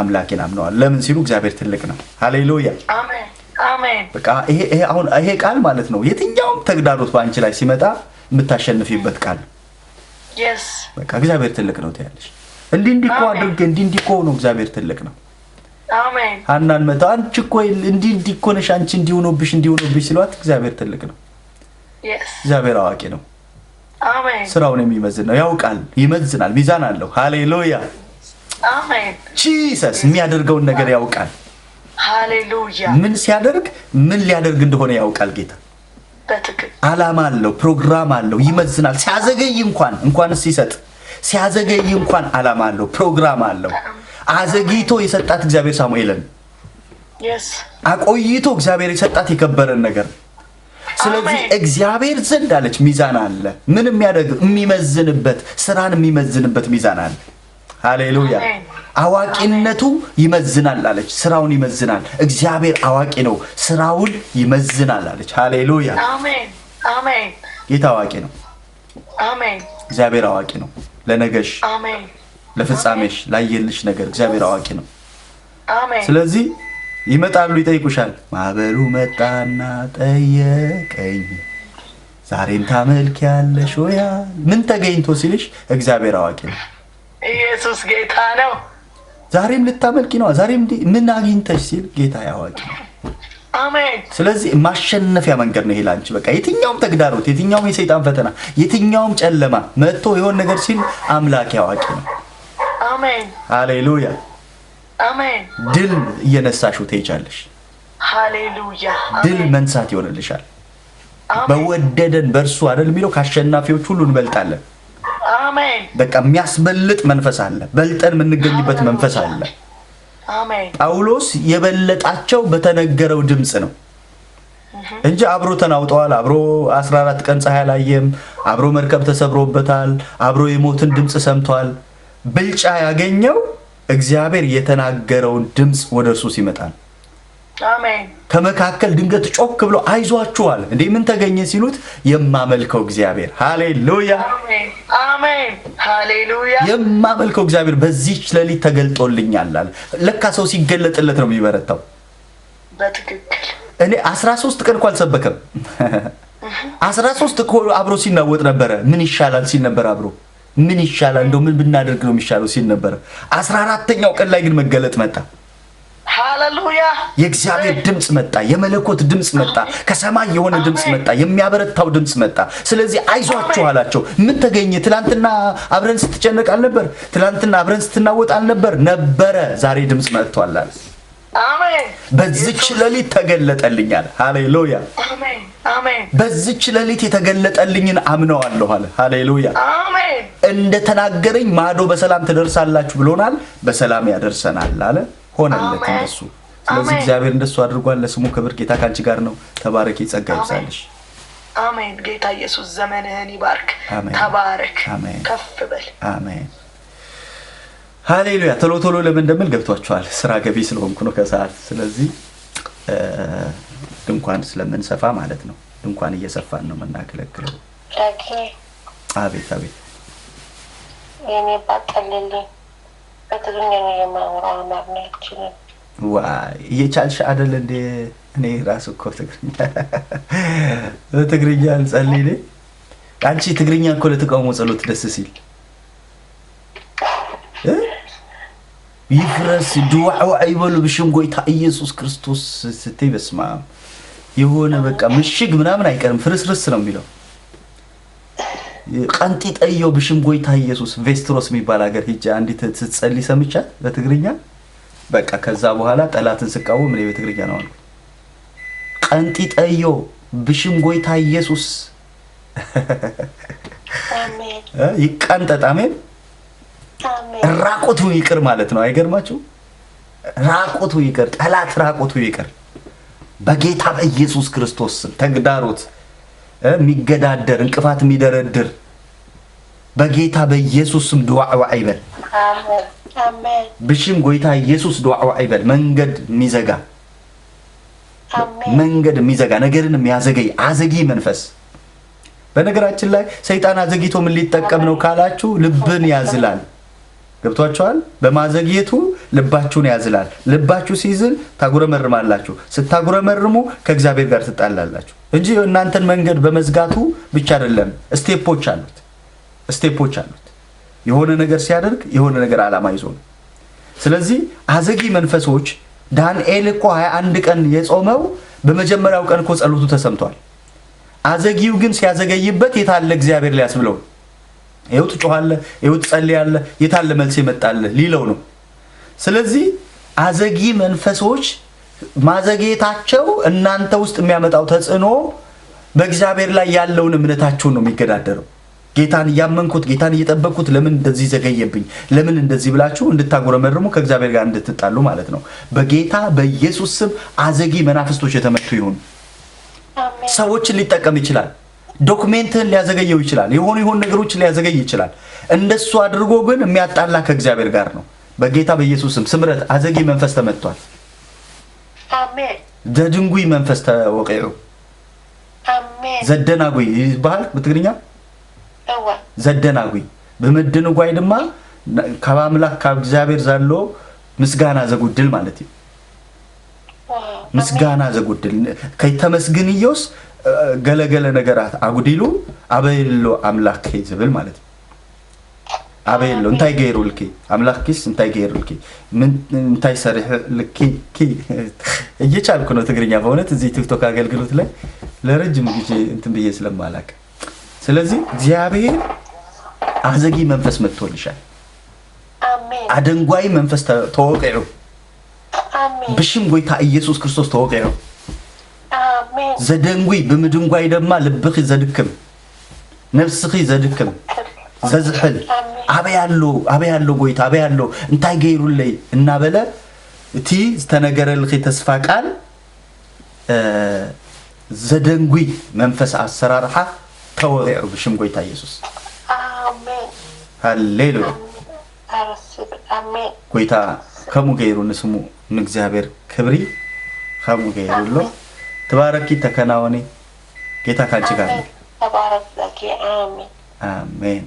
አምላኬን አምነዋል ለምን ሲሉ እግዚአብሔር ትልቅ ነው ሃሌሉያ አሜን አሜን በቃ ይሄ ቃል ማለት ነው የትኛውም ተግዳሮት ባንቺ ላይ ሲመጣ የምታሸንፊበት ቃል yes በቃ እግዚአብሔር ትልቅ ነው ታያለሽ እንዲንዲኮ አድርገ እንዲንዲኮ ነው እግዚአብሔር ትልቅ ነው አሜን አናን መጣ አንቺ እኮ እንዲንዲኮ ነሽ አንቺ እንዲሆነብሽ ሲሏት እግዚአብሔር ትልቅ ነው yes እግዚአብሔር አዋቂ ነው አሜን ስራውን የሚመዝን ነው ያውቃል ይመዝናል ሚዛን አለው ሃሌሉያ አሜን ጂሰስ የሚያደርገውን ነገር ያውቃል ሃሌሉያ ምን ሲያደርግ ምን ሊያደርግ እንደሆነ ያውቃል ጌታ በትክክል ዓላማ አለው ፕሮግራም አለው ይመዝናል ሲያዘገይ እንኳንስ ሲሰጥ ሲያዘገይ እንኳን ዓላማ አለው ፕሮግራም አለው አዘግይቶ የሰጣት እግዚአብሔር ሳሙኤልን yes አቆይቶ እግዚአብሔር የሰጣት የከበረን ነገር ስለዚህ እግዚአብሔር ዘንድ አለች ሚዛን አለ ምን የሚያደርግ የሚመዝንበት ስራን የሚመዝንበት ሚዛን አለ ሃሌሉያ አዋቂነቱ ይመዝናል አለች ስራውን ይመዝናል እግዚአብሔር አዋቂ ነው ስራውን ይመዝናል አለች ሃሌሉያ አሜን አሜን ጌታ አዋቂ ነው አሜን እግዚአብሔር አዋቂ ነው ለነገሽ አሜን ለፍጻሜሽ ላየልሽ ነገር እግዚአብሔር አዋቂ ነው አሜን ስለዚህ ይመጣሉ ይጠይቁሻል ማዕበሉ መጣና ጠየቀኝ ዛሬም ታመልኪያለሽ ወይ ምን ተገኝቶ ሲልሽ እግዚአብሔር አዋቂ ነው ኢየሱስ ጌታ ነው ዛሬም ልታመልኪ ነው ዛሬም ምን አግኝተሽ ሲል ጌታ ያዋቂ ነው አሜን ስለዚህ ማሸነፊያ መንገድ ነው ይሄ ላንቺ በቃ የትኛውም ተግዳሮት የትኛውም የሰይጣን ፈተና የትኛውም ጨለማ መጥቶ ይሆን ነገር ሲል አምላክ ያዋቂ ነው አሜን ሃሌሉያ አሜን ድል እየነሳሽው ትሄጃለሽ ሃሌሉያ ድል መንሳት ይሆንልሻል በወደደን በእርሱ አይደል የሚለው ካሸናፊዎች ሁሉ እንበልጣለን አሜን በቃ የሚያስበልጥ መንፈስ አለ በልጠን የምንገኝበት መንፈስ አለ አሜን ጳውሎስ የበለጣቸው በተነገረው ድምጽ ነው እንጂ አብሮ ተናውጠዋል አብሮ 14 ቀን ፀሐይ አላየም አብሮ መርከብ ተሰብሮበታል አብሮ የሞትን ድምጽ ሰምቷል ብልጫ ያገኘው እግዚአብሔር የተናገረውን ድምጽ ወደሱ ሲመጣል አሜን ከመካከል ድንገት ጮክ ብሎ አይዟችኋል እንዴ ምን ተገኘ ሲሉት የማመልከው እግዚአብሔር ሃሌሉያ አሜን አሜን ሃሌሉያ የማመልከው እግዚአብሔር በዚህ ሌሊት ተገልጦልኛል አለ ለካ ሰው ሲገለጥለት ነው የሚበረታው በትክክል እኔ 13 ቀን እንኳን ሰበከም 13 እኮ አብሮ ሲናወጥ ነበር ምን ይሻላል ሲል ነበር አብሮ ምን ይሻላል እንደው ምን ብናደርግ ነው የሚሻለው ሲል ነበር 14ኛው ቀን ላይ ግን መገለጥ መጣ ሃሌሉያ የእግዚአብሔር ድምጽ መጣ የመለኮት ድምጽ መጣ ከሰማይ የሆነ ድምጽ መጣ የሚያበረታው ድምጽ መጣ ስለዚህ አይዟችሁ አላቸው ምን ተገኘ ትላንትና አብረን ስትጨነቅ አልነበር ትላንትና አብረን ስትናወጥ አልነበር ነበረ ዛሬ ድምጽ መጥቷል አለ አሜን በዚች ሌሊት ተገለጠልኛል ሃሌሉያ አሜን አሜን በዚች ሌሊት የተገለጠልኝን አምነዋለሁ አለ ሃሌሉያ አሜን እንደተናገረኝ ማዶ በሰላም ትደርሳላችሁ ብሎናል በሰላም ያደርሰናል አለ ሆነለት እንደሱ ስለዚህ እግዚአብሔር እንደሱ አድርጓል ለስሙ ክብር ጌታ ካንቺ ጋር ነው ተባረኪ ጸጋ ይብዛልሽ አሜን ጌታ ኢየሱስ ዘመንህን ይባርክ ተባረክ ከፍ በል አሜን ሃሌሉያ ቶሎ ለምን እንደምል ገብቷችኋል ስራ ገቢ ስለሆንኩ ነው ከሰዓት ስለዚህ ድንኳን ስለምንሰፋ ማለት ነው ድንኳን እየሰፋን ነው መናከለክለው አቤት የኔ ባጠልልኝ በትግርኛ ነው የማወራው አማርኛ አልችልም ዋይ እየቻልሽ አይደል እንዴ እኔ ራሱ እኮ ትግርኛ እንጸልይ አንቺ ትግርኛ እኮ ለተቃውሞ ጸሎት ደስ ሲል ይፍረስ ድዋዕዋ አይበሉ ብሽም ጎይታ ኢየሱስ ክርስቶስ ስትይ በስማ የሆነ በቃ ምሽግ ምናምን አይቀርም ፍርስርስ ነው የሚለው ቀንጢ ጠየው ብሽም ጎይታ ኢየሱስ ቬስትሮስ የሚባል ሀገር ሄጄ አንዲት ስትጸልይ ሰምቻት በትግርኛ በቃ ከዛ በኋላ ጠላትን ስቃወም እኔ በትግርኛ ነው አልኩ ቀንጢ ጠየው ብሽም ጎይታ ኢየሱስ አሜን ይቀንጠጥ አሜን ራቆቱ ይቅር ማለት ነው አይገርማችሁ ራቆቱ ይቅር ጠላት ራቆቱ ይቅር በጌታ በኢየሱስ ክርስቶስ ተግዳሮት የሚገዳደር እንቅፋት የሚደረድር በጌታ በኢየሱስ ስም ዱዓዋ አይበል አሜን ብሽም ጎይታ ኢየሱስ ዱዓዋ አይበል መንገድ የሚዘጋ ነገርን የሚያዘገይ አዘጊ መንፈስ በነገራችን ላይ ሰይጣን አዘግይቶ ምን ሊጠቀም ነው ካላችሁ ልብን ያዝላል ገብቷችኋል በማዘግየቱ ልባችሁን ያዝላል ልባችሁ ሲዝል ታጉረመርማላችሁ ስታጉረመርሙ ከእግዚአብሔር ጋር ትጣላላችሁ እንጂ እናንተን መንገድ በመዝጋቱ ብቻ አይደለም ስቴፖች አሉት የሆነ ነገር ሲያደርግ የሆነ ነገር አላማ ይዞ ነው ስለዚህ አዘጊ መንፈሶች ዳንኤል እኮ 21 ቀን የጾመው በመጀመሪያው ቀን እኮ ጸሎቱ ተሰምቷል አዘጊው ግን ሲያዘገይበት የታለ እግዚአብሔር ሊያስብለው ይውጥ ጮሃለ ይውጥ ጸልያለ የታለ መልስ ይመጣል ሊለው ነው ስለዚህ አዘጊ መንፈሶች ማዘግየታቸው እናንተ ውስጥ የሚያመጣው ተጽዕኖ በእግዚአብሔር ላይ ያለውን እምነታችሁን ነው የሚገዳደረው ጌታን ያመንኩት ጌታን እየጠበቅኩት ለምን እንደዚህ ዘገየብኝ ለምን እንደዚህ ብላችሁ እንድታጎረመርሙ ከእግዚአብሔር ጋር እንድትጣሉ ማለት ነው በጌታ በኢየሱስ ስም አዘጊ መናፍስቶች የተመቱ ይሁን ሰዎችን ሊጠቀም ይችላል ዶክመንትን ሊያዘገየው ይችላል የሆኑ ነገሮችን ሊያዘገይ ይችላል እንደሱ አድርጎ ግን የሚያጣላ ከእግዚአብሔር ጋር ነው በጌታ በኢየሱስ ስም ስምረት አዘጊ መንፈስ ተመቷል አሜን ዘድንጉይ መንፈስ ተወቀዩ አሜን ዘደናጉይ ይባል በትግርኛ ዘደናጉይ በመደንጓይ ድማ ከአምላክ ከእግዚአብሔር ዘሎ ምስጋና ዘጉድል ማለት ነው ምስጋና ዘጉድል ከይተመስግንዮስ ገለገለ ነገራት አጉዲሉ አበይሎ አምላክ ይዝብል ማለት ነው አበይሎ እንታይ ገይሩልኪ አምላክስ እንታይ ገይሩልኪ ምን እንታይ ሰርህ ልኪ እየቻልኩ ነው ትግርኛ በእውነት እዚህ ቲክቶክ አገልግሎት ላይ ለረጅም ጊዜ እንትን ብዬ ስለማላቅ ስለዚህ እግዚአብሔር አዘጊ መንፈስ መጥቶልሻል አሜን አደንጓይ መንፈስ ተወቀዩ አሜን ብሽም ጎይታ ኢየሱስ ክርስቶስ ተወቀዩ አሜን ዘደንጉይ በመድንጓይ ደማ ልብኺ ዘድክም ነፍስኺ ዘድክም ዘዝሕል አበያሎ ጎይታ አበያሎ እንታይ ገይሩለይ እናበለ እቲ ዝተነገረልኺ ተስፋ ቃል ዘደንጉይ መንፈስ አሰራርሓ ተወቀዩ ብሽም ጎይታ ኢየሱስ አሜን ሃሌሉያ አሜን ጎይታ ከሙ ገይሩ ንስሙ ንእግዚአብሔር ክብሪ ከሙ ገይሩሎ ተባረኪ ተከናወኒ ጌታ ካንቺ ጋር ነው ተባረክ ለኪ አሜን አሜን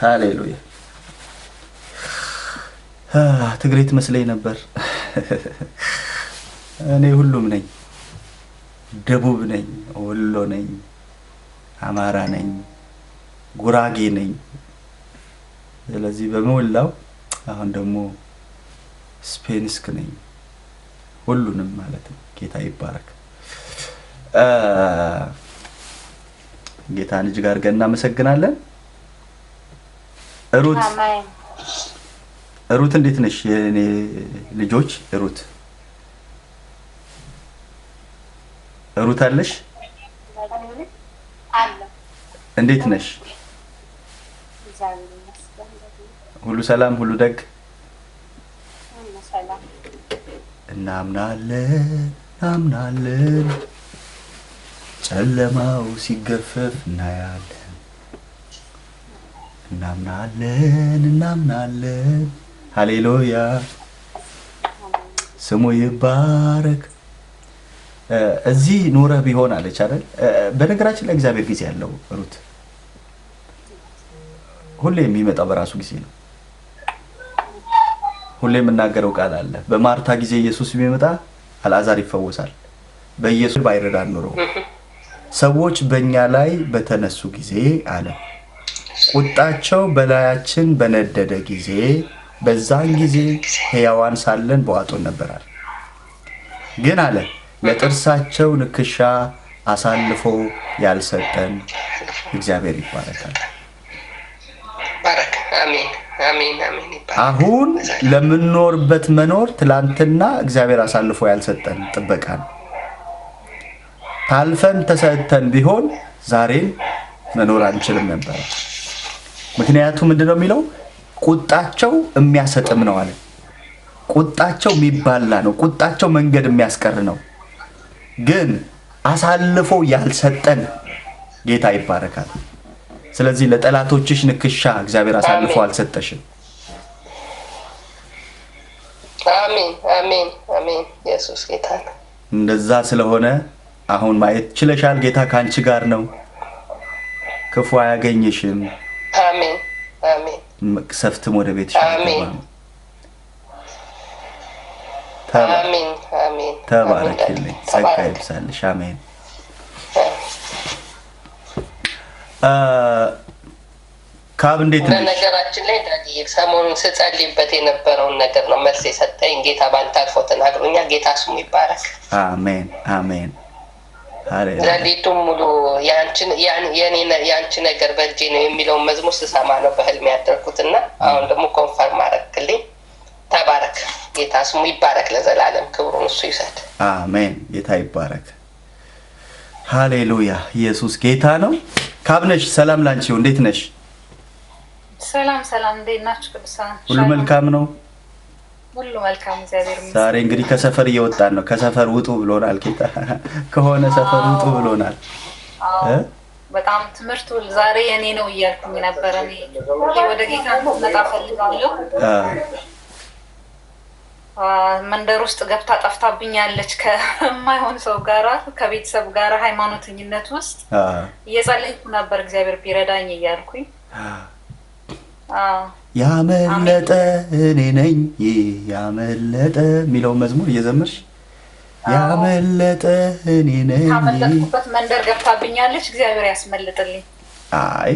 ሃሌሉያ ትግሬ ትመስለኝ ነበር እኔ ሁሉም ነኝ ደቡብ ነኝ ወሎ ነኝ አማራ ነኝ ጉራጌ ነኝ ስለዚህ በመወላው አሁን ደግሞ ስፔንስክ ነኝ ሁሉንም ማለት ነው ጌታ ይባረክ ጌታን እጅግ አድርገን እናመሰግናለን ሩት እንዴት ነሽ የኔ ልጆች ሩት አለሽ እንዴት ነሽ ሁሉ ሰላም ሁሉ ደግ እናምናለን ጨለማው ሲገፈፍ እናያለን እናምናለን ሃሌሉያ ስሙ ይባረክ እዚህ ኖረ ቢሆን አለች አይደል በነገራችን ላይ እግዚአብሔር ጊዜ ያለው ሩት ሁሌ የሚመጣው በራሱ ጊዜ ነው ሁሌ የምናገረው ቃል አለ በማርታ ጊዜ ኢየሱስ ቢመጣ አልዓዛር ይፈወሳል በኢየሱስ ባይረዳን ኖሮ ሰዎች በእኛ ላይ በተነሱ ጊዜ አለ ቁጣቸው በላያችን በነደደ ጊዜ በዛን ጊዜ ሕያዋን ሳለን በዋጡን ነበራል። ግን አለ ለጥርሳቸው ንክሻ አሳልፎ ያልሰጠን እግዚአብሔር ይባረካል። ባረክ። አሜን አሜን አሜን። አሁን ለምንኖርበት መኖር ትላንትና እግዚአብሔር አሳልፎ ያልሰጠን ጥበቃ ነው። ታልፈን ተሰጥተን ቢሆን ዛሬም መኖር አንችልም ነበር። ምክንያቱም ምንድነው የሚለው? ቁጣቸው የሚያሰጥም ነው አለ። ቁጣቸው የሚባላ ነው። ቁጣቸው መንገድ የሚያስቀር ነው። ግን አሳልፎ ያልሰጠን ጌታ ይባረካል። ስለዚህ ለጠላቶችሽ ንክሻ እግዚአብሔር አሳልፎ አልሰጠሽም። አሜን አሜን አሜን። ኢየሱስ ጌታ ነው። እንደዛ ስለሆነ አሁን ማየት ችለሻል። ጌታ ካንቺ ጋር ነው። ክፉ አያገኝሽም። አሜን አሜን። መቅሰፍትም ወደ ቤትሽ አይገባም። አሜን አሜን። ተባረክልኝ። ጸጋ ይብዛልሽ። አሜን። ካብ እንዴት ነው? በነገራችን ላይ ዳዲ ሰሞኑን ስጸልይበት የነበረውን ነገር ነው መልስ የሰጠኝ ጌታ። ባንተ አልፎ ተናግሮኛል። ጌታ ስሙ ይባረክ። አሜን አሜን። ሌሊቱን ሙሉ የአንቺ ነገር በእጄ ነው የሚለውን መዝሙር ስሰማ ነው በህልም ያደርኩትና አሁን ደግሞ ኮንፈርም አደረግልኝ። ተባረክ። ጌታ ስሙ ይባረክ ለዘላለም፣ ክብሩን እሱ ይውሰድ። አሜን። ጌታ ይባረክ። ሃሌሉያ። ኢየሱስ ጌታ ነው። ካብነሽ ሰላም ላንቺው። እንዴት ነሽ? ሰላም ሰላም። እንዴት ናችሁ ቅዱሳን? ሁሉ መልካም ነው። ሁሉ መልካም እግዚአብሔር ይመስገን። ዛሬ እንግዲህ ከሰፈር እየወጣን ነው። ከሰፈር ውጡ ብሎናል ጌታ። ከሆነ ሰፈር ውጡ ብሎናል። በጣም ትምህርቱ ዛሬ የኔ ነው እያልኩኝ ነበር። እኔ ወደ ጌታ መጣ ፈልጋለሁ። መንደር ውስጥ ገብታ ጠፍታብኛለች ከማይሆን ሰው ጋራ ከቤተሰብ ጋራ ሃይማኖተኝነት ውስጥ እየጸለይኩ ነበር እግዚአብሔር ቢረዳኝ እያልኩኝ። ያመለጠ እኔ ነኝ ያመለጠ የሚለው መዝሙር እየዘመርሽ ያመለጠ እኔ ነኝ። ካመለጥኩበት መንደር ገብታብኛለች። እግዚአብሔር ያስመልጥልኝ። አይ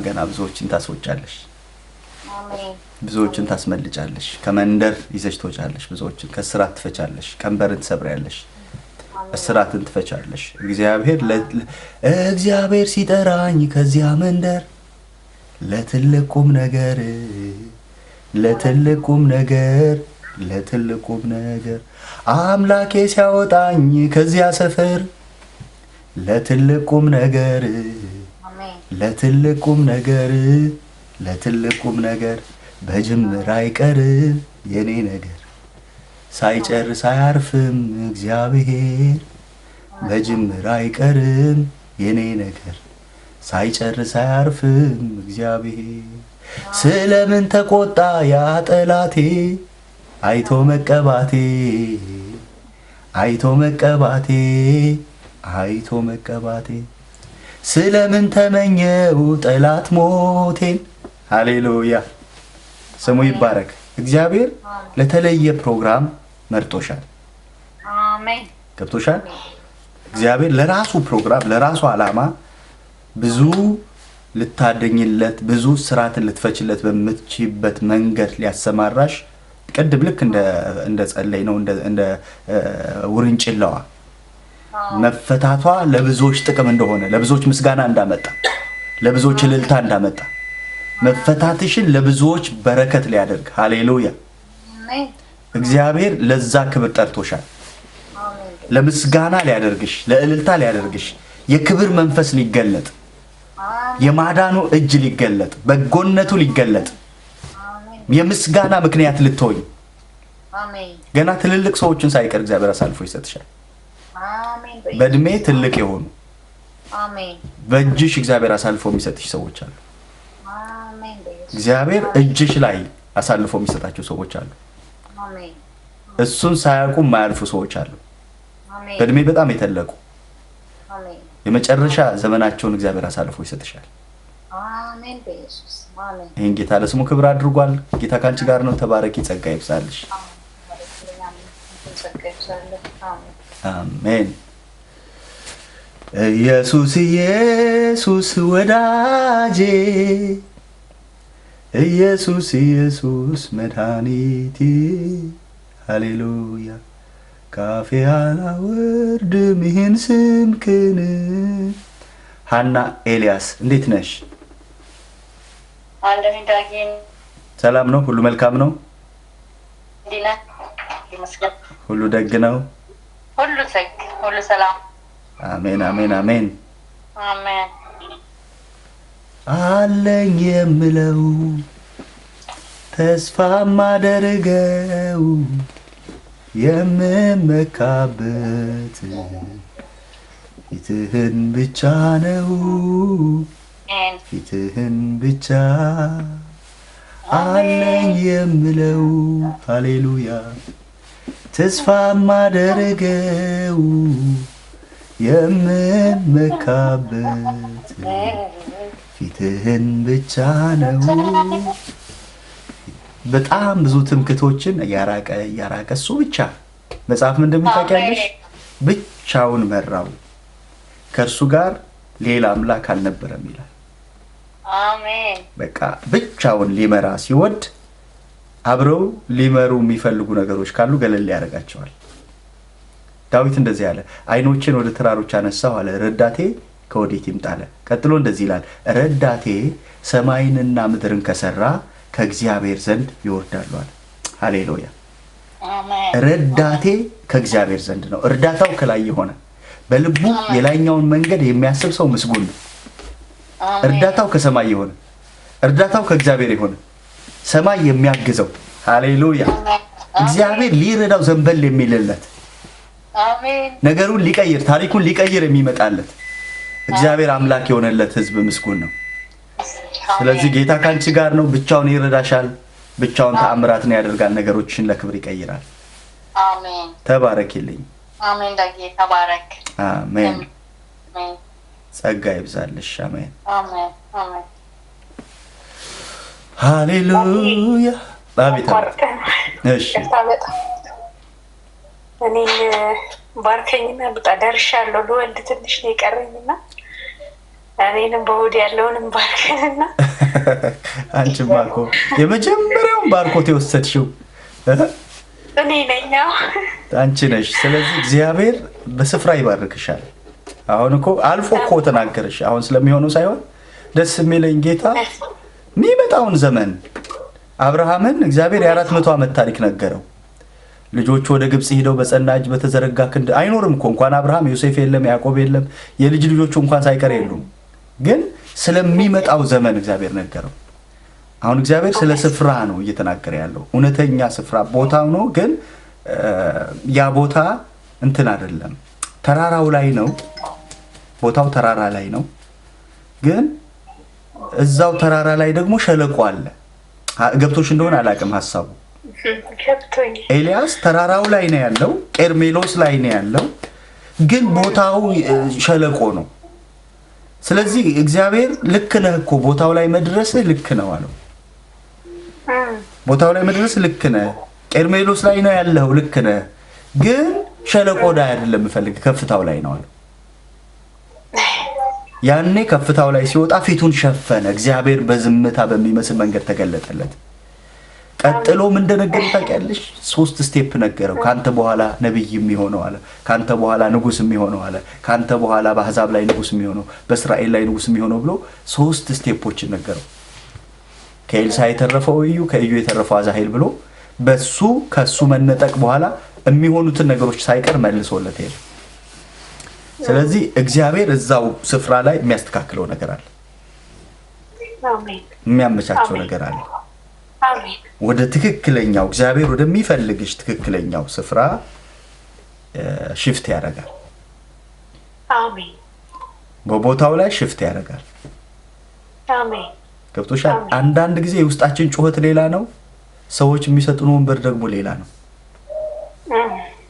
ገና ብዙዎችን ታስወጫለሽ። አሜን። ብዙዎችን ታስመልጫለሽ። ከመንደር ይዘሽ ትወጫለሽ። ብዙዎችን ከስራት ትፈቻለሽ። ቀንበርን ትሰብሪያለሽ። እስራትን ትፈቻለሽ። እግዚአብሔር ሲጠራኝ ከዚያ መንደር ለትልቁም ነገር አምላኬ ሲያወጣኝ ከዚያ ሰፈር ለትልቁም ነገር በጅምር አይቀርም የኔ ነገር ሳይጨርስ አያርፍም እግዚአብሔር። በጅምር አይቀርም የኔ ነገር ሳይጨርስ አያርፍም እግዚአብሔር። ስለምን ተቆጣ ያ ጠላቴ አይቶ መቀባቴ ስለምን ተመኘው ጠላት ሞቴን። ሃሌሉያ ስሙ ይባረክ። እግዚአብሔር ለተለየ ፕሮግራም መርጦሻል። አሜን። ገብቶሻል? እግዚአብሔር ለራሱ ፕሮግራም ለራሱ ዓላማ ብዙ ልታደኝለት ብዙ ስራትን ልትፈችለት በምትችበት መንገድ ሊያሰማራሽ ቅድም ልክ እንደ ጸለይ ነው እንደ ውርንጭላዋ መፈታቷ ለብዙዎች ጥቅም እንደሆነ ለብዙዎች ምስጋና እንዳመጣ ለብዙዎች እልልታ እንዳመጣ መፈታትሽን ለብዙዎች በረከት ሊያደርግ ሃሌሉያ እግዚአብሔር ለዛ ክብር ጠርቶሻል። ለምስጋና ሊያደርግሽ ለእልልታ ሊያደርግሽ የክብር መንፈስ ሊገለጥ የማዳኑ እጅ ሊገለጥ በጎነቱ ሊገለጥ የምስጋና ምክንያት ልትሆኝ ገና ትልልቅ ሰዎችን ሳይቀር እግዚአብሔር አሳልፎ ይሰጥሻል። በእድሜ ትልቅ የሆኑ በእጅሽ እግዚአብሔር አሳልፎ የሚሰጥሽ ሰዎች አሉ። እግዚአብሔር እጅሽ ላይ አሳልፎ የሚሰጣቸው ሰዎች አሉ። እሱን ሳያውቁ የማያልፉ ሰዎች አሉ። በእድሜ በጣም የተለቁ የመጨረሻ ዘመናቸውን እግዚአብሔር አሳልፎ ይሰጥሻል። አሜን በኢየሱስ አሜን። ይሄን ጌታ ለስሙ ክብር አድርጓል። ጌታ ካንቺ ጋር ነው። ተባረኪ። ጸጋ ይብዛልሽ። አሜን። ኢየሱስ ወዳጄ ኢየሱስ ኢየሱስ መድኃኒቴ ሃሌሉያ ካፌ አላወርድም ይህን ስምክን። ሀና ኤልያስ እንዴት ነሽ? ሰላም ነው? ሁሉ መልካም ነው? ሁሉ ደግ ነው? ሁሉ ሰላም። አሜን አሜን አሜን አሜን። አለኝ የምለው ተስፋ ማደርገው የምመካበት ፊትህን ብቻ ነው ፊትህን ብቻ አለኝ የምለው ሃሌሉያ ተስፋ ማደርገው የምመካበት ፊትህን ብቻ ነው። በጣም ብዙ ትምክቶችን ያራቀ እሱ ብቻ መጽሐፍ ምን እንደምታውቂያለሽ? ብቻውን መራው ከእርሱ ጋር ሌላ አምላክ አልነበረም ይላል። አሜን። በቃ ብቻውን ሊመራ ሲወድ አብረው ሊመሩ የሚፈልጉ ነገሮች ካሉ ገለል ያደርጋቸዋል። ዳዊት እንደዚህ አለ፣ አይኖችን ወደ ተራሮች አነሳሁ አለ፣ ረዳቴ ከወዴት ይምጣል? ቀጥሎ እንደዚህ ይላል፣ ረዳቴ ሰማይንና ምድርን ከሰራ ከእግዚአብሔር ዘንድ ይወርዳል አለ። ሃሌሉያ። አሜን። ረዳቴ ከእግዚአብሔር ዘንድ ነው። እርዳታው ከላይ የሆነ በልቡ የላይኛውን መንገድ የሚያስብ ሰው ምስጉን ነው። እርዳታው ከሰማይ የሆነ እርዳታው ከእግዚአብሔር የሆነ ሰማይ የሚያግዘው ሃሌሉያ። እግዚአብሔር ሊረዳው ዘንበል የሚልለት አሜን። ነገሩን ሊቀይር ታሪኩን ሊቀይር የሚመጣለት እግዚአብሔር አምላክ የሆነለት ህዝብ ምስጉን ነው። ስለዚህ ጌታ ካንቺ ጋር ነው። ብቻውን ይረዳሻል። ብቻውን ተአምራትን ያደርጋል። ነገሮችን ለክብር ይቀይራል። አሜን። ተባረክልኝ። አሜን። ዳጊ ተባረክ። አሜን። አሜን። ጸጋ ይብዛልሽ። አሜን አሜን። አሜን። ሃሌሉያ። አቤት። እሺ እኔን ባርከኝና ብጣ ደርሻለሁ። ልወልድ ትንሽ ነው የቀረኝና እኔንም በሆድ ያለውንም ባርከንና አንቺማ እኮ የመጀመሪያውን ባርኮት የወሰድሽው እኔ ነኝ። አንቺ ነሽ። ስለዚህ እግዚአብሔር በስፍራ ይባርክሻል። አሁን እኮ አልፎ እኮ ተናገረሽ። አሁን ስለሚሆነው ሳይሆን ደስ የሚለኝ ጌታ የሚመጣውን ዘመን አብርሃምን እግዚአብሔር የ400 ዓመት ታሪክ ነገረው። ልጆቹ ወደ ግብጽ ሄደው በጸና እጅ በተዘረጋ ክንድ አይኖርም እኮ እንኳን አብርሃም ዮሴፍ የለም ያዕቆብ የለም የልጅ ልጆቹ እንኳን ሳይቀር የሉም። ግን ስለሚመጣው ዘመን እግዚአብሔር ነገረው። አሁን እግዚአብሔር ስለ ስፍራ ነው እየተናገረ ያለው። እውነተኛ ስፍራ ቦታው ነው። ግን ያ ቦታ እንትን አይደለም፣ ተራራው ላይ ነው። ቦታው ተራራ ላይ ነው። ግን እዛው ተራራ ላይ ደግሞ ሸለቆ አለ። ገብቶሽ እንደሆነ አላውቅም ሐሳቡ። ኤልያስ ተራራው ላይ ነው ያለው፣ ቀርሜሎስ ላይ ነው ያለው። ግን ቦታው ሸለቆ ነው። ስለዚህ እግዚአብሔር ልክ ነህ እኮ ቦታው ላይ መድረስህ ልክ ነው አለው። ቦታው ላይ መድረስ ልክ ነህ፣ ቀርሜሎስ ላይ ነው ያለው ልክ ነህ። ግን ሸለቆ ላይ አይደለም የምፈልግ ከፍታው ላይ ነው አለው። ያኔ ከፍታው ላይ ሲወጣ ፊቱን ሸፈነ። እግዚአብሔር በዝምታ በሚመስል መንገድ ተገለጠለት። ቀጥሎ ምን እንደነገረው ታውቂያለሽ? 3 ስቴፕ ነገረው። ካንተ በኋላ ነብይ የሚሆነው አለ፣ ካንተ በኋላ ንጉስ የሚሆነው አለ፣ ካንተ በኋላ በአሕዛብ ላይ ንጉስ የሚሆነው፣ በእስራኤል ላይ ንጉስ የሚሆነው ብሎ 3 ስቴፖችን ነገረው። ከኤልሳ የተረፈው እዩ፣ ከእዩ የተረፈው አዛሄል ብሎ በሱ ከሱ መነጠቅ በኋላ የሚሆኑትን ነገሮች ሳይቀር መልሶለት ሄደ። ስለዚህ እግዚአብሔር እዛው ስፍራ ላይ የሚያስተካክለው ነገር አለ። አሜን። የሚያመቻቸው ነገር አለ። አሜን። ወደ ትክክለኛው እግዚአብሔር ወደሚፈልግሽ ትክክለኛው ስፍራ ሽፍት ያደርጋል። አሜን። በቦታው ላይ ሽፍት ያደርጋል። አሜን። ገብቶሻል? አንዳንድ ጊዜ የውስጣችን ጩኸት ሌላ ነው፣ ሰዎች የሚሰጡን ወንበር ደግሞ ሌላ ነው።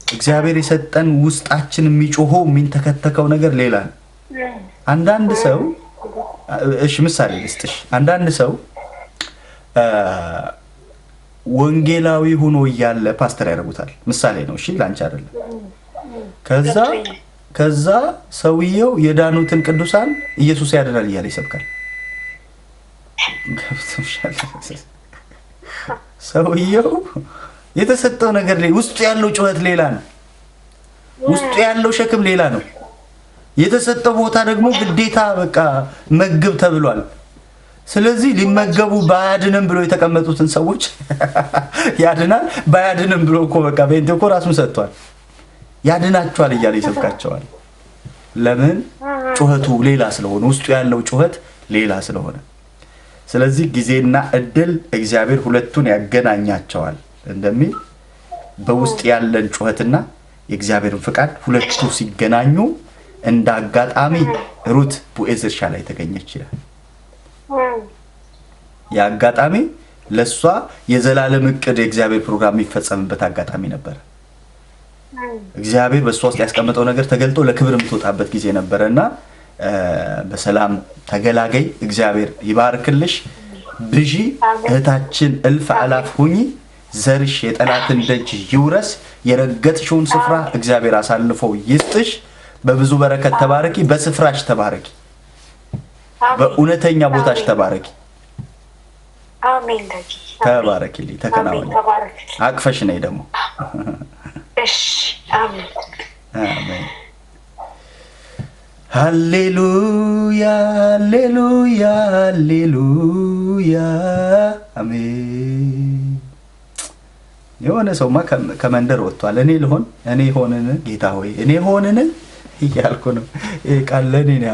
እግዚአብሔር የሰጠን ውስጣችን የሚጮኸው የሚንተከተከው ነገር ሌላ ነው። አንዳንድ ሰው እሺ ምሳሌ ልስጥሽ። አንዳንድ ሰው ወንጌላዊ ሆኖ እያለ ፓስተር ያደርጉታል። ምሳሌ ነው፣ እሺ ላንቺ አይደለም። ከዛ ሰውየው የዳኑትን ቅዱሳን ኢየሱስ ያድናል እያለ ይሰብካል። ገብቶሻል? ሰውየው የተሰጠው ነገር ላይ ውስጡ ያለው ጩኸት ሌላ ነው። ውስጡ ያለው ሸክም ሌላ ነው። የተሰጠው ቦታ ደግሞ ግዴታ በቃ መግብ ተብሏል። ስለዚህ ሊመገቡ ባያድንም ብሎ የተቀመጡትን ሰዎች ያድናል ባያድንም ብሎ እኮ በቃ ቤንቴ እኮ ራሱን ሰጥቷል። ያድናቸዋል እያለ ይሰብካቸዋል። ለምን? ጩኸቱ ሌላ ስለሆነ፣ ውስጡ ያለው ጩኸት ሌላ ስለሆነ። ስለዚህ ጊዜና እድል እግዚአብሔር ሁለቱን ያገናኛቸዋል እንደሚል በውስጥ ያለን ጩኸትና የእግዚአብሔርን ፍቃድ ሁለቱ ሲገናኙ እንደ አጋጣሚ ሩት ቦዔዝ እርሻ ላይ ተገኘች ይላል። ያጋጣሚ ለሷ የዘላለም እቅድ የእግዚአብሔር ፕሮግራም የሚፈጸምበት አጋጣሚ ነበር። እግዚአብሔር በሷ ውስጥ ያስቀመጠው ነገር ተገልጦ ለክብር የምትወጣበት ጊዜ ነበርና በሰላም ተገላገይ። እግዚአብሔር ይባርክልሽ። ብዢ እህታችን እልፍ አላፍ ሁኚ። ዘርሽ የጠላትን ደጅ ይውረስ። የረገጥሽውን ስፍራ እግዚአብሔር አሳልፎ ይስጥሽ። በብዙ በረከት ተባረኪ። በስፍራሽ ተባረኪ። በእውነተኛ ቦታሽ ተባረኪ። አሜን። ዳጊ ተባረኪልኝ። ተከናወኝ። አቅፈሽ ነይ ደግሞ። እሺ። አሜን። አሜን። ሃሌሉያ ሃሌሉያ ሃሌሉያ አሜን። የሆነ ሰውማ ከመንደር ወጥቷል። እኔ ልሆን እኔ ሆንን ጌታ ሆይ እኔ ሆንን እያልኩ ነው። ቃል ለኔ ነው